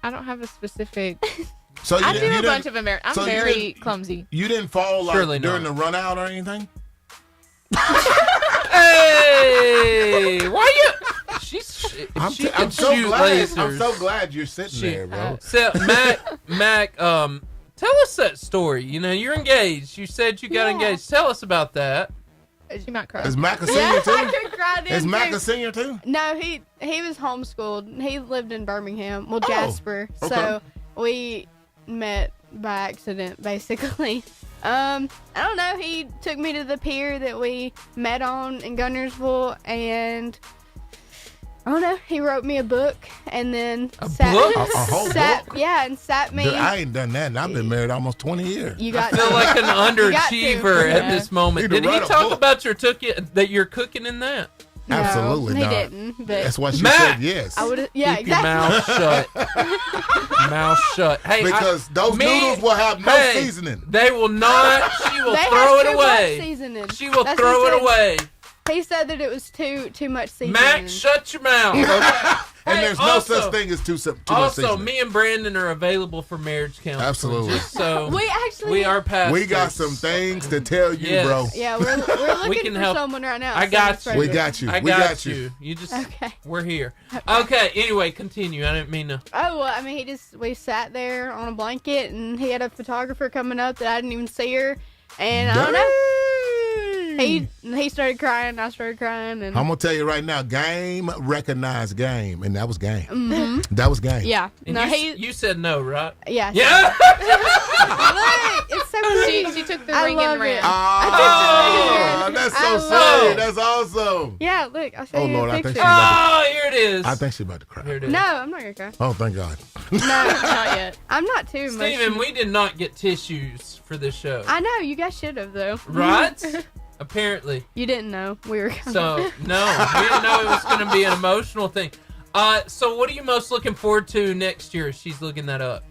S18: I don't have a specific.
S4: So you
S18: I
S4: didn't-
S18: do
S4: you
S18: a bunch
S4: didn't-
S18: of I'm
S4: so you
S18: very
S4: didn't-
S18: clumsy.
S4: You didn't fall like
S3: Surely
S4: during
S3: not.
S4: the run out or anything?
S3: Hey, why you? She
S4: I'm
S3: can
S4: so
S3: shoot
S4: glad.
S3: lasers.
S4: I'm so glad you're sitting
S3: She-
S4: there, bro.
S3: So, Mac, tell us that story. You know, you're engaged. You said you got
S14: Yeah.
S3: engaged. Tell us about that.
S18: She might cry.
S4: Is Mac a
S14: Yeah,
S4: senior
S14: I
S4: too?
S14: could cry then,
S4: Is Mac
S14: too.
S4: a senior too?
S14: No, he was homeschooled. He lived in Birmingham. Well,
S4: Oh,
S14: Jasper.
S4: okay.
S14: So we met by accident, basically. I don't know. He took me to the pier that we met on in Gunnersville, and I don't know. He wrote me a book, and then sat,
S3: book?
S4: A whole
S14: sat,
S4: book?
S14: yeah, and sat me.
S4: Dude, I ain't done that, and I've been married almost 20 years.
S14: You got
S3: I feel like an
S14: You got to.
S3: underachiever at
S14: Yeah.
S3: this moment.
S4: Need to
S3: Did he
S4: write a
S3: talk
S4: book.
S3: about that you're cooking in that?
S14: No,
S4: Absolutely
S14: he
S4: not.
S14: didn't. But
S4: That's why she
S3: Mac!
S4: said yes.
S14: I would. Yeah,
S3: Keep
S14: exactly.
S3: your mouth shut. Mouth shut. Hey,
S4: Because those noodles will have no seasoning.
S3: They will not. She will
S14: They
S3: throw
S14: have
S3: it
S14: too much
S3: away.
S14: seasoning.
S3: She will
S14: That's
S3: throw
S14: what
S3: it
S14: he said.
S3: away.
S14: He said that it was too much seasoning.
S3: Max, shut your mouth. Okay?
S4: And
S3: Hey,
S4: there's
S3: also-
S4: no such thing as too much
S3: Also,
S4: seasoning.
S3: me and Brandon are available for marriage counseling.
S4: Absolutely.
S3: Just so
S14: We
S3: are pastors.
S4: We got some things to tell you,
S3: Yes.
S4: bro.
S14: Yeah, we're looking
S3: We can
S14: for
S3: help.
S14: someone right now.
S3: I got you.
S4: We got you.
S3: I
S4: We
S3: got
S4: got you.
S3: you. You just
S14: Okay.
S3: we're here. Okay. Anyway, continue. I didn't mean to.
S14: Oh, well, I mean, we sat there on a blanket, and he had a photographer coming up that I didn't even see her, and I don't know. He started crying, I started crying, and
S4: I'm gonna tell you right now, game recognized game, and that was game.
S14: Mhm.
S4: That was game.
S14: Yeah.
S3: And
S14: No,
S3: you said no, right?
S14: Yeah.
S3: Yeah.
S14: Look, it's so cute.
S18: She took the
S14: I
S18: ring
S14: love
S18: and ran.
S14: it.
S4: Oh, that's so
S14: I
S4: sweet.
S14: love it.
S4: That's awesome.
S14: Yeah, look, I'll show
S4: Oh
S14: you
S4: Lord,
S14: a
S4: I think
S14: picture.
S4: she's about
S3: Oh, here it is.
S4: I think she's about to cry.
S3: Here it is.
S14: No, I'm not gonna cry.
S4: Oh, thank God.
S14: No, not yet. I'm not too emotional.
S3: Steven, we did not get tissues for this show.
S14: I know, you guys should have, though.
S3: Right? Apparently.
S14: You didn't know we were coming.
S3: So, no, we didn't know it was going to be an emotional thing. So what are you most looking forward to next year? She's looking that up.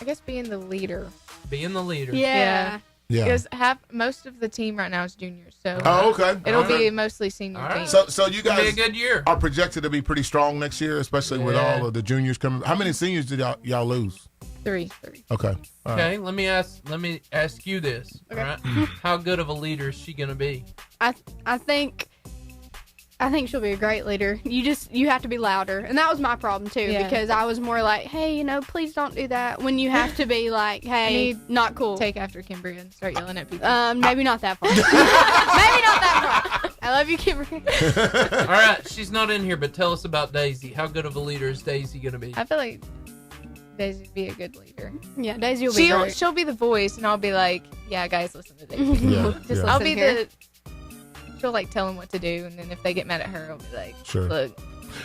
S18: I guess being the leader.
S3: Being the leader.
S14: Yeah.
S4: Yeah.
S18: Because most of the team right now is juniors, so
S4: Oh, okay.
S18: it'll
S4: All
S18: be
S4: right.
S18: mostly senior
S3: All right.
S18: team.
S4: So you
S3: It's gonna
S4: guys
S3: be a good year.
S4: are projected to be pretty strong next year, especially with
S3: Yeah.
S4: all of the juniors coming. How many seniors did y'all lose?
S18: Three.
S4: Okay. All right.
S3: Okay, let me ask you this.
S14: Okay.
S3: All right? How good of a leader is she going to be?
S14: I think she'll be a great leader. You have to be louder, and that was my problem too,
S18: Yeah.
S14: because I was more like, hey, please don't do that. When you have to be like, hey, not cool.
S18: Take after Kimberly and start yelling at people.
S14: Maybe not that far. Maybe not that far. I love you, Kimberly.
S3: All right, she's not in here, but tell us about Daisy. How good of a leader is Daisy going to be?
S18: I feel like Daisy would be a good leader.
S14: Yeah, Daisy will be great.
S18: She'll be the voice, and I'll be like, yeah, guys, listen to Daisy.
S4: Yeah,
S14: Just
S4: yeah.
S18: I'll
S14: listen
S18: be
S14: here.
S18: she'll like tell them what to do, and then if they get mad at her, I'll be like,
S4: Sure.
S18: look.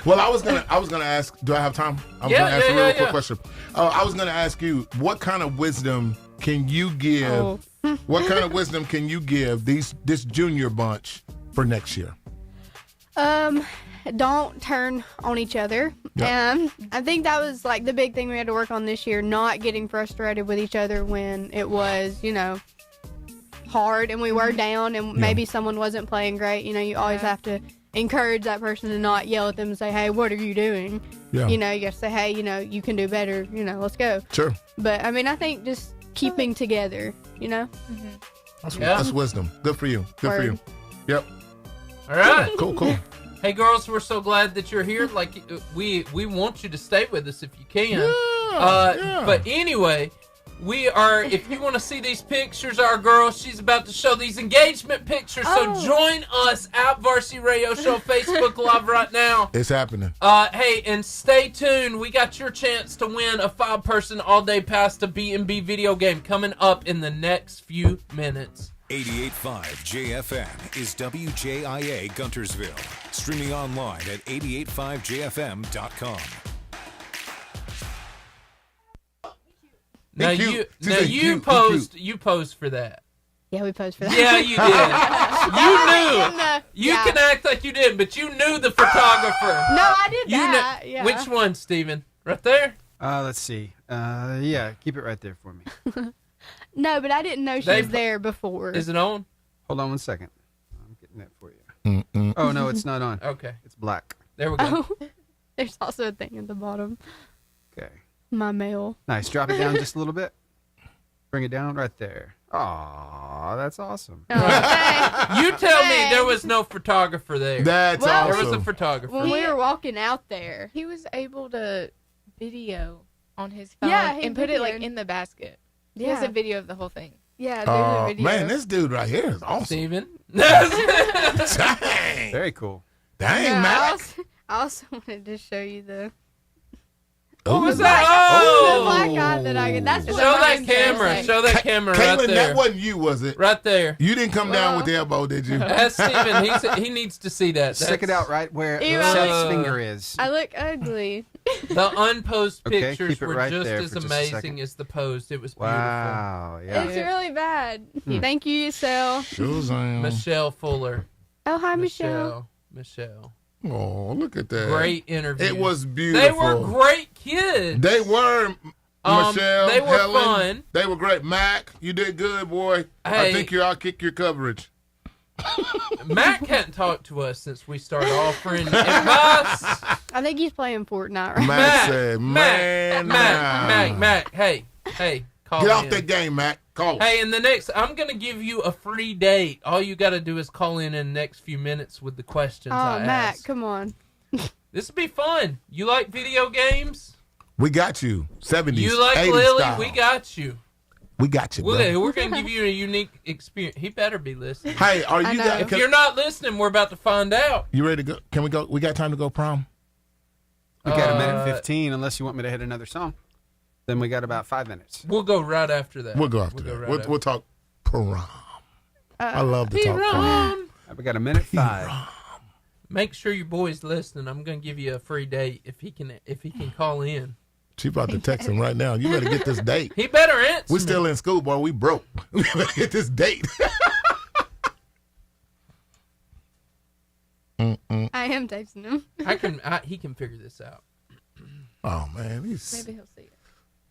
S4: Well, I was gonna ask. Do I have time? I was
S3: Yeah,
S4: gonna ask
S3: yeah,
S4: a real
S3: yeah,
S4: quick
S3: yeah.
S4: question. I was gonna ask you, what kind of wisdom can you give?
S14: Oh.
S4: What kind of wisdom can you give this junior bunch for next year?
S14: Don't turn on each other.
S4: Yep.
S14: I think that was like the big thing we had to work on this year, not getting frustrated with each other when it was, hard and we were down and maybe someone wasn't playing great. You always have to encourage that person to not yell at them and say, hey, what are you doing?
S4: Yeah.
S14: You got to say, hey, you can do better, let's go.
S4: Sure.
S14: But I mean, I think just keeping together,
S4: That's wisdom. Good for you. Good for you. Yep.
S3: All right.
S4: Cool.
S3: Hey, girls, we're so glad that you're here. Like, we want you to stay with us if you can.
S4: Yeah.
S3: But anyway, if you want to see these pictures of our girl, she's about to show these engagement pictures. So join us at Varsity Radio Show Facebook Live right now.
S4: It's happening.
S3: Hey, and stay tuned. We got your chance to win a 5-person all-day pass to B&B video game coming up in the next few minutes.
S2: 88.5 JFM is WJIA Guntersville. Streaming online at 885jfm.com.
S3: Now
S4: cute.
S3: you,
S4: She
S3: now
S4: said
S3: you
S4: cute,
S3: posed, you posed for that.
S14: Yeah, we posed for that.
S3: Yeah, you did. You can act like you didn't, but you knew the photographer.
S14: No, I did
S3: You kn-
S14: that. Yeah.
S3: Which one, Steven? Right there?
S5: Let's see. Yeah, keep it right there for me.
S14: No, but I didn't know she
S3: They
S14: was
S3: pu-
S14: there before.
S3: Is it on?
S5: Hold on one second. I'm getting that for you.
S4: Mm-mm.
S5: Oh, no, it's not on.
S3: Okay.
S5: It's black.
S3: There we go.
S14: Oh, there's also a thing at the bottom.
S5: Okay.
S14: My mail.
S5: Nice. Drop it down just a little bit. Bring it down right there. Aw, that's awesome.
S3: You tell me there was no photographer there.
S4: That's
S14: Well,
S3: There was a
S4: awesome.
S3: photographer.
S14: When we were walking out there.
S18: He was able to video on his phone
S14: Yeah, he
S18: and put it like
S14: videoed.
S18: in the basket. He
S14: Yeah.
S18: has a video of the whole thing.
S14: Yeah, there's a video.
S4: Man, this dude right here is awesome.
S3: Steven.
S4: Dang.
S5: Very cool.
S4: Dang,
S14: Yeah,
S4: Max.
S14: I also wanted to show you the
S3: What was
S4: Ooh.
S3: that?
S14: the
S3: Oh!
S14: black eye that I get. That's
S3: Show
S14: what
S3: that
S14: Brian's gonna
S3: camera.
S14: say.
S3: Show that camera right
S4: Caitlin,
S3: there.
S4: that wasn't you, was it?
S3: Right there.
S4: You didn't come down
S14: Well-
S4: with the elbow, did you?
S3: That's Steven. He needs to see that.
S5: Stick it
S3: That's-
S5: out right where
S14: Ew,
S5: Seth's
S3: I-
S5: finger is.
S14: I look ugly.
S3: The unposed
S5: Okay,
S3: pictures
S5: keep it
S3: were
S5: right
S3: just
S5: there
S3: as
S5: for just a
S3: amazing
S5: second.
S3: as the posed. It was beautiful.
S5: Wow. Yeah.
S14: It's really bad. Thank you, Sel.
S4: Shazam.
S3: Michelle Fuller.
S14: Oh, hi, Michelle.
S3: Michelle.
S4: Oh, look at that.
S3: Great interview.
S4: It was beautiful.
S3: They were great kids.
S4: They were. Michelle,
S3: they were
S4: Helen,
S3: fun.
S4: They were great. Mac, you did good, boy.
S3: Hey.
S4: I think I'll kick your coverage.
S3: Mac hadn't talked to us since we started offering advice.
S14: I think he's playing Fortnite right
S4: Mac said,
S3: Mac, hey, call
S4: Get off
S3: in.
S4: that game, Mac. Call.
S3: Hey, in the next, I'm going to give you a free date. All you got to do is call in the next few minutes with the questions
S14: Oh,
S3: I
S14: Mac,
S3: ask.
S14: come on.
S3: This will be fun. You like video games?
S4: We got you. 70s,
S3: You like
S4: 80s
S3: Lily?
S4: style.
S3: We got you.
S4: We got you, bro.
S3: We're going to give you a unique experience. He better be listening.
S4: Hey, are you guys?
S3: If you're not listening, we're about to find out.
S4: You ready to go? Can we go? We got time to go prom?
S5: We got a minute 15, unless you want me to hit another song. Then we got about 5 minutes.
S3: We'll go right after that.
S4: We'll go after that.
S3: right
S4: We'll talk prom. I love to talk prom.
S5: We got a minute 5.
S3: Make sure your boy's listening. I'm going to give you a free date if he can call in.
S4: She about to text him right now. You better get this date.
S3: He better answer.
S4: We still in school, boy. We broke. We better get this date.
S14: I am texting him.
S3: He can figure this out.
S4: Oh man,
S14: Maybe he'll see it.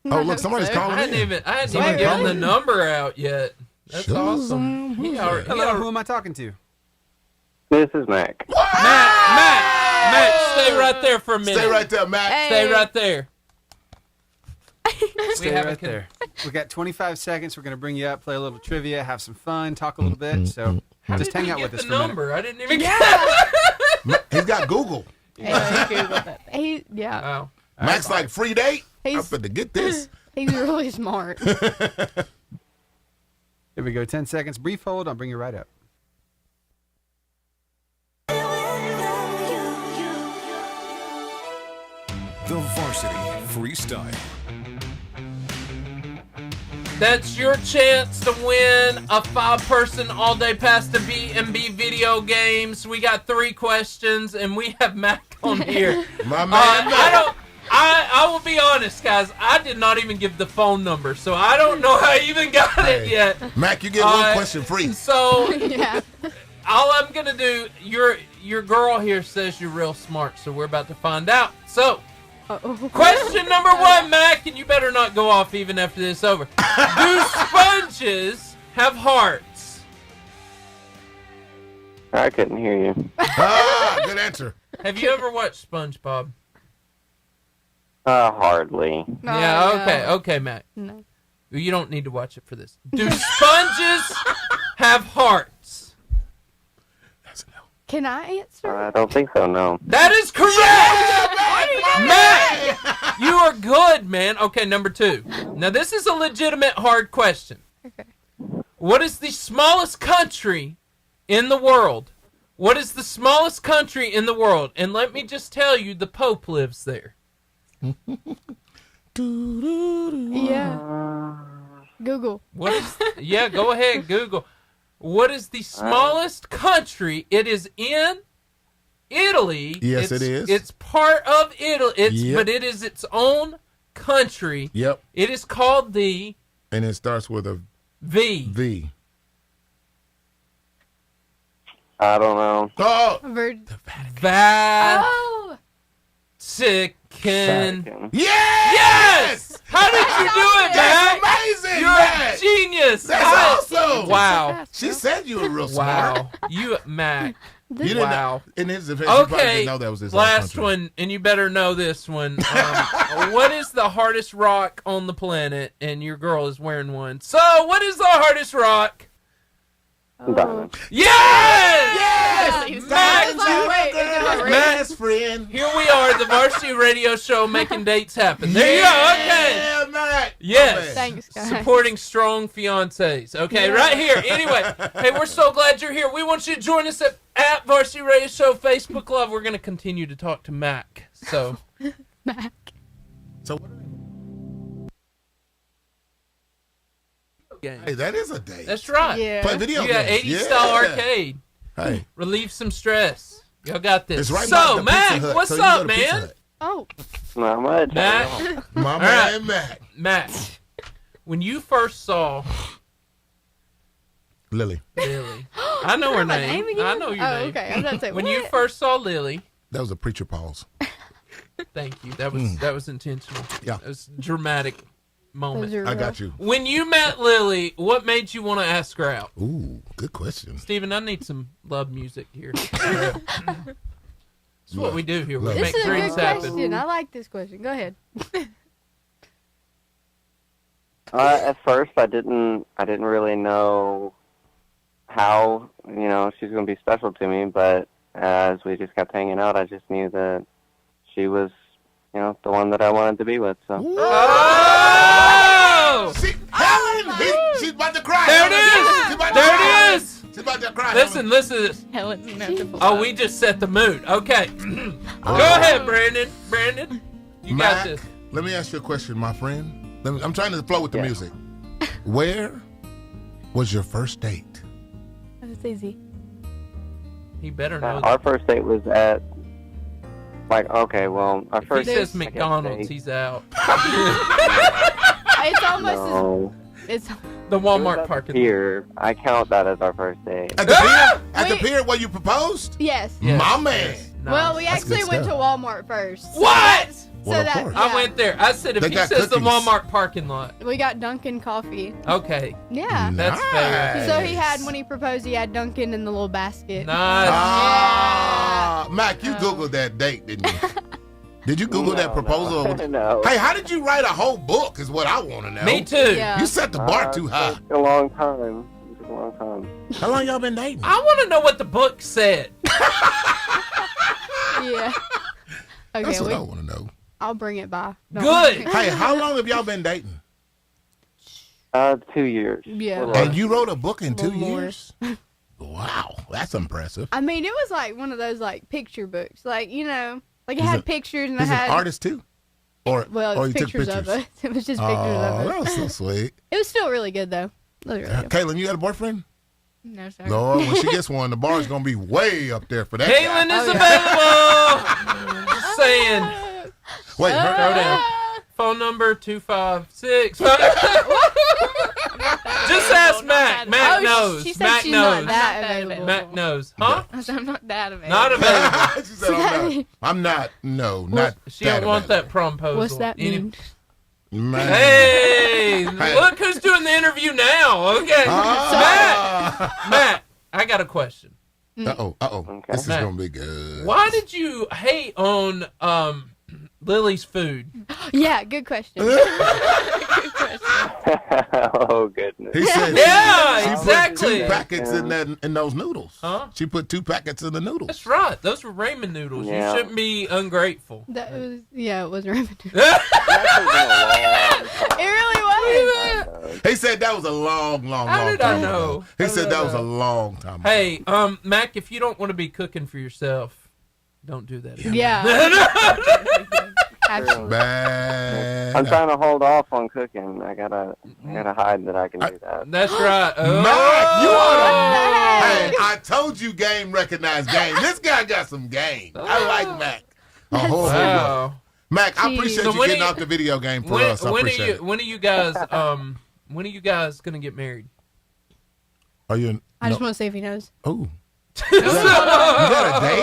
S4: Oh look, somebody's calling
S3: I hadn't
S4: in.
S3: even
S4: Somebody
S3: given
S4: calling
S3: the
S4: in.
S3: number out yet. That's
S4: Sure.
S3: awesome.
S5: Hello, who am I talking to?
S19: This is Mac.
S3: Mac, stay right there for a minute.
S4: Stay right there, Mac.
S3: Stay right there.
S5: Stay right there. We got 25 seconds. We're going to bring you up, play a little trivia, have some fun, talk a little bit. So just hang out with us
S3: the
S5: for a minute.
S3: number. I didn't even get
S4: He's got Google.
S14: Yeah.
S3: Wow.
S4: Mac's like free date. I'm
S14: He's-
S4: about to get this.
S14: He's really smart.
S5: Here we go. 10 seconds. Brief hold. I'll bring you right up.
S2: The Varsity Freestyle.
S3: That's your chance to win a 5-person all-day pass to B&B video games. We got 3 questions, and we have Mac on here.
S4: My man,
S3: I will be honest, guys. I did not even give the phone number, so I don't know how I even got it yet.
S4: Mac, you get one question free.
S3: So,
S14: Yeah.
S3: all I'm gonna do, your girl here says you're real smart, so we're about to find out. So, question number 1, Mac, and you better not go off even after this is over. Do sponges have hearts?
S19: I couldn't hear you.
S4: Good answer.
S3: Have you ever watched SpongeBob?
S19: Hardly.
S3: Yeah, okay, Mac.
S14: No.
S3: You don't need to watch it for this. Do sponges have hearts?
S14: Can I answer?
S19: I don't think so, no.
S3: That is correct! Mac! You are good, man. Okay, number 2. Now, this is a legitimate hard question.
S14: Okay.
S3: What is the smallest country in the world? What is the smallest country in the world? And let me just tell you, the Pope lives there.
S14: Yeah. Google.
S3: What is? Yeah, go ahead, Google. What is the smallest country? It is in Italy.
S4: Yes, it is.
S3: It's part of Italy.
S4: Yep.
S3: But it is its own country.
S4: Yep.
S3: It is called the
S4: And it starts with a
S3: V.
S4: V.
S19: I don't know.
S4: Oh,
S14: Oh.
S3: Vatican.
S4: yes!
S3: How did you do it, Mac?
S4: That's amazing,
S3: You're
S4: Mac.
S3: a genius.
S4: That's awesome.
S3: Wow.
S4: She said you were real smart.
S3: Wow. You, Mac.
S4: You didn't
S3: Wow.
S4: In his defense, you probably
S3: Okay,
S4: didn't know that was his own
S3: last
S4: country.
S3: one, and you better know this one. What is the hardest rock on the planet? And your girl is wearing one. So, what is the hardest rock?
S19: Diamond.
S3: Yes!
S14: Yes!
S3: Mac,
S4: Best friend.
S3: here we are, the Varsity Radio Show, making dates happen. There you go. Okay.
S4: Yeah, Mac.
S3: Yes.
S14: Thanks, guys.
S3: Supporting strong fiancés. Okay, right here. Anyway, hey, we're so glad you're here. We want you to join us at Varsity Radio Show Facebook Live. We're going to continue to talk to Mac. So,
S14: Mac.
S4: So what?
S3: game.
S4: Hey, that is a date.
S3: That's right.
S14: Yeah.
S4: Play video
S3: You got
S4: games.
S3: 80s style arcade.
S4: Hey,
S3: Relieve some stress. Y'all got this.
S4: it's right
S3: So,
S4: by the
S3: Mac,
S4: Pizza Hut,
S3: what's
S4: so you can go
S3: up,
S4: to Pizza
S3: man?
S4: Hut.
S14: Oh.
S19: Not much.
S3: Mac,
S4: My
S3: right.
S4: man, Mac.
S3: Mac, when you first saw
S4: Lily.
S3: Lily, I know her name.
S14: again?
S3: I know your
S14: Oh,
S3: name.
S14: okay. I was about to say,
S3: When
S14: what?
S3: you first saw Lily,
S4: That was a preacher pause.
S3: thank you. That was intentional.
S4: Yeah.
S3: It was dramatic moment.
S4: I got you.
S3: When you met Lily, what made you want to ask her out?
S4: Ooh, good question.
S3: Steven, I need some love music here. That's what we do here. We
S14: This
S3: make
S14: is a good
S3: dreams happen.
S14: question. I like this question. Go ahead.
S19: At first, I didn't really know how, she's going to be special to me, but as we just kept hanging out, I just knew that she was, the one that I wanted to be with. So.
S3: Oh!
S4: She's about to cry.
S3: There it is. There it is.
S4: She's about to cry.
S3: Listen to this.
S18: Helen's inevitable.
S3: Oh, we just set the mood. Okay. Go ahead, Brandon. Brandon, you
S4: Mac,
S3: got this.
S4: Let me ask you a question, my friend. I'm trying to flow with the music. Where was your first date?
S14: That's easy.
S3: He better know
S19: Our
S3: that.
S19: first date was at, our
S3: If
S19: first
S3: he
S19: date.
S3: says McDonald's, he's out.
S14: It's almost
S19: No.
S14: it's
S3: The
S19: It was
S3: Walmart
S19: at the
S3: parking
S19: pier. I count that as our first date.
S4: At the pier? At the
S14: Wait.
S4: pier where you proposed?
S14: yes.
S4: My man.
S14: Well, we
S4: That's
S14: actually
S4: good
S14: went to
S4: stuff.
S14: Walmart first.
S3: What?
S14: So
S4: Well, of
S14: that
S4: course.
S3: I went there. I said if
S4: They
S3: he
S4: got
S3: says the
S4: cookies.
S3: Walmart parking lot.
S14: we got Dunkin' coffee.
S3: Okay.
S14: Yeah.
S3: That's fair.
S14: So he had, when he proposed, he had Dunkin' in the little basket.
S3: Nice.
S4: Mac, you Googled that date, didn't you? Did you Google that proposal?
S19: No.
S4: Hey, how did you write a whole book is what I want to know.
S3: Me too.
S14: Yeah.
S4: You set the bar too high.
S19: It took a long time. It took a long time.
S4: How long y'all been dating?
S3: I want to know what the book said.
S14: Yeah. Okay,
S4: That's what I want to know.
S14: I'll bring it by. Don't
S3: Good.
S14: worry.
S4: Hey, how long have y'all been dating?
S19: 2 years.
S14: Yeah.
S4: And you wrote a book in 2
S14: Little more.
S4: years? Wow, that's impressive.
S14: I mean, it was like one of those like picture books, like it
S4: He's
S14: had
S4: a-
S14: pictures and
S4: He's
S14: I had
S4: an artist too? Or
S14: well,
S4: you took
S14: pictures
S4: pictures?
S14: of it. It was just pictures of
S4: Oh,
S14: it.
S4: that was so sweet.
S14: It was still really good though. It was really good.
S4: Kaylin, you got a boyfriend?
S18: No, sir.
S4: Lord, when she gets one, the bar's going to be way up there for that
S3: Kaylin
S4: guy.
S3: is available. Just saying.
S4: Wait,
S3: Throw down. Phone number 256. Just ask Mac. Mac
S14: Oh,
S3: knows.
S14: she said
S3: Mac
S14: she's
S3: knows.
S14: not that available.
S3: Mac knows. Huh?
S18: I said I'm not that available.
S3: Not available.
S4: She said, I'm not, not
S3: She don't want
S4: available.
S3: that promposal.
S14: What's that mean?
S4: Man.
S3: Hey, look who's doing the interview now. Okay. Matt, I got a question.
S4: Uh-oh. This is
S3: Matt,
S4: going to be good.
S3: Why did you hate on Lily's food?
S14: Yeah, good question.
S19: Oh goodness.
S4: He said
S3: Yeah,
S4: she
S3: exactly.
S4: put 2 packets in those noodles.
S3: Huh?
S4: She put 2 packets in the noodles.
S3: That's right. Those were ramen noodles.
S19: Yeah.
S3: You shouldn't be ungrateful.
S14: That was it was ramen.
S19: It
S14: It really was.
S4: He said that was a long
S3: How did
S4: time
S3: I know?
S4: ago. He said that was a long time ago.
S3: Hey, Mac, if you don't want to be cooking for yourself, don't do that.
S14: Yeah. Absolutely.
S4: Man.
S19: I'm trying to hold off on cooking. I gotta hide that I can do that.
S3: That's right. Oh.
S4: Mac, you ought to. Hey, I told you game recognized game. This guy got some game. I like Mac. A whole lot.
S3: Wow.
S4: Mac, I appreciate
S3: So
S4: you
S3: when
S4: getting
S3: are you-
S4: off the video game for us. I appreciate it.
S3: When are you guys gonna get married?
S4: Are you?
S14: I just want to see if he knows.
S4: Oh. You got a date?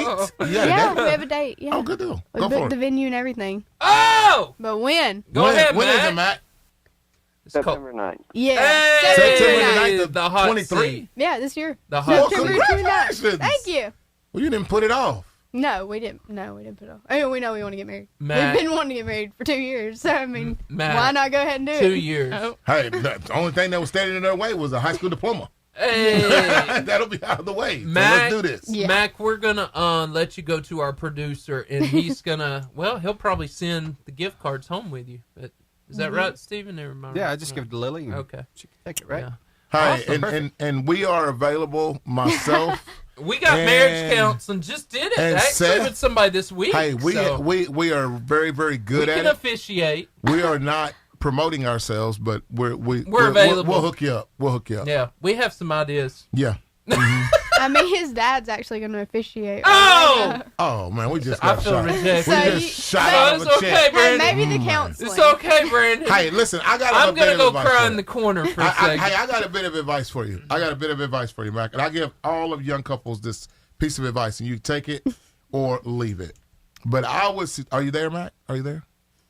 S4: You got
S14: Yeah,
S4: a date?
S14: we have a date. Yeah.
S4: Oh, good deal.
S14: We
S4: Go
S14: booked
S4: for
S14: the
S4: it.
S14: venue and everything.
S3: Oh!
S14: But when?
S3: Go ahead,
S4: When
S3: Mac.
S4: is it, Mac?
S19: September 9th.
S14: Yeah.
S3: Hey,
S4: September 9th of
S3: the hot
S4: 23.
S3: seat.
S14: Yeah, this year.
S3: The hot
S14: September
S3: seat.
S14: 29th. Thank you.
S4: Well, you didn't put it off.
S14: No, we didn't. No, we didn't put it off. I mean, we know we want to get married.
S3: Matt.
S14: We've been wanting to get married for 2 years. So, I mean,
S3: Matt.
S14: why not go ahead and do it?
S3: 2 years.
S14: Oh.
S4: Hey, the only thing that was standing in their way was a high school diploma.
S3: Hey.
S4: That'll be out of the way. So
S3: Mac,
S4: let's do this.
S14: Yeah.
S3: Mac, we're gonna let you go to our producer, and he's gonna. Well, he'll probably send the gift cards home with you. But is that right, Stephen? Or am I
S5: Yeah,
S3: right?
S5: I just give it to Lily. And
S3: Okay.
S5: She can take it, right?
S3: Yeah.
S4: Hi,
S3: Awesome.
S4: and we are available. Myself.
S3: We got marriage counseling. Just did it
S4: and
S3: actually
S4: Seth.
S3: with somebody this week.
S4: Hey, we
S3: so
S4: we are very, very good
S3: we
S4: at
S3: can
S4: it.
S3: officiate.
S4: We are not promoting ourselves, but we're
S3: available.
S4: We'll hook you up. We'll hook you up.
S3: Yeah, we have some ideas.
S4: Yeah.
S14: I mean, his dad's actually going to officiate.
S3: Oh!
S4: Oh man, we just
S3: I
S4: got
S3: feel
S4: shot.
S3: rejected.
S4: We
S14: So
S4: just
S14: you-
S4: shot
S14: so
S4: out of
S3: it's
S4: a
S3: okay,
S4: check.
S3: Brandon.
S14: Maybe the counseling.
S3: It's okay, Brandon.
S4: Hey, listen, I got
S3: I'm
S4: a bit
S3: gonna
S4: of
S3: go
S4: advice
S3: cry
S4: for
S3: in
S4: you.
S3: the corner for a second.
S4: Hey, I got a bit of advice for you. I got a bit of advice for you, Mac. And I give all of young couples this piece of advice, and you take it or leave it. But I was. Are you there, Mac? Are you there?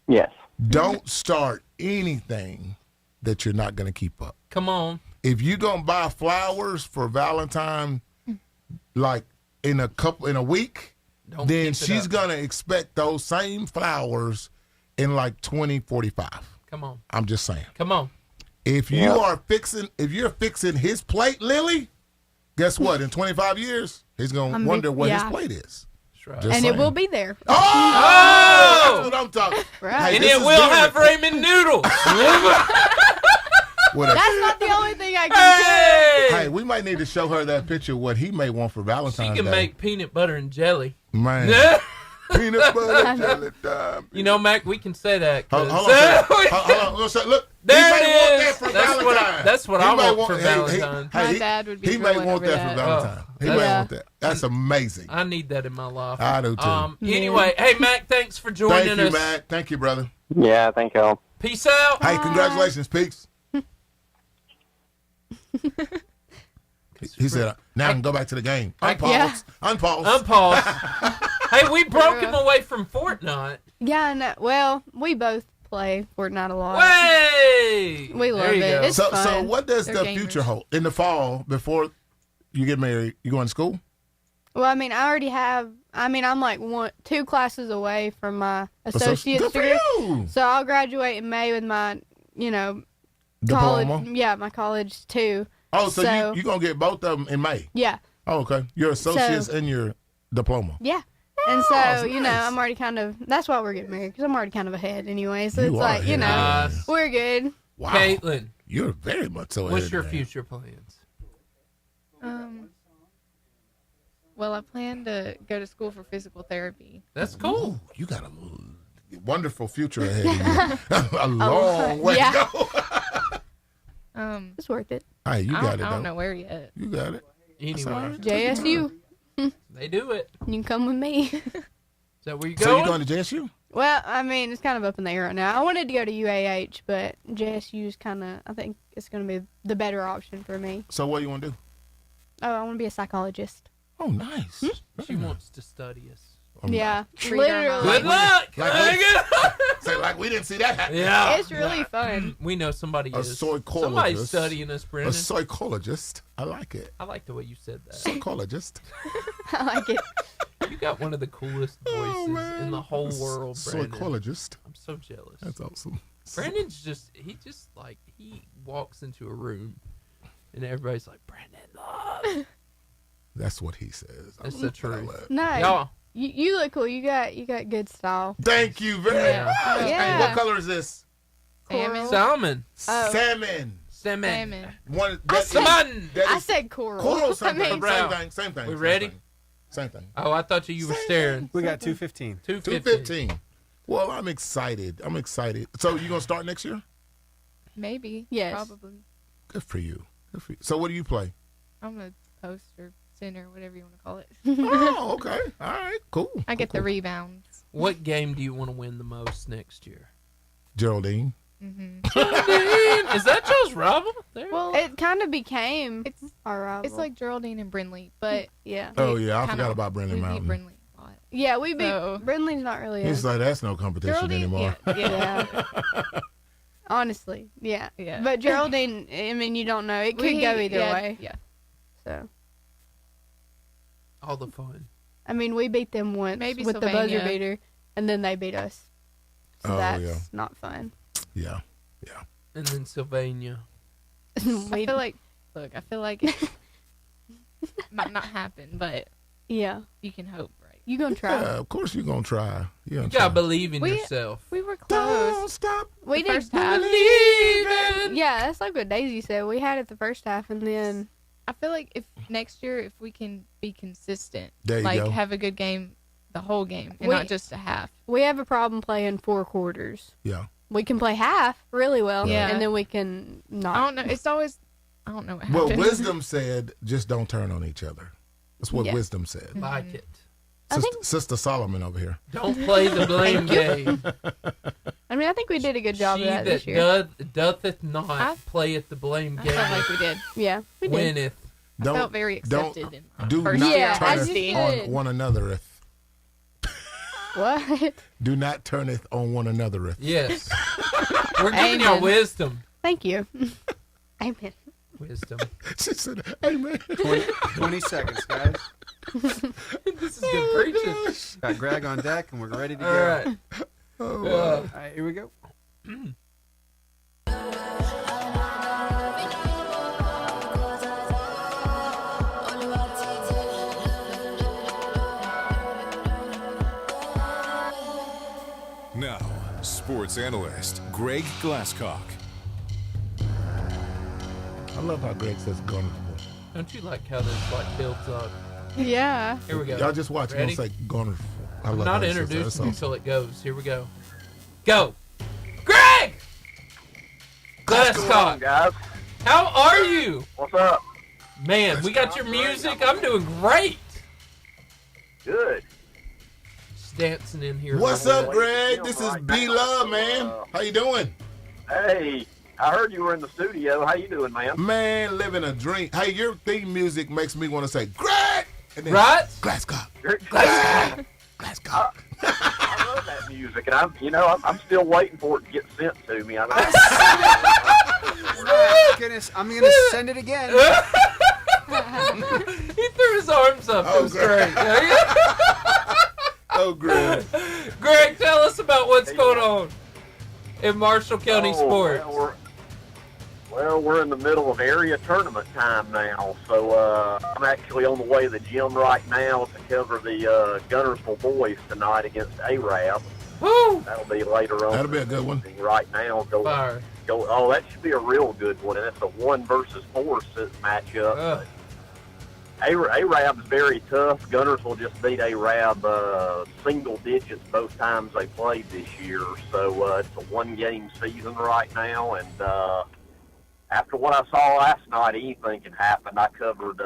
S19: Yes.
S4: Don't start anything that you're not going to keep up.
S3: Come on.
S4: If you're going to buy flowers for Valentine, like in a week, then she's going to expect those same flowers in like 2045.
S3: Come on.
S4: I'm just saying.
S3: Come on.
S4: If you're fixing his plate, Lily, guess what? In 25 years, he's going to wonder what his plate is.
S3: Right.
S4: Just
S14: and
S4: saying.
S14: it will be there.
S4: Oh! That's what I'm talking.
S14: Right.
S4: Hey,
S3: And it will have ramen noodles.
S14: That's not the only thing I can
S4: Hey, we might need to show her that picture of what he may want for Valentine's Day.
S3: She can make peanut butter and jelly.
S4: Man. Peanut butter jelly time.
S3: You know, Mac, we can say that.
S4: Hold on. Look,
S3: there
S4: he
S3: it
S4: may want
S3: is.
S4: that for
S3: That's
S4: Valentine's.
S3: That's what
S4: He
S3: I
S4: may
S3: want for Valentine's.
S4: My
S18: dad would be
S4: He may
S18: thrilled
S4: want
S18: over
S4: that for Valentine's. He may want that. That's amazing.
S3: I need that in my life.
S4: I do too.
S3: Anyway, hey, Mac, thanks for joining us.
S4: Thank you, Mac. Thank you, brother.
S19: Yeah, thank y'all.
S3: Peace out.
S4: Hey, congratulations, Peaks. He said, now I can go back to the game. Unpause.
S3: Unpause. Hey, we broke him away from Fortnite.
S14: Yeah, no, well, we both play Fortnite a lot.
S3: Way!
S14: We love
S3: There you
S14: it.
S3: go.
S14: It's
S4: So
S14: fun.
S4: what does
S14: They're
S4: the
S14: gamers.
S4: future hold? In the fall, before you get married, you going to school?
S14: Well, I mean, I already have. I mean, I'm like 2 classes away from my associate's
S4: Good for
S14: degree.
S4: you.
S14: So I'll graduate in May with my,
S4: Diploma?
S14: college. Yeah, my college too.
S4: Oh, so you're going to get both of them in May?
S14: Yeah.
S4: Oh, okay. Your associates and your diploma.
S14: Yeah. And so,
S4: that's
S14: you know,
S4: nice.
S14: I'm already kind of. That's why we're getting married, because I'm already kind of ahead anyway. So
S4: You
S14: it's
S4: are
S14: like, you know,
S4: ahead.
S14: we're good.
S4: Wow.
S3: Caitlin,
S4: You're very much so
S3: what's
S4: ahead,
S3: your
S4: man.
S3: future plans?
S18: Well, I plan to go to school for physical therapy.
S3: That's cool.
S4: Ooh, you got a wonderful future ahead of you. A long way
S14: yeah.
S4: to go.
S14: It's worth it.
S4: Hey, you got it,
S18: I don't
S4: though.
S18: know where yet.
S4: You got it.
S3: Anyway,
S14: JSU.
S3: they do it.
S14: You can come with me.
S3: Is that where you
S4: So
S3: going?
S4: you going to JSU?
S14: Well, I mean, it's kind of up in the air right now. I wanted to go to UAH, but JSU is kind of, I think it's going to be the better option for me.
S4: So what do you want to do?
S14: Oh, I want to be a psychologist.
S4: Oh, nice.
S3: She wants to study us.
S14: Yeah,
S18: Read our
S14: literally.
S3: Good luck.
S4: Like we didn't see that happen.
S3: Yeah.
S14: It's really fun.
S3: We know somebody
S4: A
S3: is.
S4: psychologist.
S3: Somebody's studying us,
S4: A
S3: Brandon.
S4: psychologist. I like it.
S3: I like the way you said that.
S4: Psychologist.
S14: I like it.
S3: You got one of the coolest voices in the whole world, Brandon.
S4: Psychologist.
S3: I'm so jealous.
S4: That's awesome.
S3: Brandon's he walks into a room and everybody's like, Brandon Love.
S4: That's what he says.
S3: That's the truth.
S14: No,
S3: Y'all.
S14: you look cool. You got good style.
S4: Thank you very much.
S14: Yeah.
S4: What color is this?
S14: Coral.
S3: Salmon.
S14: Oh.
S4: Salmon.
S3: Salmon.
S4: One.
S14: I
S4: That
S14: said-
S3: Salmon.
S14: I said coral.
S4: Coral.
S14: I
S4: Same
S14: mean,
S4: thing.
S3: brown.
S4: Same thing.
S3: We
S4: same
S3: ready?
S4: thing. Same thing.
S3: Oh, I thought you were staring.
S5: We got 2:15.
S4: 2:15. Well, I'm excited. So you gonna start next year?
S18: Maybe.
S14: Yes.
S18: Probably.
S4: Good for you. So what do you play?
S18: I'm a poster, center, whatever you want to call it.
S4: Oh, okay. All right. Cool.
S18: I get the rebounds.
S3: What game do you want to win the most next year?
S4: Geraldine.
S3: Is that Joe's rival? There.
S14: Well, it kind of became
S18: It's
S14: our rival.
S18: it's like Geraldine and Brindley, but
S14: yeah.
S4: Oh yeah, I
S18: kinda-
S4: forgot about Brandon
S18: we beat
S4: Mountain.
S18: Brindley a lot.
S14: Yeah, we beat
S18: So-
S14: Brindley's not really.
S4: He's like, that's no competition
S18: Geraldine,
S4: anymore.
S14: Yeah. Honestly, yeah.
S18: Yeah.
S14: But Geraldine, I mean, you don't know. It could
S18: We-
S14: go either
S18: yeah,
S14: way.
S18: Yeah.
S14: So,
S3: All the fun.
S14: I mean, we beat them once
S18: Maybe
S14: with the buzzer
S18: Sylvania.
S14: beater, and then they beat us. So
S4: Oh,
S14: that's
S4: yeah.
S14: not fun.
S4: Yeah.
S3: And then Sylvania.
S18: I feel like it might not happen, but
S14: yeah,
S18: you can hope, right?
S14: you gonna try.
S4: Yeah, of course you're gonna try.
S3: You gotta believe in
S18: We-
S3: yourself.
S18: We were
S4: Don't
S18: close.
S4: stop.
S14: We
S18: the
S14: did
S18: first half.
S14: Yeah, that's like what Daisy said. We had it the first half, and then
S18: I feel like if next year, if we can be consistent,
S4: There you
S18: like
S4: go.
S18: have a good game, the whole game, and
S14: We-
S18: not just a half.
S14: we have a problem playing 4 quarters.
S4: Yeah.
S14: We can play half really well,
S18: Yeah.
S14: and then we can not.
S18: I don't know. It's always, I don't know what
S4: Well,
S18: happens.
S4: wisdom said, just don't turn on each other. That's what
S14: Yeah.
S4: wisdom said.
S3: Like it.
S14: I
S4: Sister Solomon over here.
S3: Don't play the blame game.
S14: I mean, I think we did a good job
S3: She
S14: of that
S3: that
S14: this year.
S3: dotheth not
S18: I-
S3: playeth the blame
S18: I
S3: game.
S18: felt like we did.
S14: Yeah, we did.
S3: Winneth.
S18: I felt very accepted in my
S4: do
S18: first
S4: not
S14: year.
S4: turn
S14: As
S4: it
S14: you
S4: on
S14: should.
S4: one another.
S14: What?
S4: Do not turneth on one another.
S3: Yes. We're giving y'all wisdom.
S14: Thank you. Amen.
S3: Wisdom.
S4: She said, amen.
S5: 20 seconds, guys.
S3: This is good preaching.
S5: Got Greg on deck, and we're ready to
S3: All
S5: go.
S3: right.
S5: All right, here we go.
S2: Now, sports analyst Greg Glasscock.
S4: I love how Greg says Gunnersville.
S3: Don't you like how this like builds up?
S14: Yeah.
S3: Here we go.
S4: Y'all just watch
S3: Ready?
S4: me say Gunnersville. I
S3: I'm
S4: love
S3: not
S4: how he says that.
S3: introducing
S4: That's
S3: you
S4: awesome.
S3: until it goes. Here we go. Go. Greg! Glasscock.
S20: Guys.
S3: How are you?
S20: What's up?
S3: Man, we got your music. I'm doing great.
S20: Good.
S3: Just dancing in here.
S4: What's up, Greg? This is B Love, man. How you doing?
S20: Hey, I heard you were in the studio. How you doing, man?
S4: Man, living a dream. Hey, your theme music makes me want to say, Greg! And then,
S3: Right?
S4: Glasscock.
S20: Glasscock.
S4: Glasscock.
S20: I love that music, and I'm still waiting for it to get sent to me.
S5: Goodness, I'm gonna send it again.
S3: He threw his arms up. It was great.
S4: Oh, Greg.
S3: Greg, tell us about what's going on in Marshall County sports.
S20: Well, we're in the middle of area tournament time now, so I'm actually on the way to the gym right now to cover the Gunnersville boys tonight against ARAB.
S3: Woo!
S20: That'll be later on.
S4: That'll be a good one.
S20: Right now, oh, that should be a real good one, and it's a 1 versus 4 matchup. ARAB is very tough. Gunnersville just beat ARAB single digits both times they played this year, so it's a 1-game season right now, and after what I saw last night, anything can happen. I covered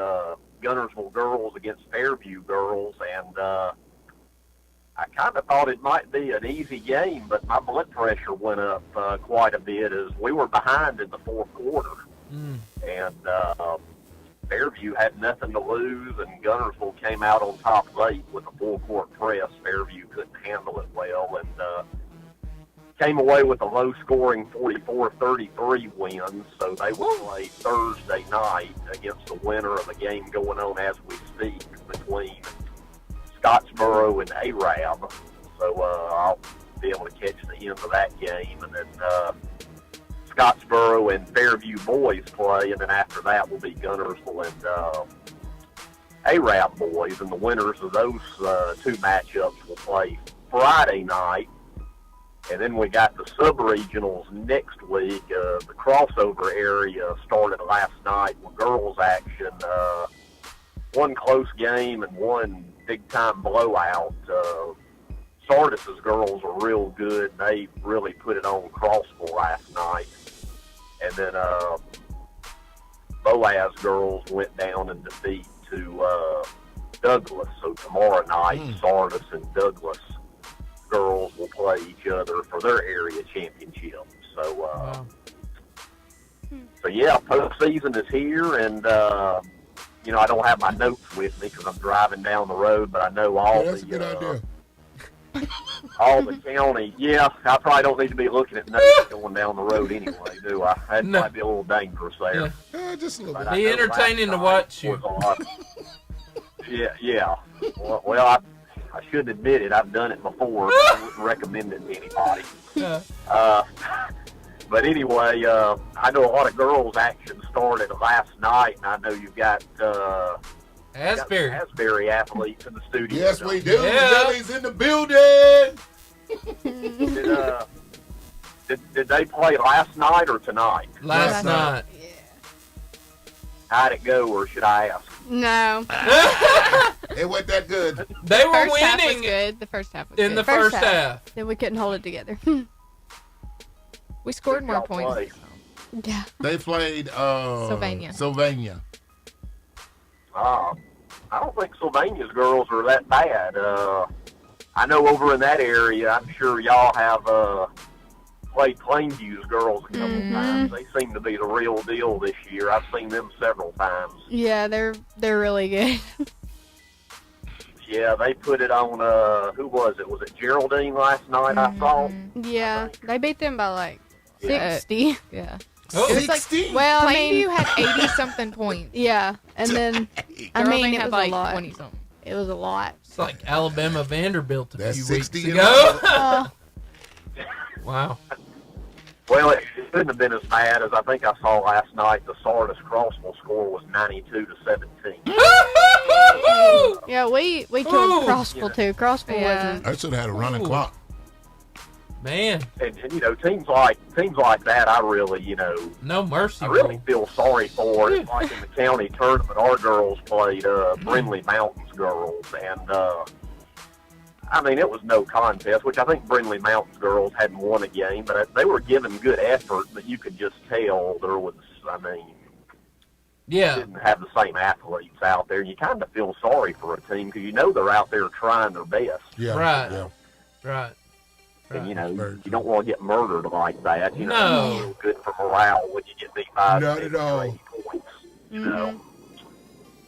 S20: Gunnersville girls against Fairview girls, and I kind of thought it might be an easy game, but my blood pressure went up quite a bit as we were behind in the fourth quarter. And Fairview had nothing to lose, and Gunnersville came out on top late with a full-court press. Fairview couldn't handle it well, and came away with a low-scoring 44-33 win, so they will play Thursday night against the winner of the game going on as we speak between Scottsboro and ARAB. So I'll be able to catch the end of that game, and then Scottsboro and Fairview boys play, and then after that will be Gunnersville and ARAB boys, and the winners of those two matchups will play Friday night. And then we got the sub-regionals next week. The crossover area started last night with girls action. One close game and one big-time blowout. Sardis's girls are real good. They really put it on Crossville last night. And then Boaz girls went down in defeat to Douglas. So tomorrow night, Sardis and Douglas girls will play each other for their area championship. So, so yeah, postseason is here, and I don't have my notes with me because I'm driving down the road, but I know all
S4: that's a good idea.
S20: all the county. Yeah, I probably don't need to be looking at notes going down the road anay, do I? That might be a little dangerous there.
S4: Just a little
S20: bit.
S3: Be entertaining to watch you.
S20: Yeah. Well, I shouldn't admit it. I've done it before, but I wouldn't recommend it to anybody. But anyway, I know a lot of girls' action started last night, and I know you've got Asbury athletes in the studio.
S4: Yes, we do. Jelly's in the building.
S20: Did they play last night or tonight?
S3: Last night.
S20: How'd it go, or should I ask?
S14: No.
S4: It wasn't that good.
S3: They were
S14: First half was
S3: winning
S14: good. The first half was
S3: in
S14: good.
S3: the first half.
S14: Then we couldn't hold it together.
S18: We scored more points.
S14: Yeah.
S4: They played Sylvania.
S20: I don't think Sylvania's girls are that bad. I know over in that area, I'm sure y'all have played Plainview's girls a couple times. They seem to be the real deal this year. I've seen them several times.
S14: Yeah, they're really good.
S20: Yeah, they put it on, who was it? Was it Geraldine last night, I saw?
S14: Yeah, they beat them by like
S20: Yeah.
S14: 60.
S18: Yeah.
S3: Oh,
S18: It was like,
S4: 60?
S14: Well, I mean,
S18: Plainview had 80-something points.
S14: yeah, and then I
S18: Geraldine
S14: mean, it
S18: had
S14: was
S18: like
S14: a lot.
S18: 20-something.
S14: It was a lot.
S3: It's like Alabama Vanderbilt a
S4: That's
S3: few
S4: 60
S3: weeks
S4: and
S3: ago.
S14: Oh,
S3: Wow.
S20: Well, it couldn't have been as bad as I think I saw last night. The Sardis Crossville score was 92-17.
S14: yeah, we killed Crossville too. Crossville wasn't.
S4: I should have had a running
S3: Ooh.
S4: clock.
S3: Man,
S20: And you know, teams like that, I really, you know,
S3: no mercy.
S20: I really
S3: rule.
S20: feel sorry for. It's like in the county tournament, our girls played Brindley Mountains girls, and I mean, it was no contest, which I think Brindley Mountains girls hadn't won a game, but they were giving good effort, but you could just tell there was, I mean,
S3: Yeah.
S20: didn't have the same athletes out there. You kind of feel sorry for a team because you know they're out there trying their best.
S4: Yeah.
S3: Right.
S4: Yeah.
S3: Right.
S20: And, you know, you don't want to get murdered like that. You know,
S3: No.
S20: it's real good for morale when you get beat by
S4: Not
S20: 50
S4: at all.
S20: or 80 points. You know,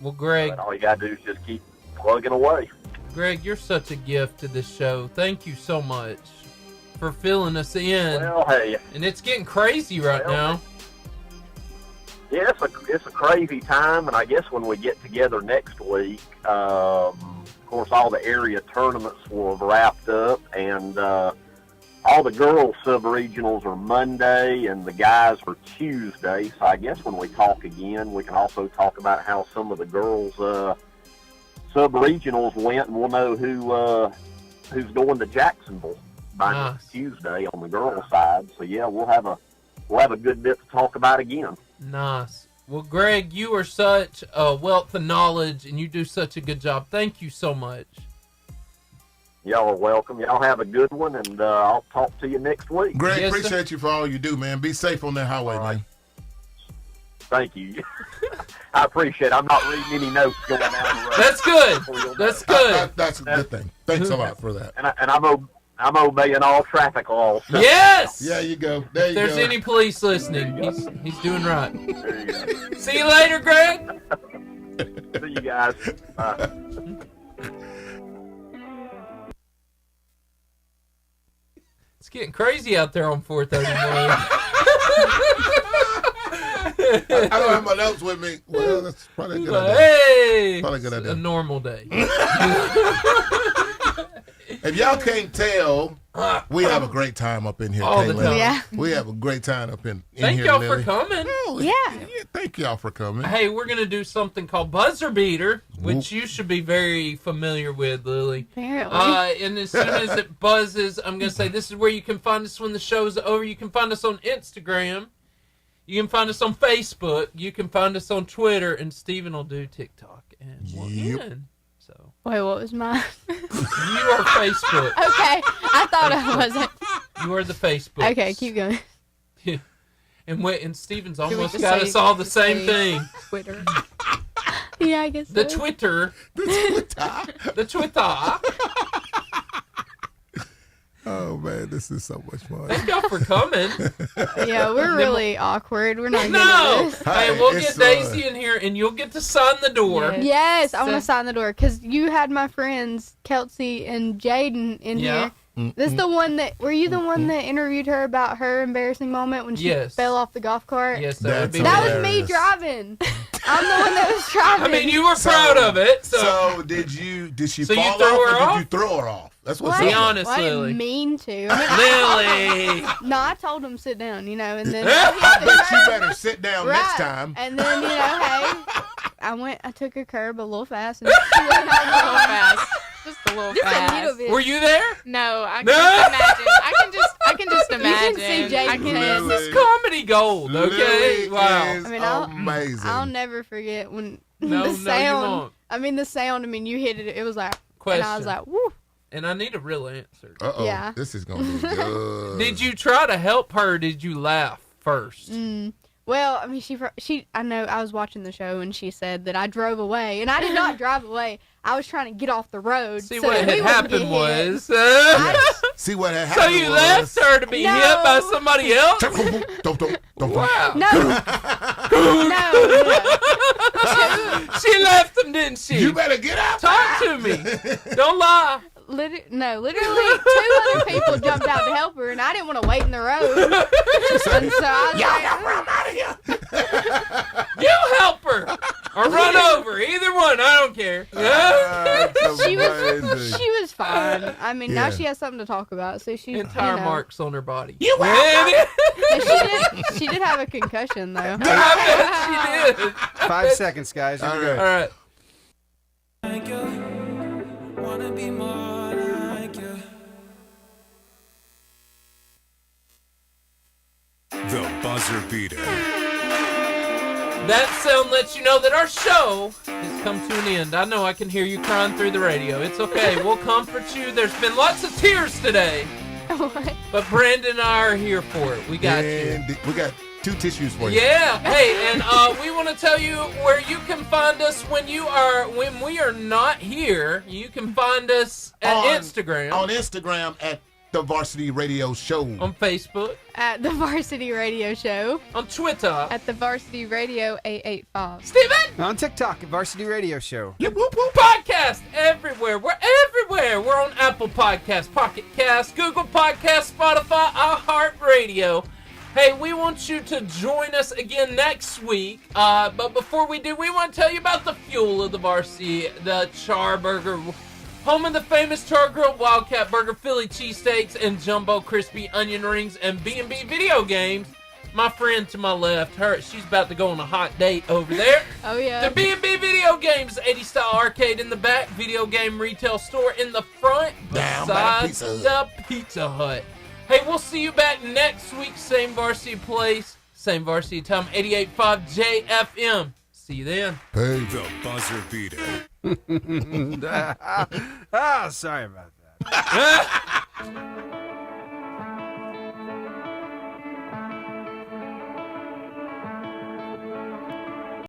S3: Well, Greg,
S20: but all you got to do is just keep plugging away.
S3: Greg, you're such a gift to this show. Thank you so much for filling us in.
S20: Well, hey.
S3: And it's getting crazy right now.
S20: Yeah, it's a crazy time, and I guess when we get together next week, of course, all the area tournaments will have wrapped up, and all the girls sub-regionals are Monday, and the guys are Tuesday. So I guess when we talk again, we can also talk about how some of the girls sub-regionals went, and we'll know who's going to Jacksonville by next Tuesday on the girls' side. So yeah, we'll have a good bit to talk about again.
S3: Nice. Well, Greg, you are such a wealth of knowledge, and you do such a good job. Thank you so much.
S20: Y'all are welcome. Y'all have a good one, and I'll talk to you next week.
S4: Greg, appreciate you for all you do, man. Be safe on that highway, man.
S20: Thank you. I appreciate it. I'm not reading any notes going down the road.
S3: That's good. That's good.
S4: That's a good thing. Thanks a lot for that.
S20: And I'm obeying all traffic laws. So.
S3: Yes.
S4: Yeah, you go. There
S3: If
S4: you
S3: there's
S4: go.
S3: any police listening, he's doing right. See you later, Greg.
S20: See you guys. Bye.
S3: It's getting crazy out there on 430
S4: I don't have my notes with me. Well, that's probably a good idea.
S3: Hey,
S4: Probably a good idea.
S3: a normal day.
S4: If y'all can't tell, we have a great time up in here.
S3: All the
S4: Caitlin.
S3: time. Yeah.
S4: We have a great time up in
S3: Thank
S4: here.
S3: y'all
S4: Lily.
S3: for coming.
S14: Yeah.
S4: Thank y'all for coming.
S3: Hey, we're going to do something called Buzzer Beater, which you should be very familiar with, Lily.
S14: Apparently.
S3: And as soon as it buzzes, I'm going to say this is where you can find us when the show's over. You can find us on Instagram. You can find us on Facebook. You can find us on Twitter. And Steven will do TikTok. And we'll end. So.
S14: Wait, what was mine?
S3: You are Facebook.
S14: Okay, I thought I wasn't.
S3: You are the Facebook.
S14: Okay, keep going.
S3: Yeah. And Steven's
S14: we
S3: almost
S14: just
S3: got
S14: say-
S3: us all the
S14: just
S3: same
S14: say
S3: thing.
S14: Twitter. Yeah, I guess
S3: The
S14: so.
S3: Twitter. The Twitter.
S4: Oh, man, this is so much fun.
S3: Thank y'all for coming.
S14: Yeah, we're really awkward. We're not good
S3: No.
S14: at this.
S3: Hey, we'll
S4: it's
S3: get Daisy in here, and you'll get to sign the door.
S14: Yes, I want to sign the door because you had my friends Kelsey and Jaden in
S3: Yeah.
S14: here. This is the one that were you the one that interviewed her about her embarrassing moment when she
S3: Yes.
S14: fell off the golf cart?
S3: Yes, that would be
S14: That was
S3: hilarious.
S14: me driving. I'm the one that was driving.
S3: I mean, you were proud of it. So,
S4: did she
S3: So you
S4: fall
S3: threw
S4: off,
S3: her
S4: or
S3: off?
S4: did you throw her off? That's what's
S3: Be
S4: up.
S3: honest,
S14: Well, I
S3: Lily.
S14: didn't mean to.
S3: Lily.
S14: No, I told him sit down, and then
S4: I bet you better sit down next
S14: Right.
S4: time.
S14: And then hey, I took a curb a little fast, and she went on
S18: A little fast. Just a little
S14: Just a
S18: fast.
S14: little bit.
S3: Were you there?
S18: No, I can
S3: No.
S18: just imagine. I can just
S14: You
S18: imagine.
S14: can see Jaden.
S18: I can
S3: This is comedy gold, okay?
S4: Lily
S3: Wow.
S4: is
S14: I mean,
S4: amazing.
S14: I'll never forget when
S3: No,
S14: the
S3: you
S14: sound.
S3: won't.
S14: I mean, the sound. I mean, you hit it. It was like,
S3: Question.
S14: and I was like, woo.
S3: And I need a real answer.
S4: Uh-oh.
S14: Yeah.
S4: This is going to be good.
S3: Did you try to help her, or did you laugh first?
S14: Well, I mean, she. I know. I was watching the show, and she said that I drove away, and I did not drive away. I was trying to get off the road.
S3: See,
S14: so
S3: what
S14: that
S3: had
S14: we wouldn't get
S3: happened
S14: hit.
S3: was...
S4: See what had
S3: so
S4: happened
S3: you
S4: was...
S3: left her to be
S14: No.
S3: hit by somebody else?
S4: Don't.
S3: Wow.
S14: No,
S3: She left him, didn't she?
S4: You better get out.
S3: Talk to me. Don't lie.
S14: Literally, 2 other people jumped out to help her, and I didn't want to wait in the road. And so I was
S3: You help her or run over. Either one. I don't care.
S14: she was fine. I mean, now she has something to talk about, so she's
S3: entire marks on her body.
S14: She did have a concussion though.
S3: I bet she did.
S5: 5 seconds, guys. Here we go.
S3: All right.
S1: Wanna be more like you.
S2: The buzzer beater.
S3: That sound lets you know that our show has come to an end. I know I can hear you crying through the radio. It's okay. We'll comfort you. There's been lots of tears today.
S14: What?
S3: But Brandon and I are here for it. We got you.
S4: We got 2 tissues for you.
S3: Yeah. Hey, and we want to tell you where you can find us when we are not here. You can find us at Instagram.
S4: On Instagram at The Varsity Radio Show.
S3: On Facebook.
S14: At The Varsity Radio Show.
S3: On Twitter.
S18: At The Varsity Radio 885.
S3: Steven!
S5: On TikTok at Varsity Radio Show.
S3: Podcast everywhere. We're everywhere. We're on Apple Podcasts, Pocket Cast, Google Podcasts, Spotify, iHeartRadio. Hey, we want you to join us again next week. But before we do, we want to tell you about the fuel of the Varsity, the Char Burger, home of the famous Char Grilled Wildcat Burger, Philly cheesesteaks, and jumbo crispy onion rings, and B&B video games. My friend to my left, she's about to go on a hot date over there.
S14: Oh, yeah.
S3: The B&B video games, 80s style arcade in the back, video game retail store in the front,
S4: Down by
S3: besides the Pizza Hut. Hey, we'll see you back next week. Same varsity place, same varsity time, 88.5 JFM. See you then.
S2: Hey. The buzzer beater.
S5: Sorry about that.